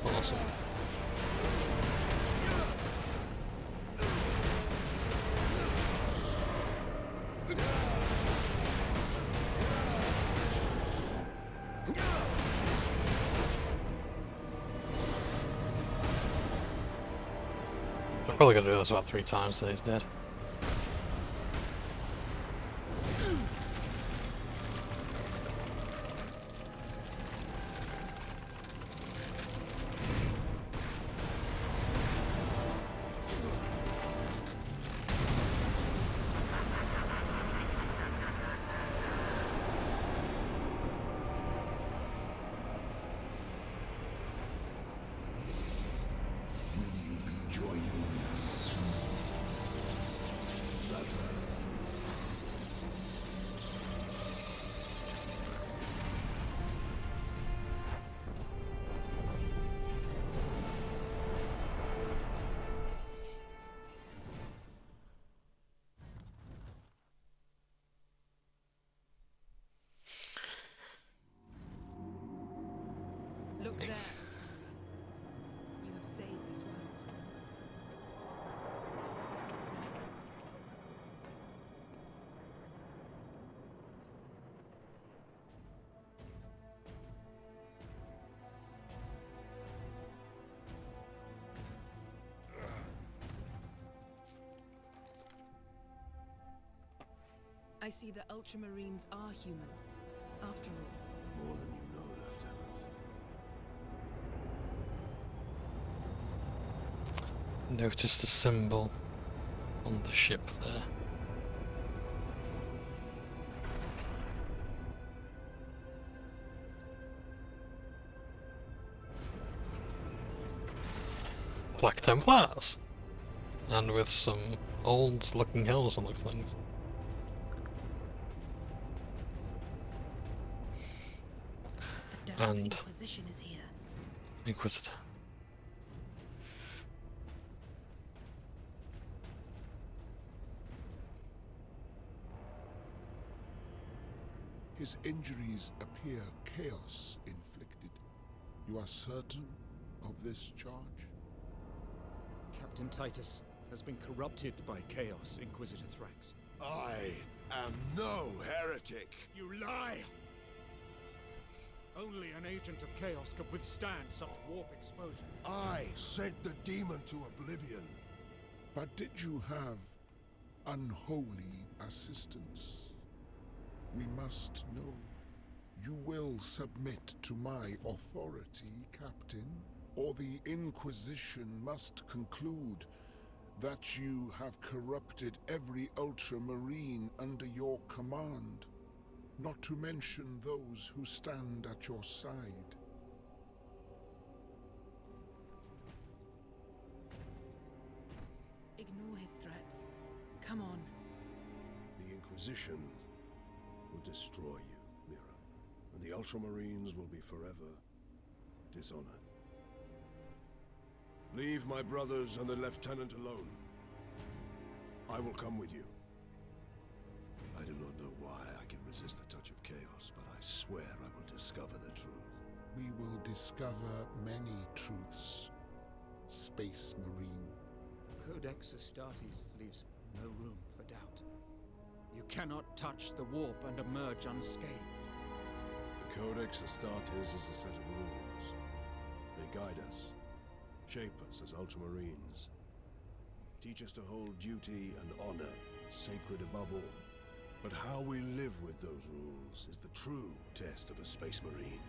awesome. I'm probably gonna do this about 3 times so he's dead. Look there. You have saved this world. I see the Ultramarines are human, after all. More than you know, Lieutenant. Notice the symbol on the ship there. Black Templars! And with some old looking hills on those things. And Inquisition is here. Inquisitor. His injuries appear chaos inflicted. You are certain of this charge? Captain Titus has been corrupted by chaos, Inquisitor Thrax. I am no heretic. You lie! Only an agent of chaos could withstand such warp exposure. I sent the demon to oblivion. But did you have unholy assistance? We must know. You will submit to my authority, Captain, or the Inquisition must conclude that you have corrupted every Ultramarine under your command, not to mention those who stand at your side. Ignore his threats. Come on. The Inquisition will destroy you, Mira, and the Ultramarines will be forever dishonored. Leave my brothers and the Lieutenant alone. I will come with you. I do not know why I can resist the touch of chaos, but I swear I will discover the truth. We will discover many truths, Space Marine. Codex Astartes leaves no room for doubt. You cannot touch the warp and emerge unscathed. The Codex Astartes is a set of rules. They guide us, shape us as Ultramarines, teach us to hold duty and honor sacred above all. But how we live with those rules is the true test of a Space Marine.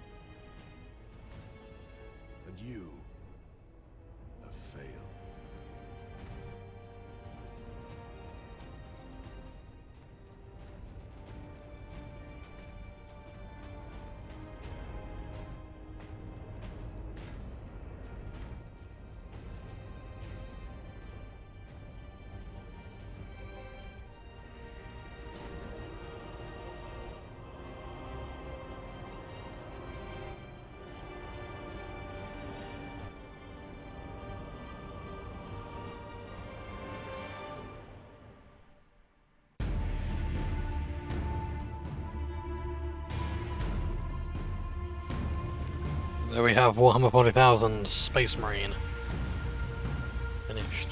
And you have failed. There we have Warhammer 40,000 Space Marine. Finished.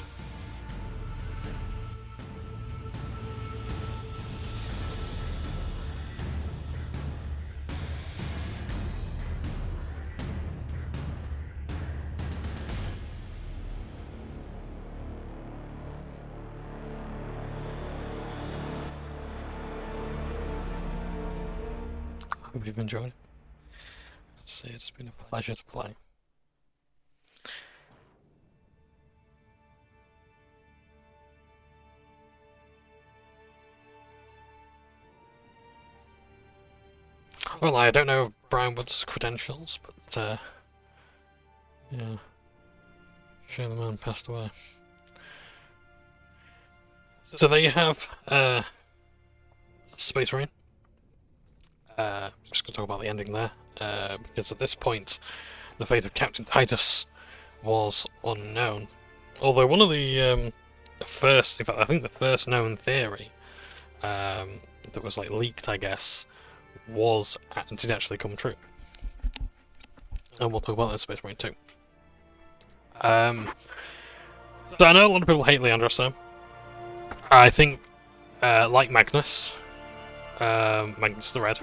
Hope you've enjoyed. Say it's been a pleasure to play. Well, I don't know Brian Wood's credentials, but yeah, shame the man passed away. So there you have Space Marine. Just going to talk about the ending there. Because at this point, the fate of Captain Titus was unknown. Although one of the first, in fact, I think the first known theory that was like leaked, I guess, did actually come true. And we'll talk about that in Space Marine 2. So I know a lot of people hate Leandros, though. I think, like Magnus the Red.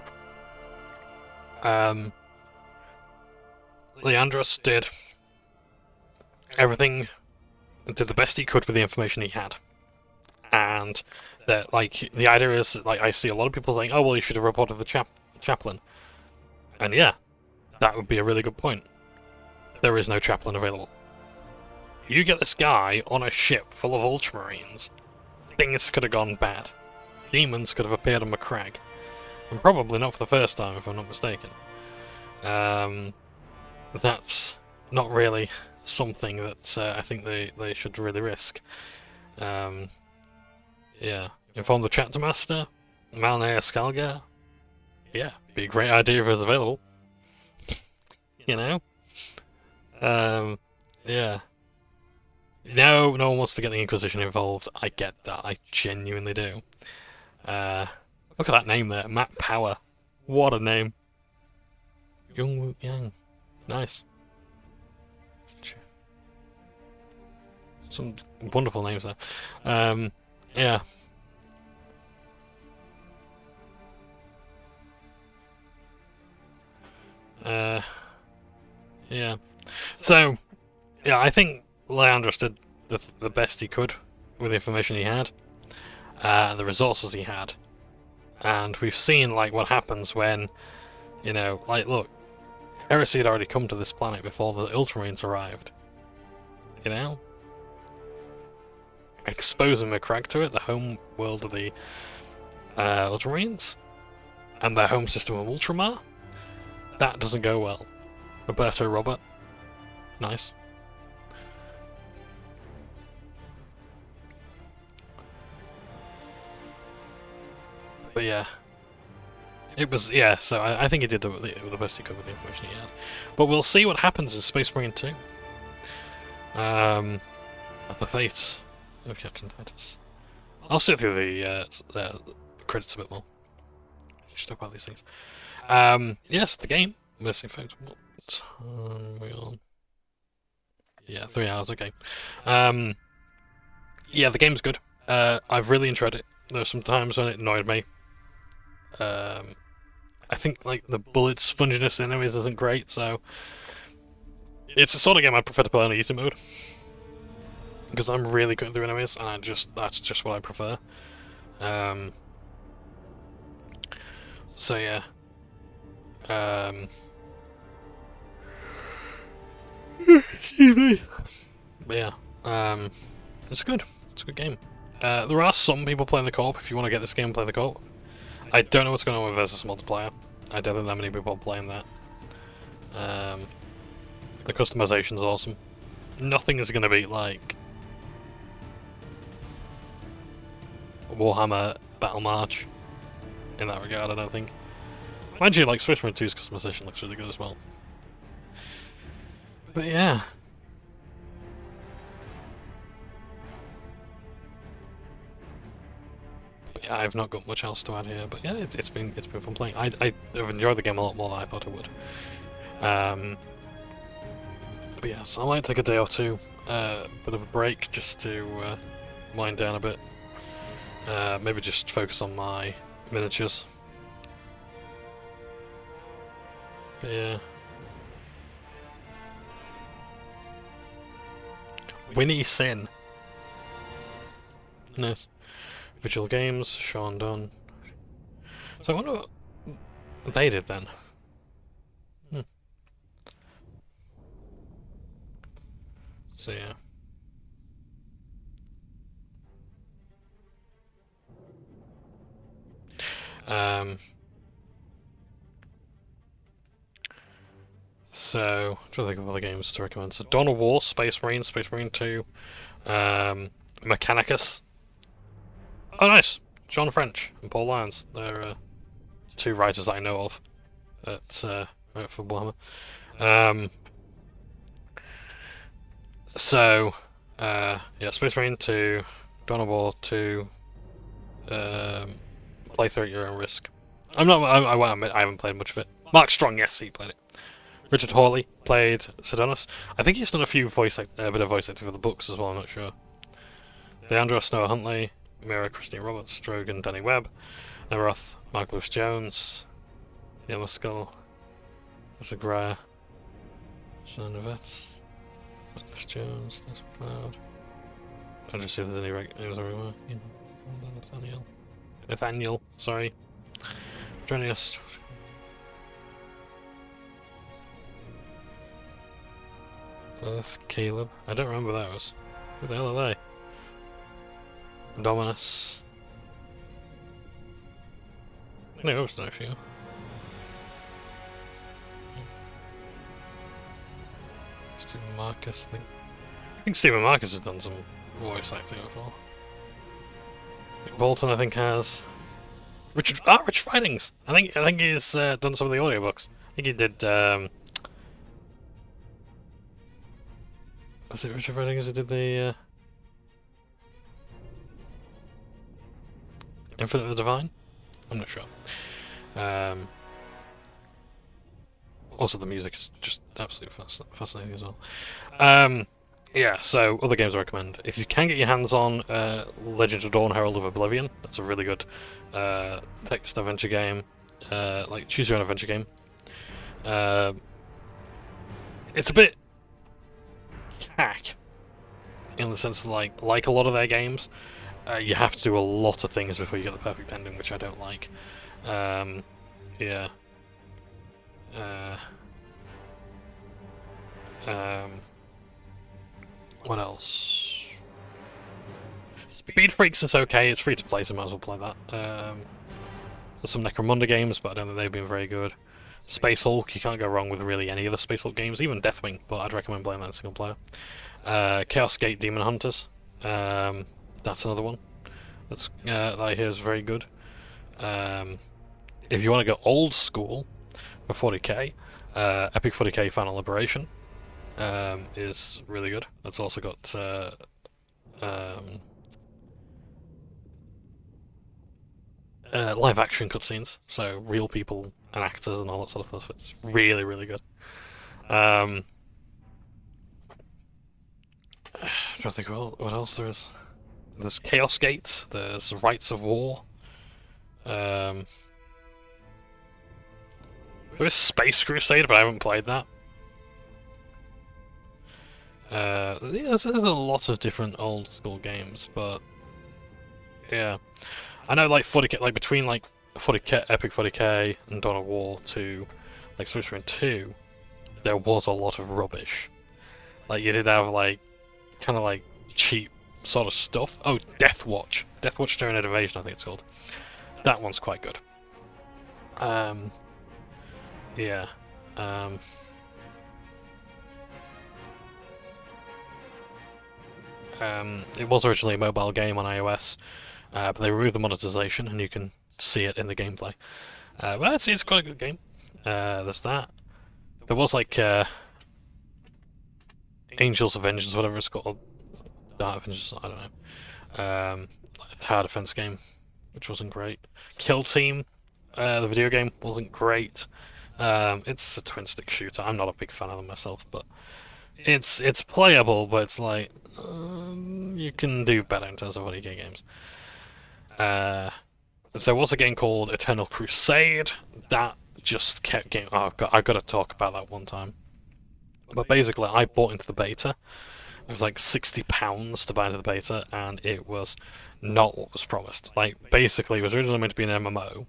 Leandros did everything, did the best he could with the information he had, and that, like, the idea is, like, I see a lot of people saying, "Oh, well, you should have reported the chaplain," and yeah, that would be a really good point. There is no chaplain available. You get this guy on a ship full of Ultramarines, things could have gone bad. Demons could have appeared on McCrag. And probably not for the first time, if I'm not mistaken. That's not really something that I think they should really risk. Yeah. Inform the Chapter Master, Malnea Skalgar. Yeah, be a great idea if it was available. You know? Yeah. No one wants to get the Inquisition involved. I get that. I genuinely do. Look at that name there, Matt Power. What a name. Young Wu Yang. Nice. Some wonderful names there. Yeah. Yeah. So, yeah, I think Leandros did the best he could with the information he had, the resources he had. And we've seen like what happens when, you know, like look, Heresy had already come to this planet before the Ultramarines arrived. You know? Exposing a crack to it, the home world of the Ultramarines, and their home system of Ultramar, that doesn't go well. Roberto Robert. Nice. But yeah. It was, yeah, so I think he did the best he could with the information he has. But we'll see what happens in Space Marine 2. Of the fate of Captain Titus. I'll sit through the credits a bit more. Just talk about these things. Yes, the game. Mass Effect. What time are we on? Yeah, 3 hours, okay. Yeah, the game's good. I've really enjoyed it. There were some times when it annoyed me. I think like the bullet sponginess in enemies isn't great, so it's the sort of game I'd prefer to play on easy mode. Because I'm really good through enemies, and that's just what I prefer. So yeah. Excuse me. But yeah, it's good. It's a good game. There are some people playing the co-op. If you want to get this game, play the co-op. I don't know what's going on with versus multiplayer. I don't think that many people are playing that. The customization's awesome. Nothing is going to beat like Warhammer Battle March in that regard, I don't think. Mind you, like Space Marine 2's customization looks really good as well. But yeah. I've not got much else to add here, but yeah, it's been fun playing. I've enjoyed the game a lot more than I thought I would. But yeah, so I might take a day or two, bit of a break just to wind down a bit. Maybe just focus on my miniatures. But yeah. Winnie Sin. Nice. Visual Games, Sean Dunn. So I wonder what they did then. So yeah. So, I'm trying to think of other games to recommend. So, Dawn of War, Space Marine 2, Mechanicus. Oh, nice! John French and Paul Lyons. They're two writers that I know of for Warhammer. Yeah, Space Marine 2, Dawn of War 2, play through at your own risk. I haven't played much of it. Mark Strong, yes, he played it. Richard Hawley played Sidonus. I think he's done a bit of voice acting for the books as well, I'm not sure. Leandros, Noah Huntley, Mira, Christine Roberts, Strogan, Danny Webb, Nemaroth, Mark Lewis Jones, Yellow Skull, there's a Graia, Son of Vets, Mark Lewis Jones, there's Cloud. I'll just see if there's any names everywhere. Nathaniel, sorry. Joining us. Earth, Caleb. I don't remember those. Who the hell are they? Dominus. No, it's not actually. Stephen Marcus, I think Stephen Marcus has done some voice acting before. Nick Bolton, I think, has. Richard Ridings. I think he's done some of the audiobooks. I think he did. Was it Richard Ridings who did the Infinite the Divine? I'm not sure. Also, the music is just absolutely fascinating as well. Yeah, so other games I recommend. If you can get your hands on Legend of Dawn: Herald of Oblivion, that's a really good text adventure game, like choose your own adventure game. It's a bit cack in the sense that like a lot of their games, you have to do a lot of things before you get the perfect ending, which I don't like. Yeah. What else? Speed Freaks is okay, it's free to play, so might as well play that. There's some Necromunda games, but I don't think they've been very good. Space Hulk, you can't go wrong with really any of the Space Hulk games, even Deathwing, but I'd recommend playing that in single player. Chaos Gate Demon Hunters, that's another one that I hear is very good. If you want to go old school for 40k, Epic 40k Final Liberation is really good. That's also got live action cutscenes, so real people and actors and all that sort of stuff. It's really, really good. I'm trying to think what else there is. There's Chaos Gate, there's Rights of War. There is Space Crusade, but I haven't played that. Yeah, there's a lot of different old school games, but yeah, I know like 40k, like between like 40k, Epic 40k and Dawn of War 2, like Space Marine 2, there was a lot of rubbish. Like you did have like kind of like cheap sort of stuff. Oh, Death Watch Tyranid Invasion, I think it's called. That one's quite good. Yeah. It was originally a mobile game on iOS, but they removed the monetization, and you can see it in the gameplay. But I'd say it's quite a good game. There's that. There was like Angels of Vengeance, whatever it's called. Dark of Vengeance, I don't know. Like a tower defense game, which wasn't great. Kill Team, the video game, wasn't great. It's a twin-stick shooter. I'm not a big fan of them myself, but it's playable, but it's like you can do better in terms of 40k games. There was a game called Eternal Crusade that just kept getting. Oh, I've got to talk about that one time. But basically, I bought into the beta. It was like £60 to buy into the beta, and it was not what was promised. Like, basically, it was originally meant to be an MMO,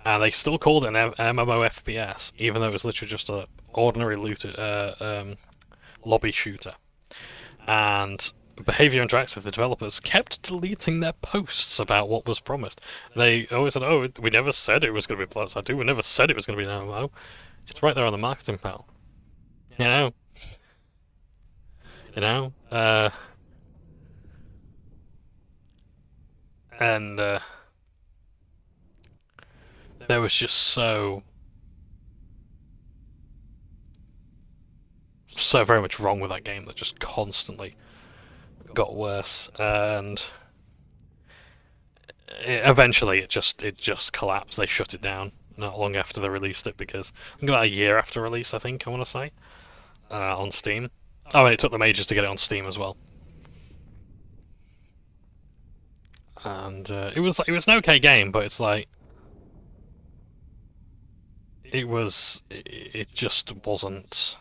and they still called it an MMO FPS, even though it was literally just an ordinary lobby shooter. And Behaviour Interactive, the developers, kept deleting their posts about what was promised. They always said, "Oh, we never said it was going to be Plus I2. We never said it was going to be an MMO." It's right there on the marketing panel. You know? And there was just so very much wrong with that game that just constantly got worse, and eventually it just collapsed. They shut it down not long after they released it, because I think about a year after release, I think I want to say, on Steam. Oh, and it took them ages to get it on Steam as well. And it was an okay game, but it's like it just wasn't.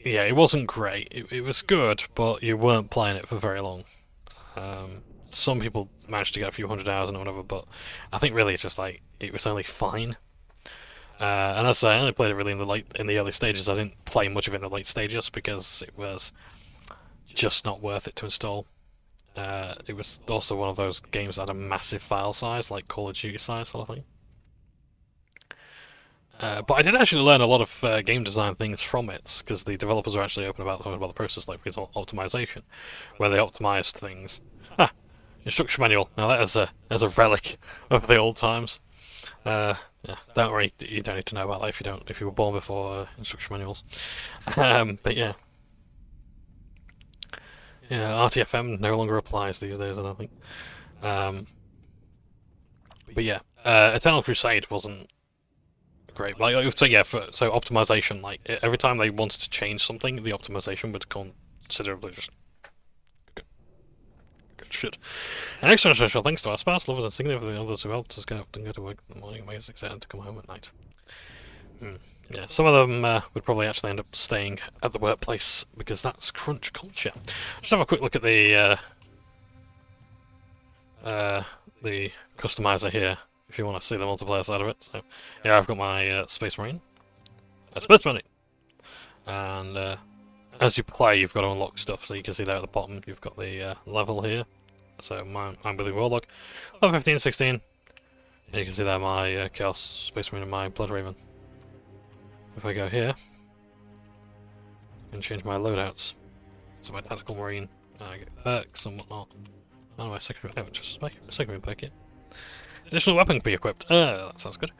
Yeah, it wasn't great. It was good, but you weren't playing it for very long. Some people managed to get a few hundred hours and whatever, but I think really it's just like it was only fine. And as I say, I only played it really in the early stages. I didn't play much of it in the late stages because it was just not worth it to install. It was also one of those games that had a massive file size, like Call of Duty size sort of thing. But I did actually learn a lot of game design things from it, because the developers are actually open about talking about the process, like for example, optimization, where they optimized things. Instruction manual. Now that is a relic of the old times. Yeah, don't worry, you don't need to know about that if you were born before instruction manuals. But yeah, RTFM no longer applies these days, I don't think. But yeah, Eternal Crusade wasn't great. Like, so yeah, so optimization, like every time they wanted to change something, the optimization would considerably just Shit. An extra special thanks to our spouse, lovers, and significant others who helped us get up and go to work in the morning, makes us excited to come home at night. Yeah, some of them would probably actually end up staying at the workplace because that's crunch culture. Just have a quick look at the customizer here, if you want to see the multiplayer side of it. So, yeah, I've got my Space Marine, Space Marine, and as you play, you've got to unlock stuff. So you can see there at the bottom, you've got the level here. So I'm with the Warlock, level 15, 16, and you can see there my Chaos Space Marine and my Blood Raven. If I go here, I can change my loadouts. So my Tactical Marine, I get perks and whatnot. Oh, my secondary perk here. Additional weapon can be equipped. That sounds good.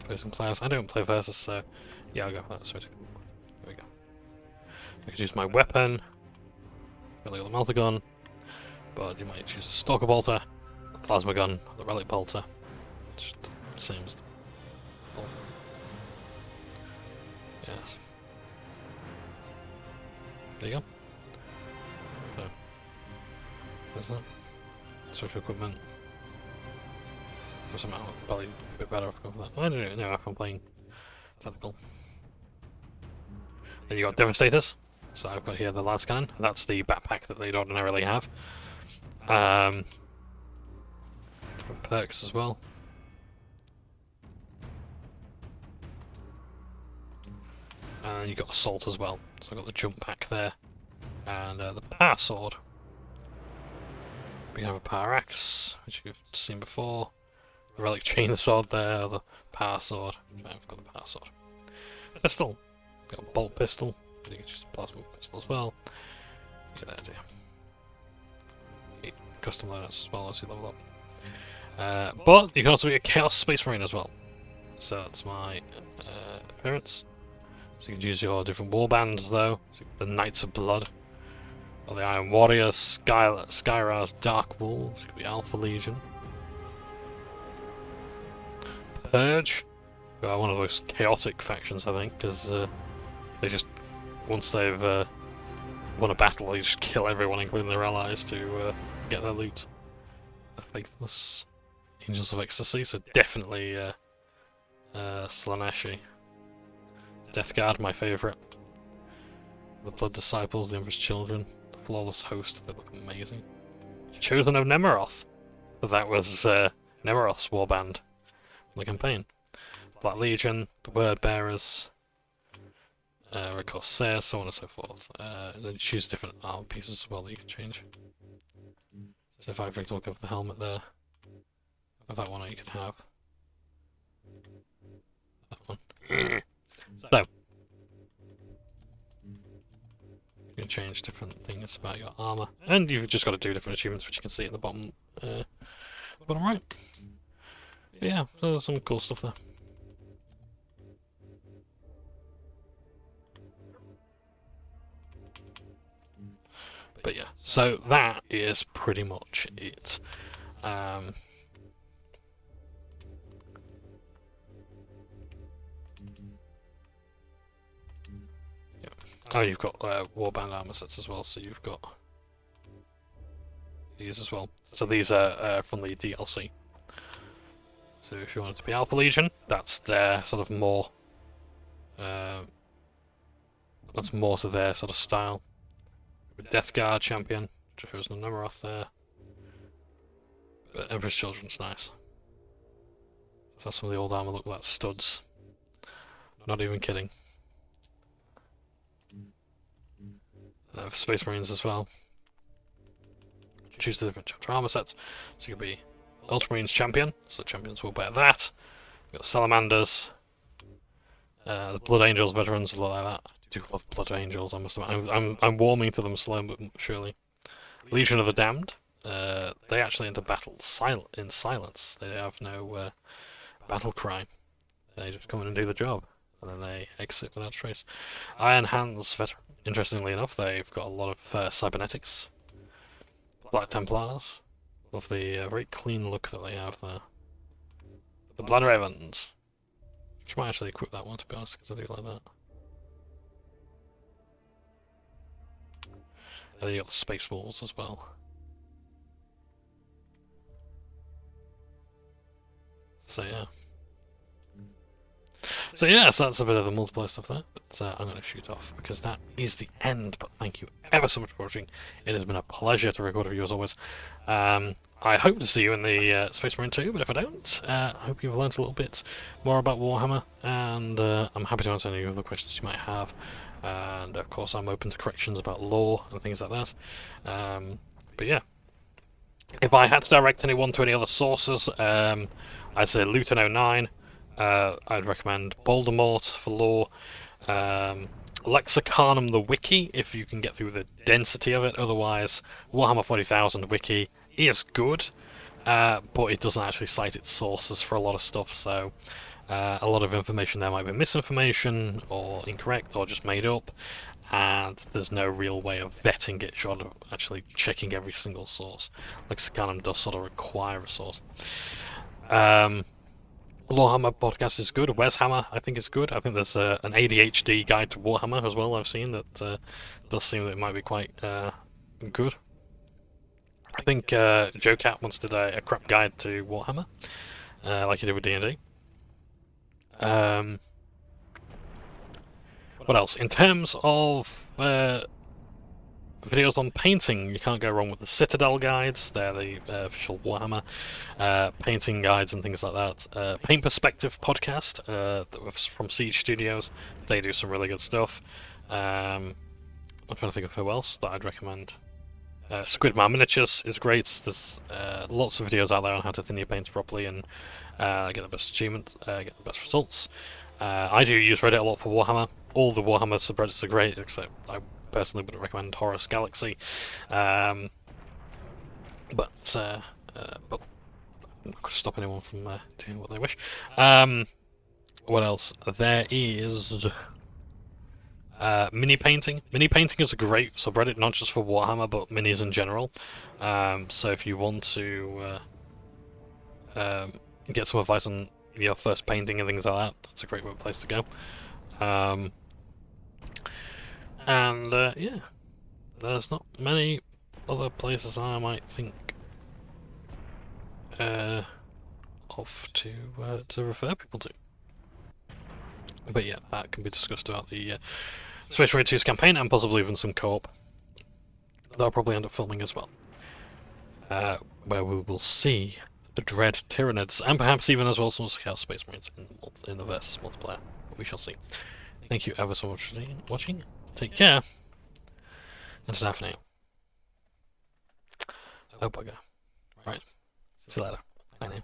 Play some class. I don't play versus, so yeah, I'll go for that. So there we go. I could use my weapon. Really got the melter gun, but you might choose a Stalker Bolter, the Plasma Gun, the Relic Bolter. Just the same as the bolter. Yes. There you go. So, there's that. Social equipment. Somehow probably a bit better if I go for that. I don't know if I'm playing tactical. Then you got Devastators. So I've got here the Lance Cannon. That's the backpack that they'd ordinarily have. Perks as well. And you got Assault as well. So I've got the jump pack there. And the Power Sword. We have a Power Axe, which you've seen before. The Relic Chain Sword there, the Power Sword. I've got the Power Sword. Pistol. Got a Bolt Pistol. You can choose a Plasma Pistol as well. Get that idea. Custom loadouts as well as you level up. But you can also be a Chaos Space Marine as well. So that's my appearance. So you can use your different warbands though. So the Knights of Blood. Or the Iron Warriors, Skyra's Dark Wolves. It could be Alpha Legion. Purge. One of those chaotic factions, I think, because they just, once they've won a battle, they just kill everyone, including their allies, to get their loot. The Faithless Angels of Ecstasy, so definitely Slaaneshi. Death Guard, my favourite. The Blood Disciples, the Emperor's Children, the Flawless Host, they look amazing. Chosen of Nemeroth. So that was Nemeroth's warband from the campaign. Black Legion, the Word Bearers, Red Corsairs, so on and so forth. Then you choose different armor pieces as well that you can change. So if I, for example, go for the helmet there, for that one you can have that one. So you can change different things about your armor, and you've just got to do different achievements, which you can see at the bottom right. But yeah, so there's some cool stuff there. But yeah, so that is pretty much it. Oh, you've got warband armor sets as well, so you've got these as well. So these are from the DLC. So if you want it to be Alpha Legion, that's their sort of more. That's more to their sort of style. With Death Guard Champion, which shows the Nemeroth there. But Emperor's Children's nice. So that's some of the old armor. Look at that, studs. Not even kidding. For Space Marines as well. Choose the different chapter armor sets. So you could be Ultramarines Champion, so champions will bear that. You've got Salamanders. The Blood Angels veterans look like that. I do love Blood Angels, I must admit. I'm warming to them slowly but surely. Legion of the Damned. They actually enter battle in silence. They have no battle cry. They just come in and do the job, and then they exit without trace. Iron Hands veteran. Interestingly enough, they've got a lot of cybernetics. Black Templars. Love the very clean look that they have there. The Blood Ravens. Which might actually equip that one, to be honest, because I do like that. And then you got the Space Wars as well. So yeah. So yes, that's a bit of the multiplayer stuff there, but I'm going to shoot off because that is the end. But thank you ever so much for watching. It has been a pleasure to record with you as always. I hope to see you in the Space Marine 2, but if I don't, I hope you've learned a little bit more about Warhammer, and I'm happy to answer any other questions you might have. And of course, I'm open to corrections about lore and things like that. But yeah, if I had to direct anyone to any other sources, I'd say Luton 09. I'd recommend Voldemort for lore, Lexicanum the wiki if you can get through the density of it. Otherwise, Warhammer 40,000 wiki is good, but it doesn't actually cite its sources for a lot of stuff, so a lot of information there might be misinformation or incorrect or just made up, and there's no real way of vetting it short of actually checking every single source. Lexicanum does sort of require a source. Warhammer podcast is good. Wes Hammer, I think, is good. I think there's an ADHD guide to Warhammer as well. I've seen that does seem that it might be quite good. I think Joe Cat once did a crap guide to Warhammer, like he did with D&D. What else? In terms of videos on painting, you can't go wrong with the Citadel guides. They're the official Warhammer painting guides and things like that. Paint Perspective podcast from Siege Studios. They do some really good stuff. I'm trying to think of who else that I'd recommend. Squidman Miniatures is great. There's lots of videos out there on how to thin your paints properly and get the best achievements, get the best results. I do use Reddit a lot for Warhammer. All the Warhammer subreddits are great, except I personally wouldn't recommend Horus Galaxy. But I'm not going to stop anyone from doing what they wish. What else? There is mini painting. Mini painting is a great subreddit, not just for Warhammer, but minis in general. So if you want to get some advice on your first painting and things like that, that's a great place to go. Yeah, there's not many other places I might think of to refer people to. But yeah, that can be discussed about the Space Marine 2's campaign and possibly even some co-op that I'll probably end up filming as well, where we will see the dread Tyranids and perhaps even as well some Chaos Space Marines in the Versus multiplayer. But we shall see. Thank you ever so much for watching. Take care. And ta for now. Oh bugger. Right. See you later. Bye now.